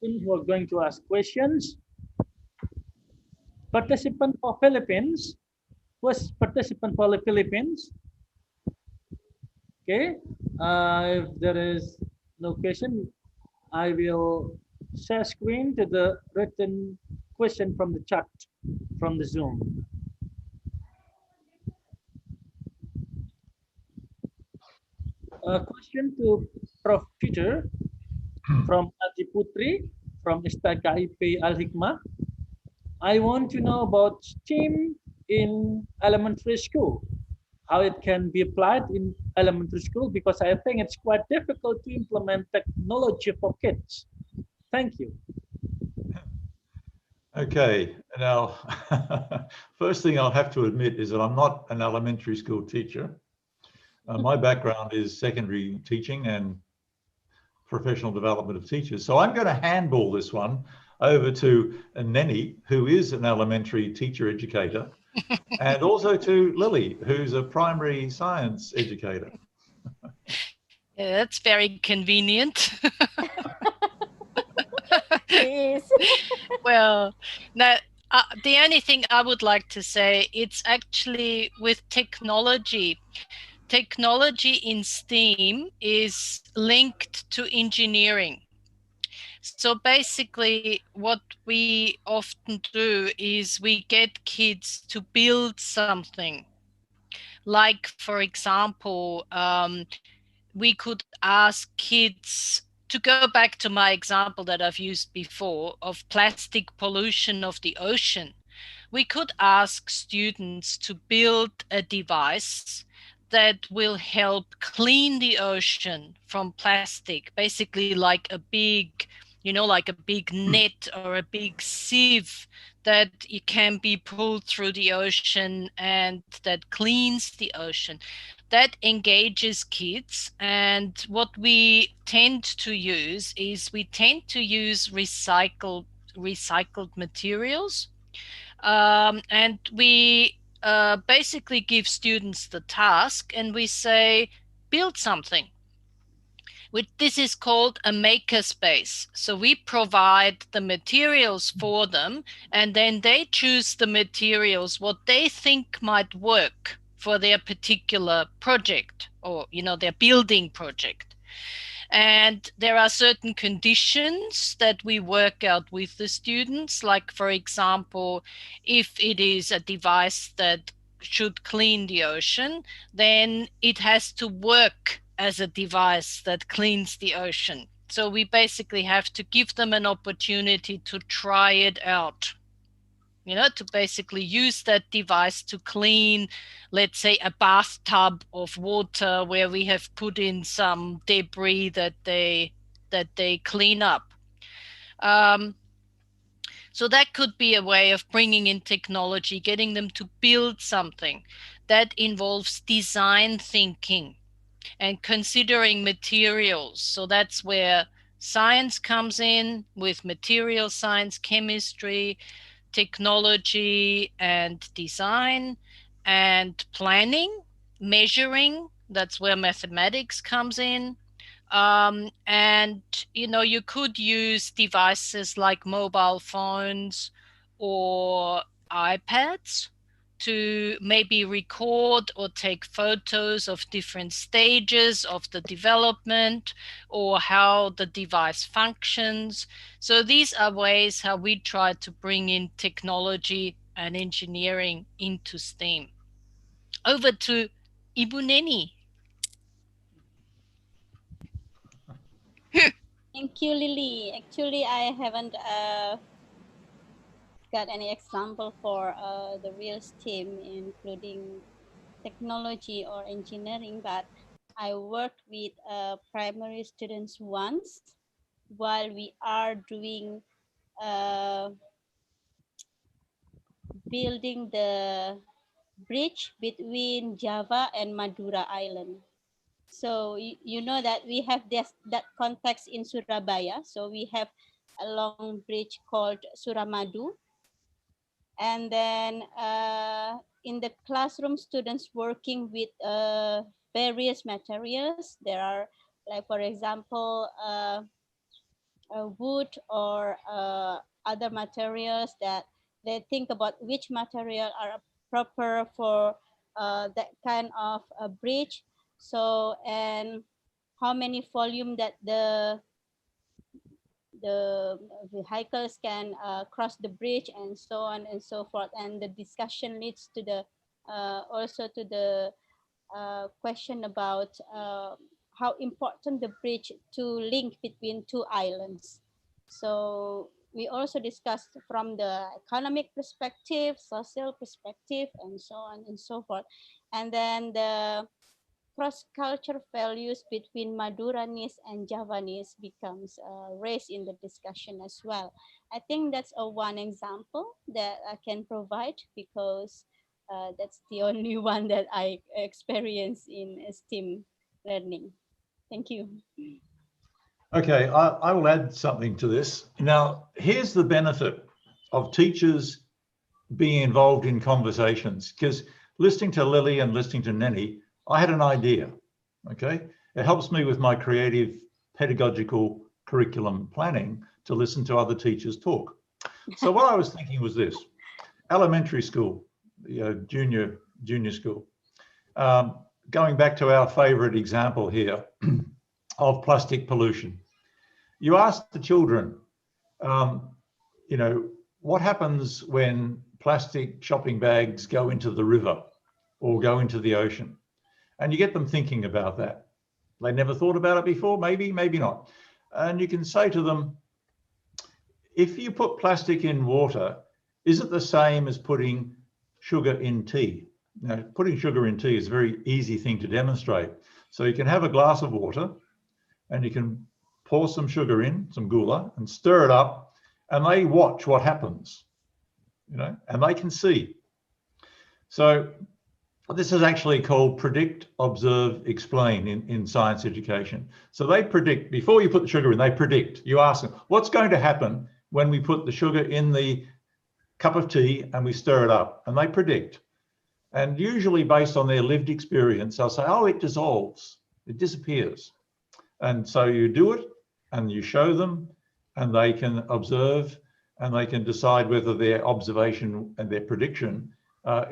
Speaker 1: who are going to ask questions. Participant for Philippines. Who's participant for the Philippines? Okay, if there is no question, I will share screen to the written question from the chat from the Zoom. A question to Prof. Peter from Adi Putri from STKIP Al Hikmah. I want to know about STEAM in elementary school, how it can be applied in elementary school, because I think it's quite difficult to implement technology for kids. Thank you.
Speaker 2: Okay, now, first thing I'll have to admit is that I'm not an elementary school teacher. My background is secondary teaching and professional development of teachers. So I'm going to handball this one over to Nani, who is an elementary teacher educator, and also to Lily, who's a primary science educator.
Speaker 4: Yeah, that's very convenient.
Speaker 5: Yes.
Speaker 4: Well, now, the only thing I would like to say, it's actually with technology. Technology in STEAM is linked to engineering. So basically, what we often do is we get kids to build something. Like, for example, we could ask kids to go back to my example that I've used before of plastic pollution of the ocean. We could ask students to build a device that will help clean the ocean from plastic, basically like a big, like a big net or a big sieve that it can be pulled through the ocean and that cleans the ocean. That engages kids. And what we tend to use is we tend to use recycled materials. And we basically give students the task and we say, build something. This is called a maker space. So we provide the materials for them, and then they choose the materials what they think might work for their particular project, or their building project. And there are certain conditions that we work out with the students, like, for example, if it is a device that should clean the ocean, then it has to work as a device that cleans the ocean. So we basically have to give them an opportunity to try it out, to basically use that device to clean, let's say, a bathtub of water where we have put in some debris that they clean up. So that could be a way of bringing in technology, getting them to build something that involves design thinking and considering materials. So that's where science comes in, with material science, chemistry, technology and design, and planning, measuring. That's where mathematics comes in. And you could use devices like mobile phones or iPads to maybe record or take photos of different stages of the development or how the device functions. So these are ways how we try to bring in technology and engineering into STEAM. Over to Ibu Neni.
Speaker 5: Thank you, Lily. Actually, I haven't got any example for the real STEAM, including technology or engineering, but I worked with primary students once while we are doing building the bridge between Java and Madura Island. So you know that we have that context in Surabaya. So we have a long bridge called Suramadu. And then in the classroom, students working with various materials. There are, like, for example, wood or other materials that they think about which material are proper for that kind of a bridge. So, and how many volume that the vehicles can cross the bridge, and so on and so forth. And the discussion leads to the also to the question about how important the bridge to link between two islands. So we also discussed from the economic perspective, social perspective, and so on and so forth. And then the cross-culture values between Maduranese and Javanese becomes raised in the discussion as well. I think that's one example that I can provide, because that's the only one that I experience in STEAM learning. Thank you.
Speaker 2: Okay, I will add something to this. Now, here's the benefit of teachers being involved in conversations, because listening to Lily and listening to Nani, I had an idea, okay? It helps me with my creative pedagogical curriculum planning to listen to other teachers talk. So what I was thinking was this: elementary school, junior school. Going back to our favorite example here of plastic pollution. You ask the children, what happens when plastic shopping bags go into the river or go into the ocean? And you get them thinking about that. They never thought about it before, maybe, maybe not. And you can say to them, if you put plastic in water, is it the same as putting sugar in tea? Now, putting sugar in tea is a very easy thing to demonstrate. So you can have a glass of water and you can pour some sugar in, some gula, and stir it up, and they watch what happens. you know, and they can see. So this is actually called predict, observe, explain in science education. So they predict, before you put the sugar in, they predict. You ask them, what's going to happen when we put the sugar in the cup of tea and we stir it up? And they predict. And usually based on their lived experience, they'll say, oh, it dissolves, it disappears. And so you do it and you show them and they can observe and they can decide whether their observation and their prediction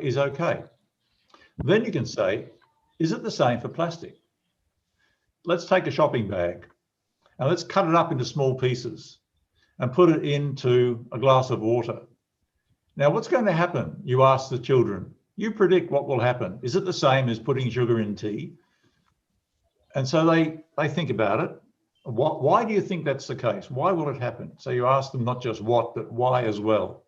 Speaker 2: is okay. Then you can say, is it the same for plastic? Let's take a shopping bag and let's cut it up into small pieces and put it into a glass of water. Now, what's going to happen? You ask the children, you predict what will happen. Is it the same as putting sugar in tea? And so they think about it. Why do you think that's the case? Why will it happen? So you ask them not just what, but why as well.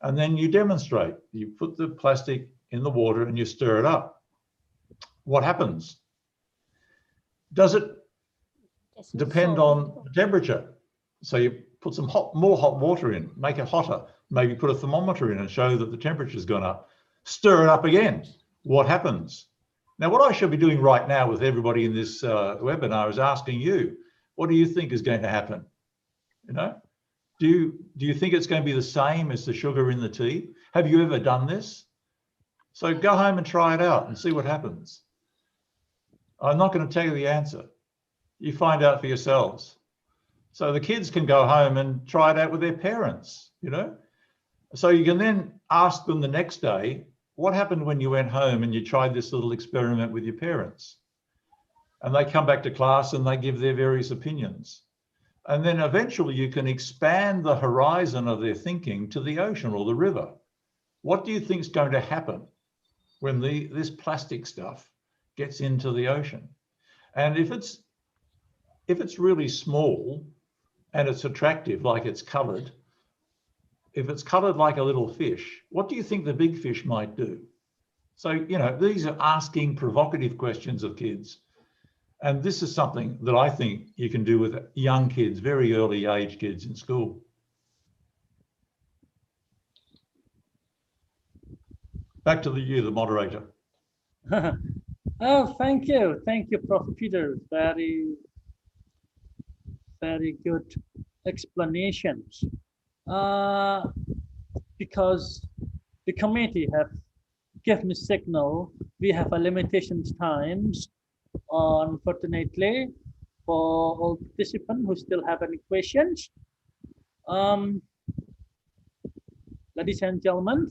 Speaker 2: And then you demonstrate. You put the plastic in the water and you stir it up. What happens? Does it depend on the temperature? So you put some more hot water in, make it hotter, maybe put a thermometer in and show that the temperature's gone up. Stir it up again. What happens? Now, what I should be doing right now with everybody in this webinar is asking you, what do you think is going to happen? You know, do you think it's going to be the same as the sugar in the tea? Have you ever done this? So go home and try it out and see what happens. I'm not going to tell you the answer. You find out for yourselves. So the kids can go home and try it out with their parents, you know. So you can then ask them the next day, what happened when you went home and you tried this little experiment with your parents? And they come back to class and they give their various opinions. And then eventually you can expand the horizon of their thinking to the ocean or the river. What do you think is going to happen when this plastic stuff gets into the ocean? And if it's really small and it's attractive, like it's colored, if it's colored like a little fish, what do you think the big fish might do? So, you know, these are asking provocative questions of kids. And this is something that I think you can do with young kids, very early age kids in school. Back to you, the moderator.
Speaker 1: Oh, thank you. Thank you, Prof. Peter. Very good explanations. Because the committee have given me signal, we have a limitations times. Unfortunately, for all participants who still have any questions, ladies and gentlemen,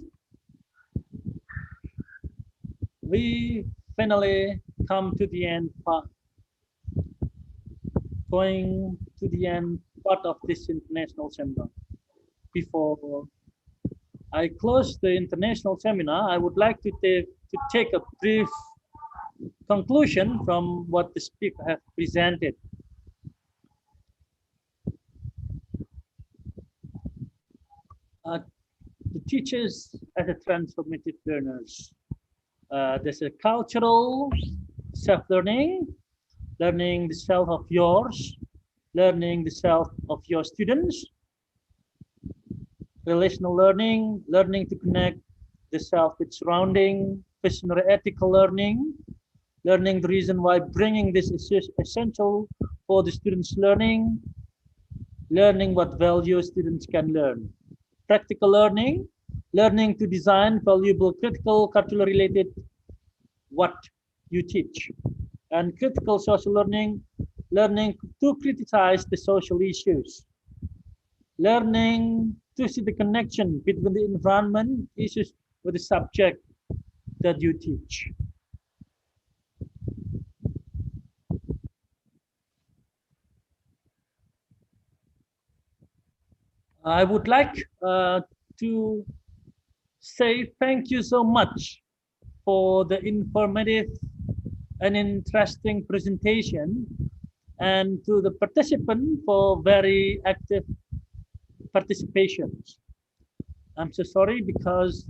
Speaker 1: we finally come to the end part, going to the end part of this international seminar. Before I close the international seminar, I would like to take a brief conclusion from what the speaker have presented. The teachers as a transformative learners. There's a cultural self-learning, learning the self of yours, learning the self of your students, relational learning, learning to connect the self with surrounding, visionary ethical learning, learning the reason why bringing this is essential for the students' learning, learning what values students can learn, practical learning, learning to design valuable critical cultural related what you teach, and critical social learning, learning to criticize the social issues, learning to see the connection between the environment issues with the subject that you teach. I would like to say thank you so much for the informative and interesting presentation, and to the participant for very active participations. I'm so sorry because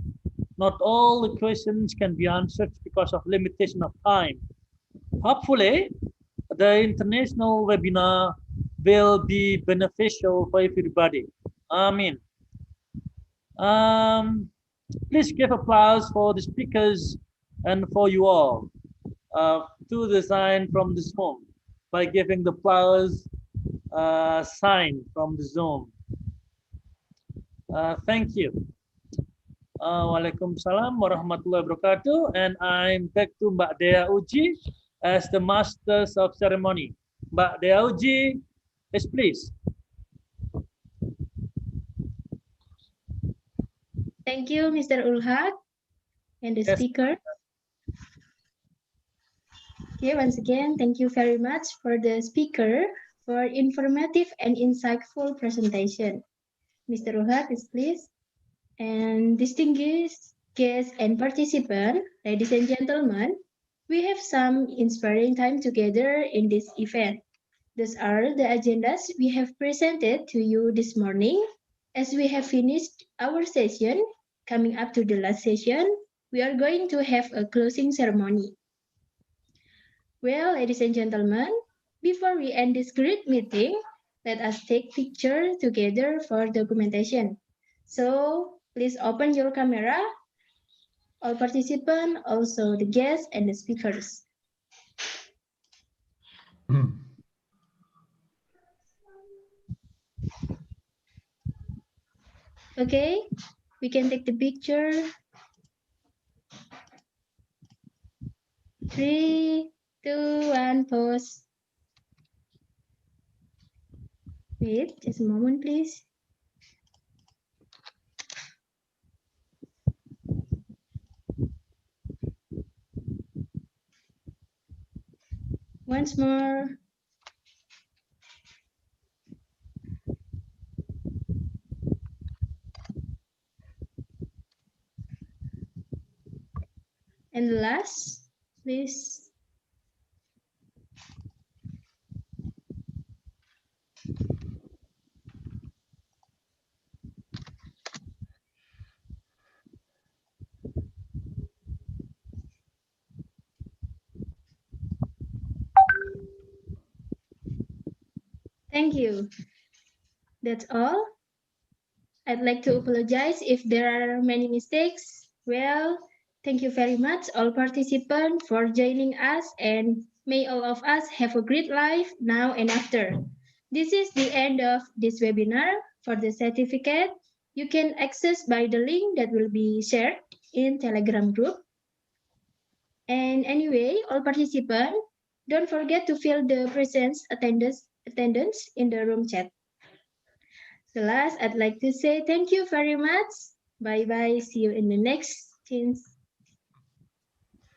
Speaker 1: not all the questions can be answered because of limitation of time. Hopefully, the international webinar will be beneficial for everybody. Amen. Please give applause for the speakers and for you all to the sign from the Zoom by giving the applause sign from the Zoom. Thank you. Waalaikumsalam warahmatullahi wabarakatuh. And I'm back to Mbak Dea Uji as the Masters of Ceremony. Mbak Dea Uji, yes please.
Speaker 6: Thank you, Mr. Ulhak, and the
Speaker 1: Yes.
Speaker 6: speaker. Okay, once again, thank you very much for the speaker for informative and insightful presentation. Mr. Ulhak, please. And distinguished guests and participants, ladies and gentlemen, we have some inspiring time together in this event. These are the agendas we have presented to you this morning. As we have finished our session, coming up to the last session, we are going to have a closing ceremony. Well, ladies and gentlemen, before we end this great meeting, let us take picture together for documentation. So please open your camera, all participants, also the guests and the speakers. Okay, we can take the picture. 3, 2, 1, pause. Wait, just a moment, please. Once more. And last, please. Thank you. That's all. I'd like to apologize if there are many mistakes. Well, thank you very much all participants for joining us, and may all of us have a great life now and after. This is the end of this webinar. For the certificate, you can access by the link that will be shared in Telegram group. And anyway, all participants, don't forget to fill the presence attendance in the room chat. So last, I'd like to say thank you very much. Bye-bye. See you in the next chance.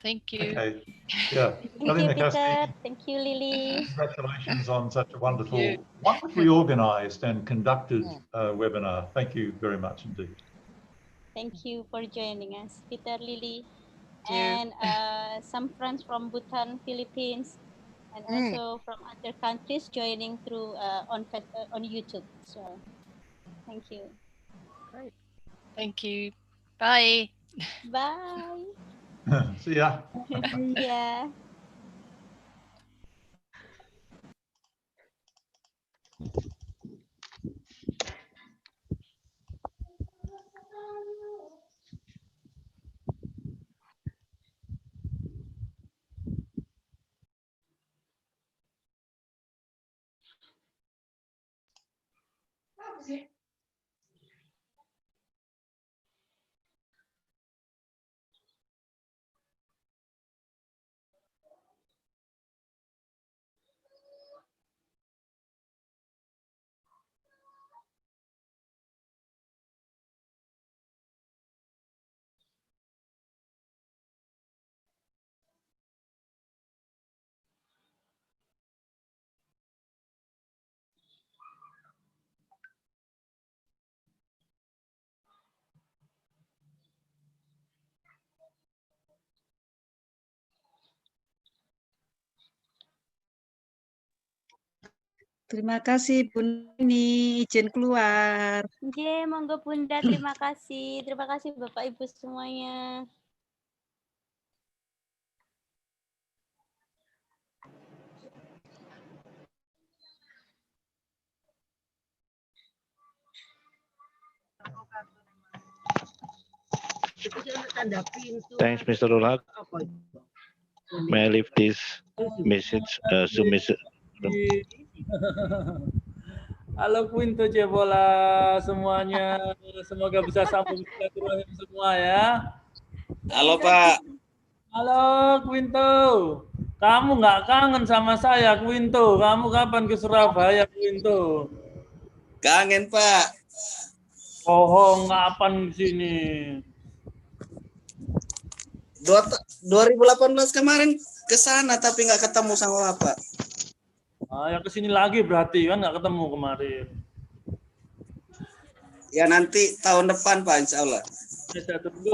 Speaker 4: Thank you.
Speaker 2: Okay. Yeah.
Speaker 5: Thank you, Peter. Thank you, Lily.
Speaker 2: Congratulations on such a wonderfully organized and conducted webinar. Thank you very much indeed.
Speaker 5: Thank you for joining us, Peter, Lily, and some friends from Bhutan, Philippines, and also from other countries joining through on YouTube. So, thank you.
Speaker 4: Great. Thank you. Bye.
Speaker 5: Bye.
Speaker 2: See ya.
Speaker 5: Yeah.
Speaker 9: Terima kasih Bu Nani, izin keluar.
Speaker 5: Oke, monggo Bunda, terima kasih. Terima kasih Bapak Ibu semuanya.
Speaker 7: Thanks, Mr. Ulhak. May I leave this message, Zoom message?
Speaker 1: Halo Quinto Cebola semuanya, semoga bisa sambung silaturahim semua ya.
Speaker 10: Halo Pak.
Speaker 1: Halo Quinto, kamu nggak kangen sama saya Quinto? Kamu kapan ke Surabaya Quinto?
Speaker 10: Kangen Pak.
Speaker 1: Bohong, kapan di sini?
Speaker 10: 2018 kemarin ke sana tapi nggak ketemu sama Bapak.
Speaker 1: Ah, yang kesini lagi berarti kan nggak ketemu kemarin.
Speaker 10: Ya nanti tahun depan Pak, insya Allah.
Speaker 1: Ya, saya tunggu.